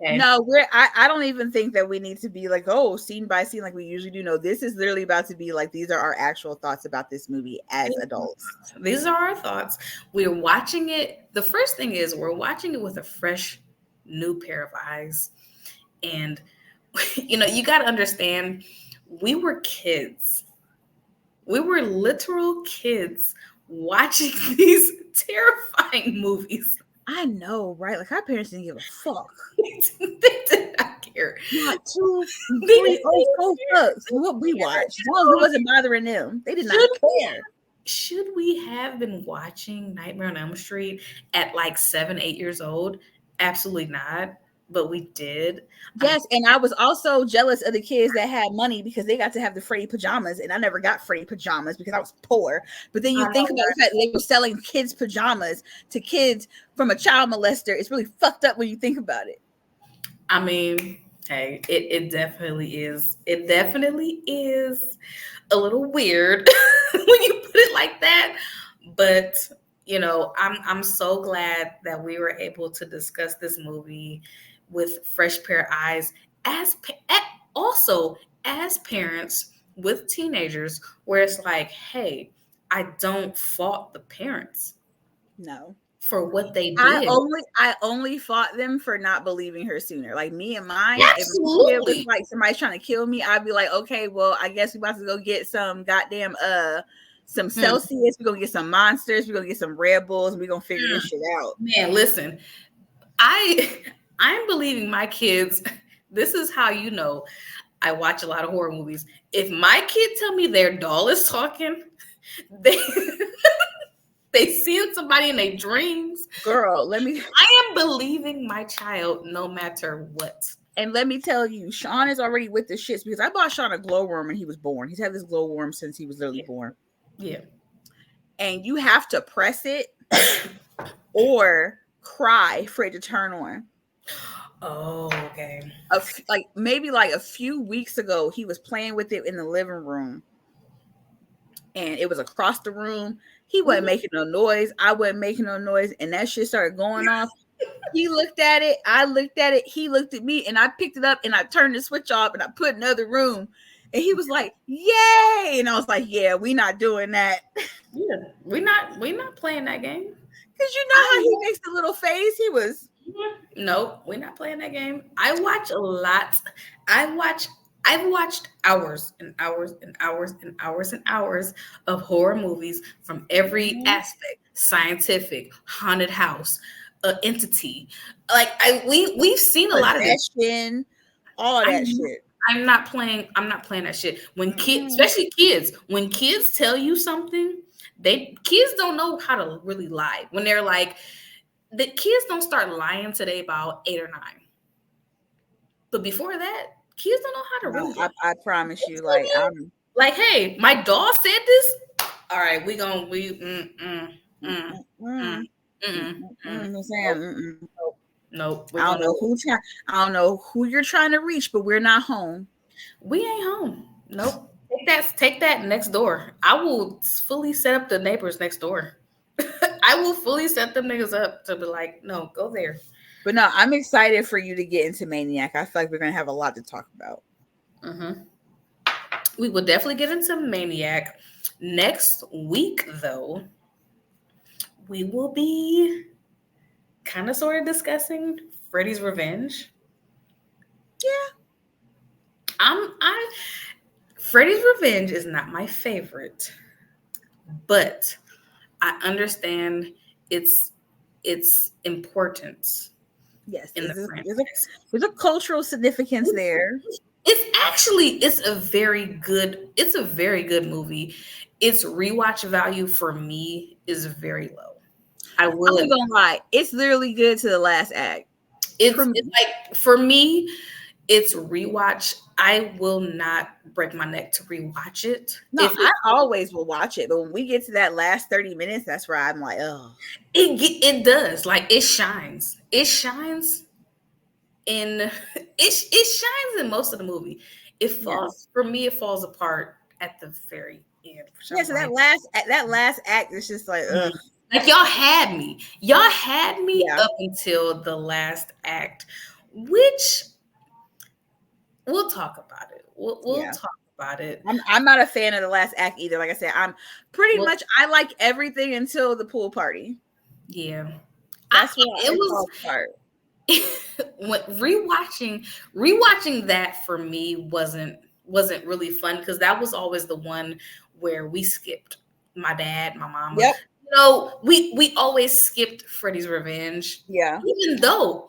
Okay. No, I don't even think that we need to be like, oh, scene by scene like we usually do. No, this is literally about to be like, these are our actual thoughts about this movie as adults. These are our thoughts. We're watching it. The first thing is we're watching it with a fresh, new pair of eyes. And, you know, you got to understand, we were kids. We were literal kids watching these terrifying movies. I know, right? Like our parents didn't give a fuck. They did not care. Not 2, 3, 4 fucks. What we watched. It wasn't bothering them. They did not care. Should we have been watching Nightmare on Elm Street at like 7, 8 years old? Absolutely not. But we did. Yes, and I was also jealous of the kids that had money because they got to have the Freddy pajamas, and I never got Freddy pajamas because I was poor. But then you think about the fact that they were selling kids pajamas to kids from a child molester. It's really fucked up when you think about it. I mean, hey, it definitely is. It definitely is a little weird when you put it like that. But you know, I'm so glad that we were able to discuss this movie with fresh pair of eyes, also as parents with teenagers, where it's like, hey, I don't fault the parents. No. for what they I did. only fought them for not believing her sooner. Like me and mine, Absolutely. if it was like somebody's trying to kill me, I'd be like, okay, well, I guess we about to go get some goddamn some Celsius. We're gonna get some Monsters. We're gonna get some Red Bulls. We're gonna figure this shit out. Man, listen, I'm believing my kids. This is how you know I watch a lot of horror movies. If my kid tell me their doll is talking, they they seeing somebody in their dreams. Girl, I am believing my child no matter what. And let me tell you, Sean is already with the shits because I bought Sean a glowworm when he was born. He's had this glowworm since he was literally born. Yeah. And you have to press it or cry for it to turn on. Oh, okay. Maybe a few weeks ago, he was playing with it in the living room. And it was across the room. He wasn't making no noise. I wasn't making no noise. And that shit started going off. He looked at it. I looked at it. He looked at me. And I picked it up and I turned the switch off and I put it in another room. And he was like, yay. And I was like, yeah, we not doing that. Yeah, we're not playing that game. Because you know how he makes the little face? He was. No, we're not playing that game. I watch a lot. I've watched hours and hours and hours and hours and hours of horror movies from every aspect: scientific, haunted house, entity. Like we've seen a lot of this. All that shit. I'm not playing that shit. When kids, especially kids, when kids tell you something, kids don't know how to really lie. When they're like, the kids don't start lying till they about 8 or 9. But before that, kids don't know how to really lie. I promise you, like, hey, my doll said this. All right, Nope. I don't know who you're trying to reach, but we're not home. We ain't home. Nope. Take that next door. I will fully set up the neighbors next door. I will fully set them niggas up to be like, no, go there. But no, I'm excited for you to get into Maniac. I feel like we're gonna have a lot to talk about. We will definitely get into Maniac. Next week, though, we will be kind of sort of discussing Freddy's Revenge. Yeah. Freddy's Revenge is not my favorite, but I understand its importance. Yes, there's a cultural significance there. It's a very good movie. Its rewatch value for me is very low. I'm gonna lie, it's literally good to the last act. It's like for me, it's rewatch. I will not break my neck to rewatch it. No, I always will watch it, but when we get to that last 30 minutes, that's where I'm like, oh. It does. Like it shines. It shines in most of the movie. It falls for me. It falls apart at the very end. Yeah, so that last act is just like, ugh. Like y'all had me up until the last act, which we'll talk about it. We'll talk about it. I'm not a fan of the last act either. Like I said, I'm pretty much I like everything until the pool party. Yeah, that's what it was. When rewatching that for me wasn't really fun because that was always the one where we skipped. My dad, my mom. Yep. No, we always skipped Freddy's Revenge. Yeah. Even though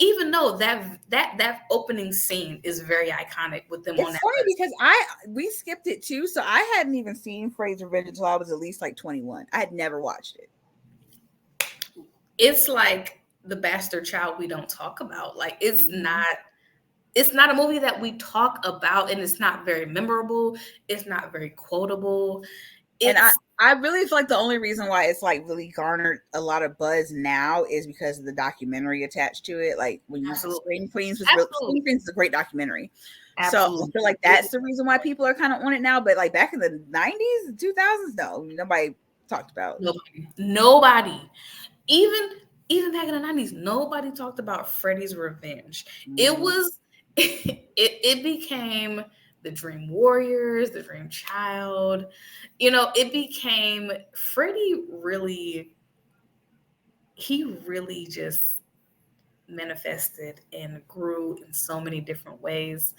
that opening scene is very iconic with them on that. It's funny because we skipped it too, so I hadn't even seen Freddy's Revenge until I was at least like 21. I had never watched it. It's like the bastard child we don't talk about. Like it's not a movie that we talk about, and it's not very memorable. It's not very quotable. And I really feel like the only reason why it's like really garnered a lot of buzz now is because of the documentary attached to it. Like when you Scream Queens is a great documentary. Absolutely. So I feel like that's the reason why people are kind of on it now. But like back in the 90s, 2000s, no, nobody talked about. Nobody. Even back in the 90s, nobody talked about Freddy's Revenge. It was it became the Dream Warriors, the Dream Child. It became Freddy really he really just manifested and grew in so many different ways,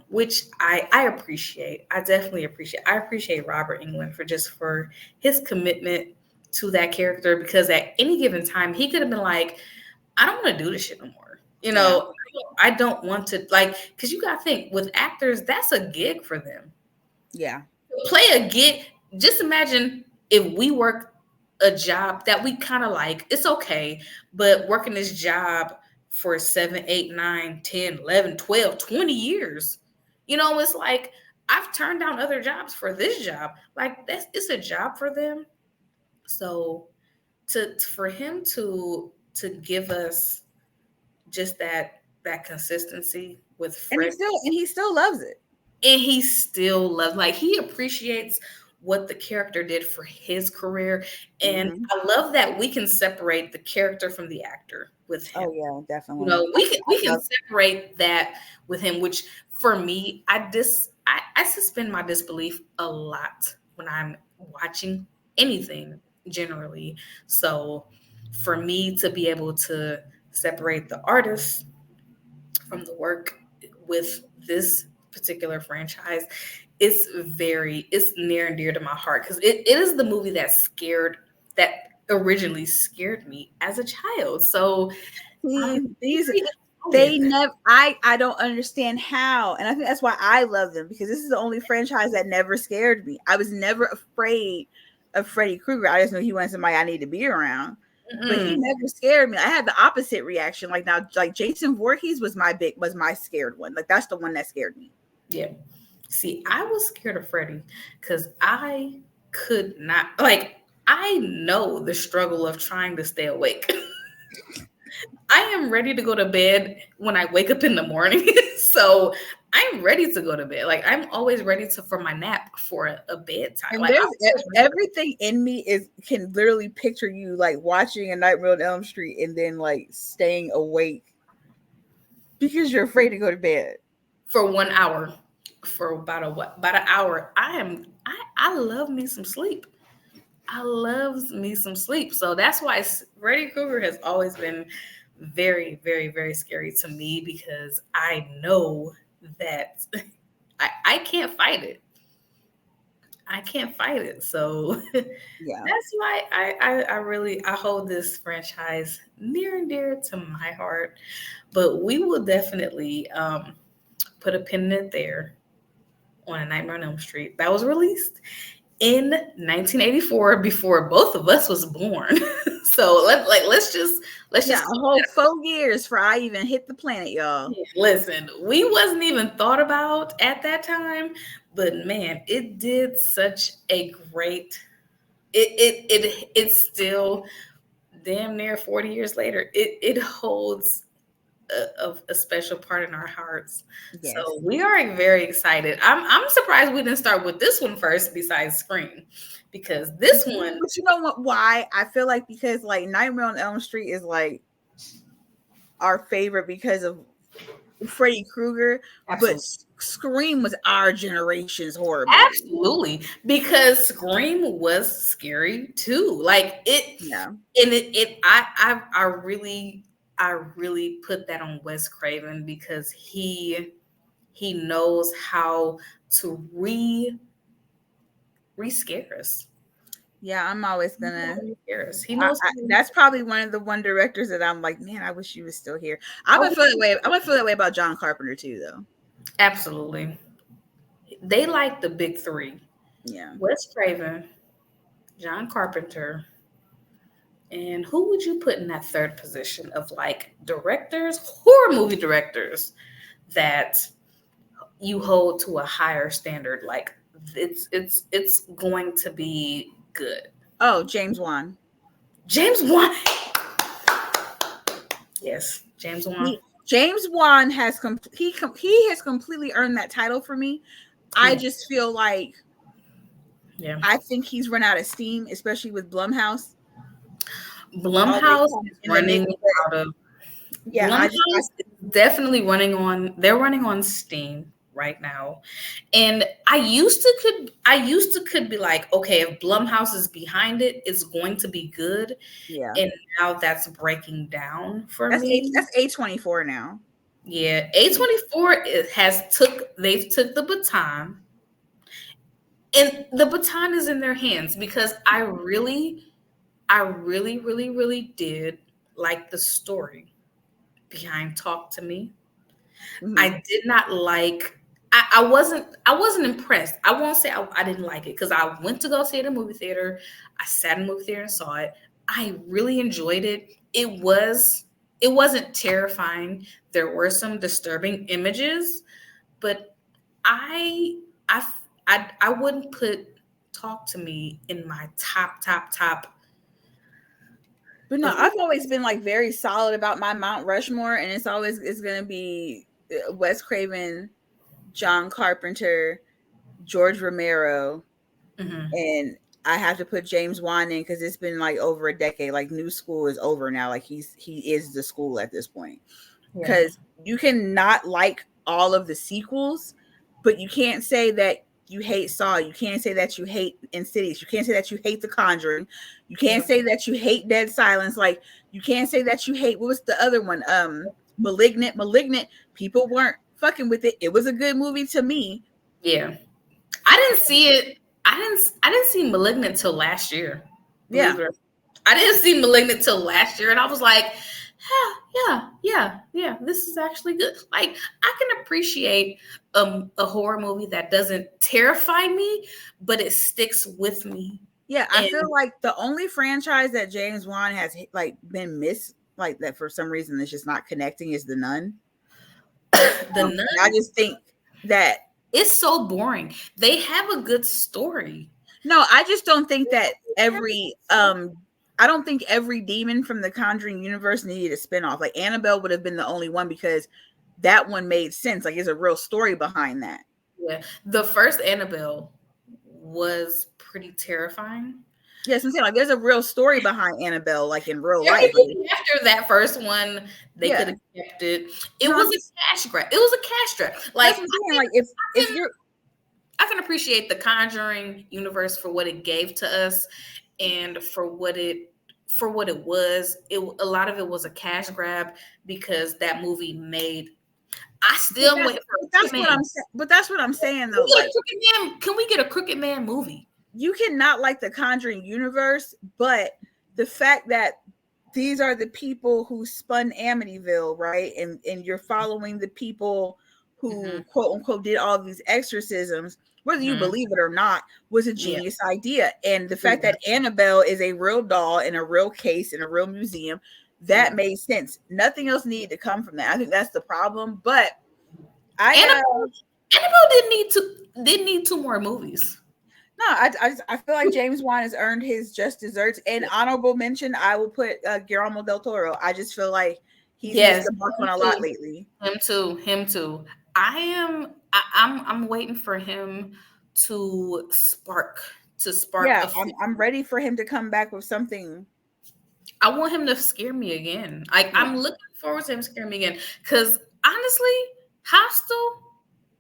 which I appreciate. I definitely appreciate. I appreciate Robert Englund for his commitment to that character, because at any given time he could have been like, I don't want to do this shit no more. You Yeah. know, I don't want to, like, because you got to think with actors, that's a gig for them. Yeah. Play a gig. Just imagine if we work a job that we kind of like, it's okay, but working this job for 7, 8, 9, 10, 11, 12, 20 years, you know, it's like I've turned down other jobs for this job. Like, it's a job for them. So for him to give us just that consistency with And Fred, he still loves it. and he still loves, like, he appreciates what the character did for his career. And I love that we can separate the character from the actor with him. Oh yeah, definitely. You know, we can separate that with him, which for me, I suspend my disbelief a lot when I'm watching anything generally. So for me to be able to separate the artist from the work with this particular franchise, it's near and dear to my heart, because it is the movie that originally scared me as a child. So they never, I don't understand how, and I think that's why I love them, because this is the only franchise that never scared me. I was never afraid of Freddy Krueger. I just knew he wasn't somebody I need to be around. But he never scared me. I had the opposite reaction. Like now, like Jason Voorhees was my scared one. Like that's the one that scared me. Yeah. See, I was scared of Freddy because I could not, like, I know the struggle of trying to stay awake. I am ready to go to bed when I wake up in the morning. So I'm ready to go to bed. Like, I'm always ready for my nap for a bedtime. And like, everything in me can literally picture you like watching A Nightmare on Elm Street and then like staying awake because you're afraid to go to bed for 1 hour, for about an hour. I love me some sleep. I love me some sleep. So that's why Freddy Krueger has always been very, very, very scary to me, because I know that I can't fight it. I can't fight it. So yeah, that's why I hold this franchise near and dear to my heart. But we will definitely put a pin in it there on A Nightmare on Elm Street. That was released in 1984, before both of us was born. So let's just a whole 4 years for I even hit the planet, y'all. Listen, we wasn't even thought about at that time, but man, it did such a great. It's still damn near 40 years later. It holds a special part in our hearts. Yes. So we are very excited. I'm surprised we didn't start with this one first besides Scream, because this one. But you know what? Why? I feel like because like Nightmare on Elm Street is like our favorite because of Freddy Krueger, but Scream was our generation's horror movie. Absolutely, because Scream was scary too. Like it, yeah. And I really put that on Wes Craven, because he knows how to re-scare us. Yeah, I'm always gonna. He knows. That's probably one of the directors that I'm like, man, I wish you was still here. I'm gonna feel that way about John Carpenter too, though. Absolutely, they like the big three. Yeah, Wes Craven, John Carpenter, and who would you put in that third position of like directors, horror movie directors that you hold to a higher standard? Like it's going to be good. Oh, James Wan. James Wan. Yes, James Wan. James Wan has he has completely earned that title for me. Yeah. I just feel like, I think he's run out of steam, especially with Blumhouse. Blumhouse is running out of. Yeah, Blumhouse is definitely running on. They're running on steam right now. And I used to could be like, okay, if Blumhouse is behind it, it's going to be good. Yeah. And now that's breaking down for That's me. that's A24 now. Yeah, A24 they've took the baton, and the baton is in their hands because I really, really did like the story behind Talk to Me. Mhm. I did not like. I wasn't impressed. I won't say I didn't like it because I went to go see it in a movie theater. I sat in a movie theater and saw it. I really enjoyed it. It wasn't terrifying. There were some disturbing images, but I I I wouldn't put Talk to Me in my top. But no, I've always been like very solid about my Mount Rushmore, and it's gonna be Wes Craven, John Carpenter, George Romero, Mhm. and I have to put James Wan in because it's been like over a decade. Like New School is over now. Like he is the school at this point. Yeah. Because you can not like all of the sequels, but you can't say that you hate Saw. You can't say that you hate Insidious. You can't say that you hate The Conjuring. You can't say that you hate Dead Silence. Like you can't say that you hate, what was the other one? Malignant. People weren't fucking with it. It was a good movie to me. Yeah. I didn't see it. I didn't see Malignant till last year. Yeah. I didn't see Malignant till last year, and I was like, yeah, this is actually good. Like, I can appreciate a horror movie that doesn't terrify me, but it sticks with me. Yeah, I feel like the only franchise that James Wan has like been missed, like that for some reason it's just not connecting, is The Nun. The Nun. I just think that it's so boring. They have a good story. No, I just don't think that I don't think every demon from the Conjuring universe needed a spinoff. Like Annabelle would have been the only one because that one made sense. Like there's a real story behind that. Yeah. The first Annabelle was pretty terrifying. Yes, I'm saying like there's a real story behind Annabelle, like in real life. After that first one, they could have kept it. It was a cash grab. Like, if you're, I can appreciate the Conjuring universe for what it gave to us, and for what it was. A lot of it was a cash grab because that movie made. I still wait for. That's what I'm saying. But that's what I'm saying though. Can we get a Crooked Man movie? You cannot like the Conjuring universe, but the fact that these are the people who spun Amityville, right? And you're following the people who quote unquote did all these exorcisms, whether you believe it or not, was a genius idea. And the fact that Annabelle is a real doll in a real case in a real museum, that made sense. Nothing else needed to come from that. I think that's the problem. But Annabelle didn't need two more movies. No, I feel like James Wan has earned his just desserts. And honorable mention, I will put Guillermo del Toro. I just feel like he's missed the mark on a lot lately. Him too. I'm waiting for him to spark. Yeah, I'm ready for him to come back with something. I want him to scare me again. I'm looking forward to him scaring me again. Because honestly, Hostel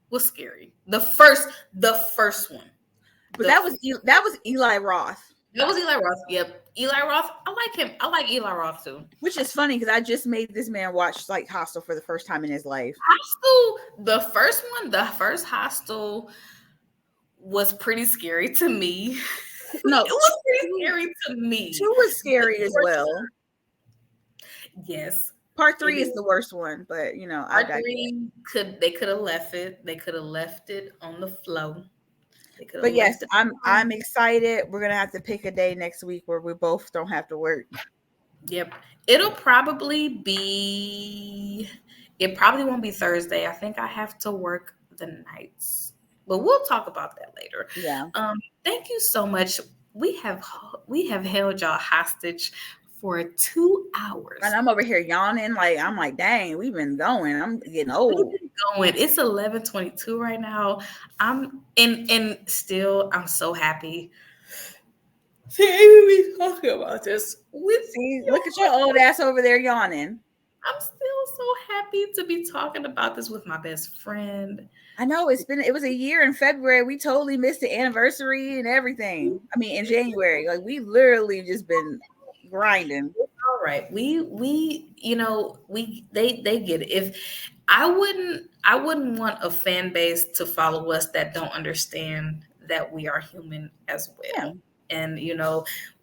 was scary. The first one. But that was Eli Roth. That was Eli Roth. Yep. Eli Roth. I like him. I like Eli Roth too. Which is funny because I just made this man watch like Hostel for the first time in his life. Hostel, the first Hostel was pretty scary to me. No, it was pretty scary to me. 2 was scary as well. Yes. Part 3 is the worst one, but you know, Part 3 they could have left it. They could have left it on the flow. But yes, I'm excited. We're gonna have to pick a day next week where we both don't have to work. Yep. It probably won't be Thursday. I think I have to work the nights. But we'll talk about that later. Yeah. Thank you so much. We have held y'all hostage for 2 hours. And I'm over here yawning. I'm like, dang, we've been going. I'm getting old. It's 11:22 right now. I'm still I'm so happy to even be talking about this with See, look at your old ass over there yawning. I'm still so happy to be talking about this with my best friend. I know it was a year in February. We totally missed the anniversary and everything. I mean, in January, like we literally just been grinding. All right, they get it. If I wouldn't want a fan base to follow us that don't understand that we are human as well. Yeah. And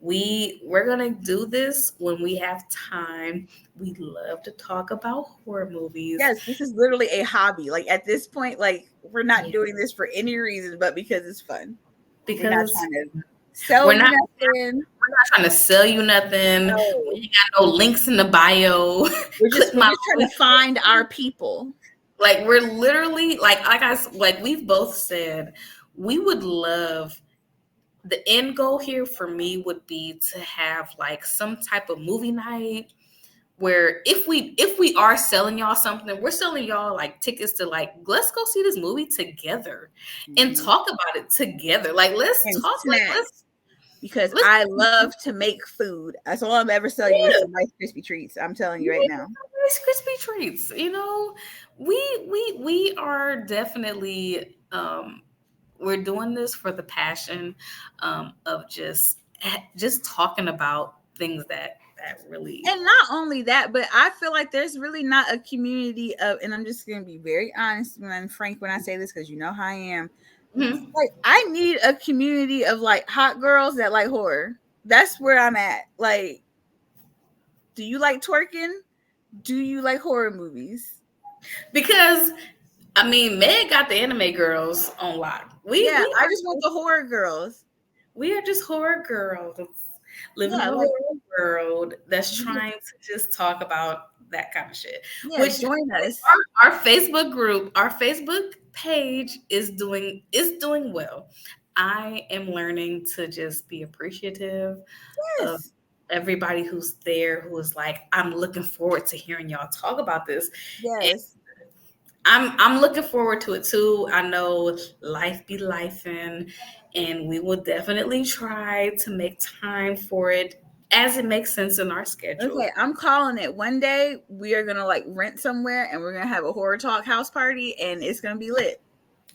we're gonna do this when we have time. We love to talk about horror movies. Yes, this is literally a hobby. Like at this point, like we're not doing this for any reason but because it's fun. Because we're not trying to sell you nothing. We're not trying to sell you nothing. No. We ain't got no links in the bio. We're just trying to find our people. Like we're literally like we've both said, we would love. The end goal here for me would be to have like some type of movie night where if we are selling y'all something, we're selling y'all like tickets to like, let's go see this movie together and talk about it together. Like let's talk because I love to make food. That's all I'm ever selling you is some Rice Krispie treats. I'm telling you right now. Rice Krispie treats. We are definitely we're doing this for the passion of just talking about things that really. And not only that, but I feel like there's really not a community of, and I'm just going to be very honest and frank when I say this, because you know how I am. Mm-hmm. Like I need a community of like hot girls that like horror. That's where I'm at. Like, do you like twerking? Do you like horror movies? Because I mean, Meg got the anime girls on lock. I just want the horror girls. We are just horror girls living in a horror world that's trying to just talk about that kind of shit. Yeah, which join us. Our Facebook group, our Facebook page is doing well. I am learning to just be appreciative of everybody who's there, who is like, I'm looking forward to hearing y'all talk about this. Yes. I'm looking forward to it too. I know life be lifing, and we will definitely try to make time for it as it makes sense in our schedule. Okay, I'm calling it. One day we are gonna like rent somewhere, and we're gonna have a horror talk house party, and it's gonna be lit.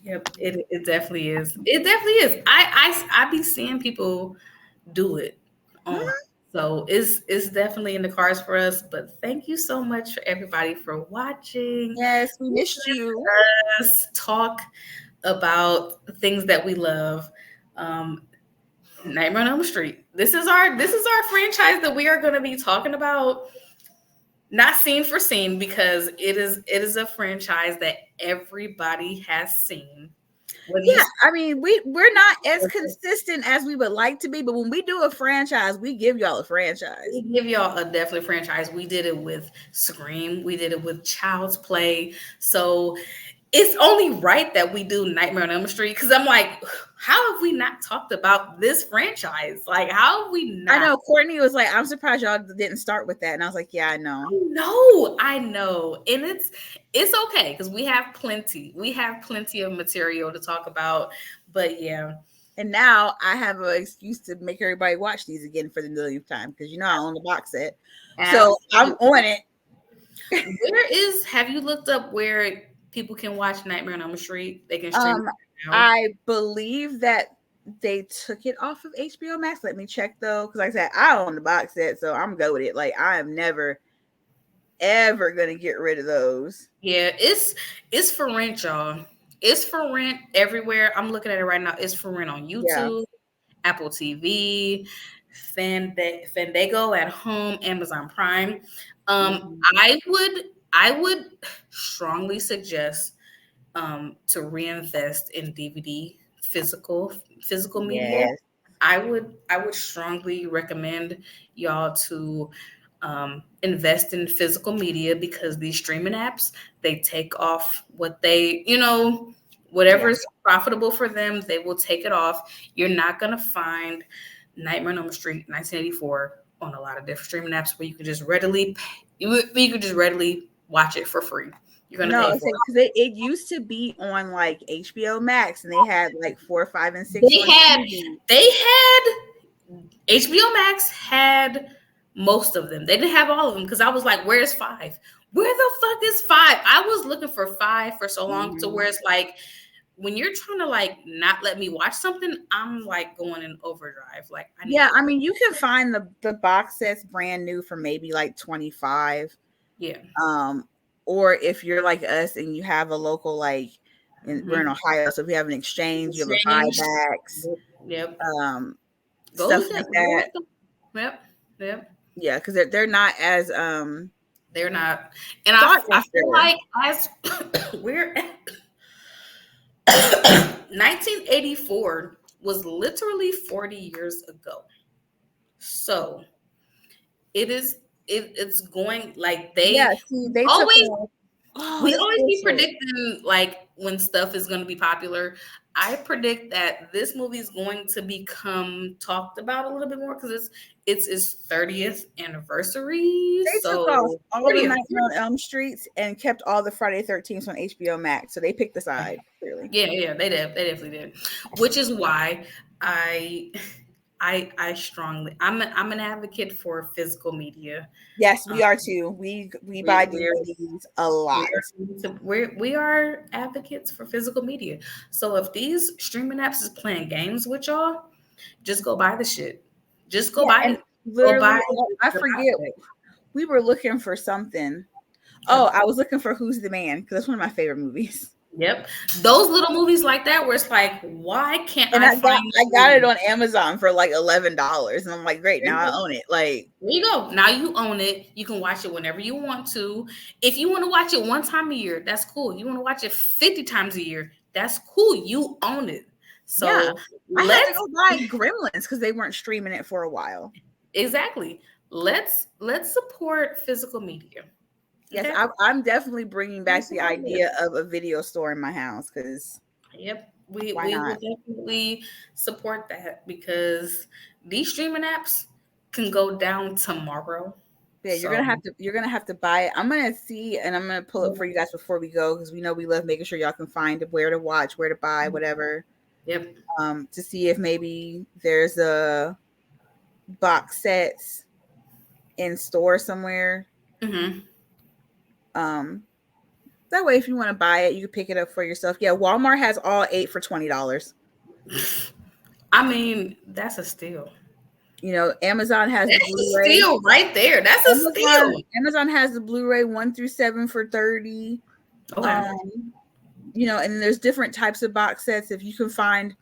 Yep, it definitely is. It definitely is. I be seeing people do it. So it's definitely in the cards for us. But thank you so much for everybody for watching. Yes, we missed you. Us talk about things that we love. Nightmare on Elm Street. This is our franchise that we are going to be talking about. Not scene for scene, because it is a franchise that everybody has seen. I mean, we're not as consistent as we would like to be, but when we do a franchise, we give y'all a franchise. We give y'all a definitely franchise. We did it with Scream. We did it with Child's Play. So it's only right that we do Nightmare on Elm Street, because I'm like, how have we not talked about this franchise? Like, how have we not? I know Courtney was like, I'm surprised y'all didn't start with that. And I was like, yeah, I know. I know. And it's okay, because we have plenty of material to talk about. But yeah. And now I have an excuse to make everybody watch these again for the millionth time, because I own the box set. So I'm on it. Have you looked up where people can watch Nightmare on Elm Street? They can stream it now. I believe that they took it off of HBO Max. Let me check though, because like I said, I own the box set, so I'm good with it. Like I am never ever gonna get rid of those. Yeah, it's for rent, y'all. It's for rent everywhere. I'm looking at it right now. It's for rent on YouTube, Apple TV, Fandango at home, Amazon Prime. I would strongly suggest to reinvest in DVD physical media. Yes. I would strongly recommend y'all to invest in physical media, because these streaming apps, they take off what they, whatever is profitable for them, they will take it off. You're not going to find Nightmare on Elm Street 1984 on a lot of different streaming apps where you could just readily watch it for free. You're gonna pay for it. It used to be on like HBO Max, and they had like 4, 5, and 6. They had HBO Max had most of them. They didn't have all of them, because I was like, "Where's 5? Where the fuck is 5? I was looking for 5 for so long to where it's like when you're trying to like not let me watch something, I'm like going in overdrive. Like I mean, you can find the box sets brand new for maybe like 25. Yeah. Or if you're like us and you have a local we're in Ohio, so if we have an exchange, you have a buybacks. Yep. Stuff like that. Yep. Yeah, because they're not as they're not, and I feel like as we're 1984 was literally 40 years ago, so it's going like they always we always be predicting like when stuff is going to be popular. I predict that this movie is going to become talked about a little bit more because it's its 30th anniversary. They took off all the Nightmare on Elm Streets and kept all the Friday 13th on HBO Max, so they picked the side. Clearly, yeah, they definitely did. Which is why I strongly I'm an advocate for physical media. Yes, we are too. We buy DVDs a lot. We are advocates for physical media. So if these streaming apps is playing games with y'all, just go buy the shit. Just go buy it. Literally, I forget. We were looking for something. Oh, I was looking for Who's the Man because that's one of my favorite movies. Yep, those little movies like that where it's like, why can't I got it on Amazon for like $11, and I'm like, great, now I own it. Like, there you go. Now you own it. You can watch it whenever you want to. If you want to watch it one time a year, that's cool. You want to watch it 50 times a year, that's cool. You own it. So I had to go buy Gremlins because they weren't streaming it for a while. Exactly. Let's support physical media. Yes, okay. I'm definitely bringing back the idea of a video store in my house because. Yep, we will definitely support that because these streaming apps can go down tomorrow. Yeah, you're gonna have to buy it. I'm gonna see and I'm gonna pull up for you guys before we go because we know we love making sure y'all can find where to watch, where to buy, whatever. Yep. To see if maybe there's a box sets in store somewhere. Mm-hmm. That way, if you want to buy it, you can pick it up for yourself. Yeah, Walmart has all 8 for $20. I mean, that's a steal. You know, Amazon has the Blu-ray. Steal right there. That's a steal. Amazon has the Blu-ray 1 through 7 for $30. Okay. You know, and there's different types of box sets. If you can find,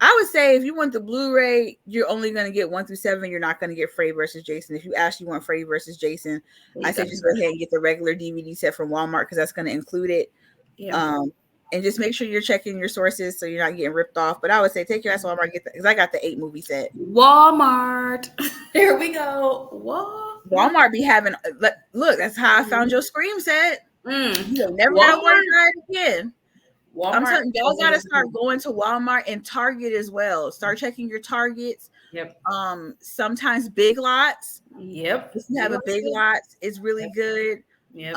I would say if you want the Blu-ray, you're only going to get 1 through 7. You're not going to get Freddy versus Jason. If you actually want Freddy versus Jason, I say just go ahead and get the regular DVD set from Walmart because that's going to include it. Yeah. And just make sure you're checking your sources so you're not getting ripped off. But I would say take your ass to Walmart, because I got the 8 movie set. Walmart. Here we go. Walmart be having, look, that's how I found your Scream set. You'll never gotta worry about it again. Walmart, I'm telling you, y'all gotta start going to Walmart and Target as well. Start checking your Targets. Yep. Sometimes Big Lots. Yep. If you have a Big Lots, it's really good. Yep.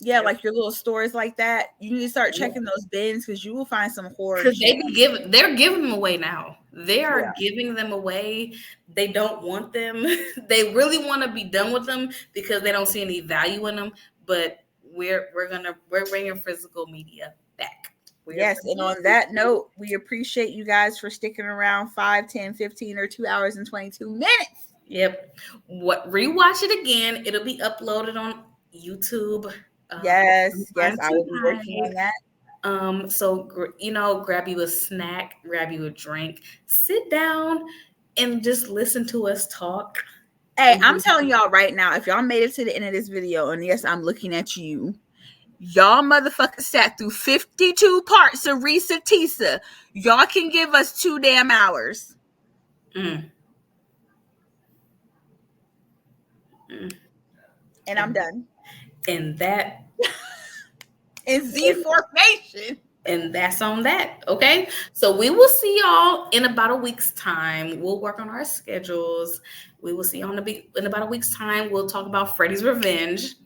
Yeah, like your little stores like that. You need to start checking those bins because you will find some horror. Because they're giving them away now. They are giving them away. They don't want them. They really want to be done with them because they don't see any value in them. But we're bringing physical media back. Yes, and on that note, we appreciate you guys for sticking around 5, 10, 15, or 2 hours and 22 minutes. Yep. Rewatch it again. It'll be uploaded on YouTube. Yes, I will be working on that. So grab you a snack, grab you a drink, sit down, and just listen to us talk. Hey, I'm telling y'all right now, if y'all made it to the end of this video, and yes, I'm looking at you, y'all motherfuckers sat through 52 parts of Risa Tisa. Y'all can give us 2 damn hours. And I'm done. And that is Z formation. And that's on that. Okay. So we will see y'all in about a week's time. We'll work on our schedules. We will see y'all in about a week's time. We'll talk about Freddy's Revenge.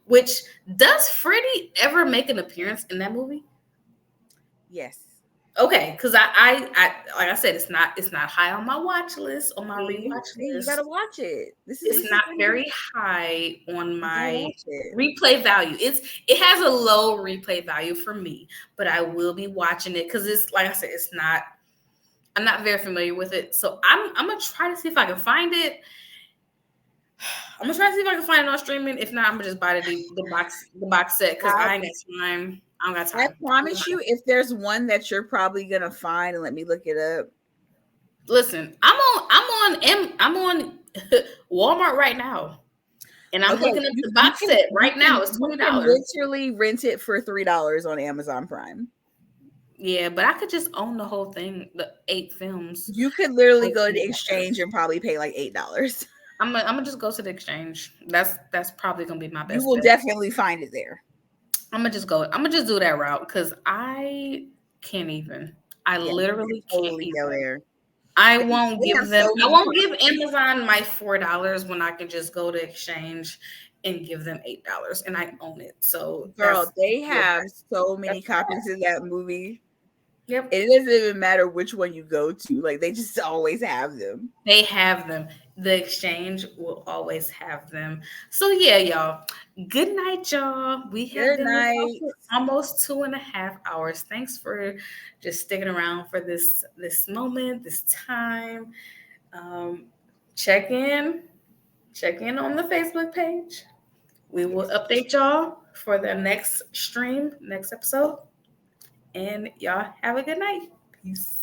Which, does Freddy ever make an appearance in that movie? Yes. Okay, because I like I said, it's not high on my watch list, on my See, rewatch you list. gotta watch it. This It's is not very high on you gotta my watch it. replay value. It has a low replay value for me, but I will be watching it because it's like I said, it's not. I'm not very familiar with it, so I'm gonna try to see if I can find it. I'm gonna try to see if I can find it on streaming. If not, I'm gonna just buy the box set because I ain't got time. I don't got I time. promise you, if there's one that you're probably gonna find, and let me look it up. Listen, I'm on Walmart right now, and I'm Okay, looking at the box set right now. It's You $20. can literally rent it for $3 on Amazon Prime. Yeah, but I could just own the whole thing, the 8 films. You could literally go to the exchange and probably pay like $8. I'm gonna just go to the exchange. That's probably gonna be my best You will bet. definitely find it there. I'm gonna just do that route because I can't even. I Yeah, literally can't totally go even. there. I They won't have give them. so I many won't give properties. Amazon my $4 when I can just go to exchange and give them $8, and I own it. So Girl, that's they have so many that's copies of that movie. yep. It doesn't even matter which one you go to. Like they just always have them. They have them. The exchange will always have them. So yeah, y'all. Good night, y'all. We have Good been with y'all night. for almost 2.5 hours. Thanks for just sticking around for this moment, this time. Um, check in. Check in on the Facebook page. We will update y'all for the next stream, next episode. And y'all have a good night. Peace.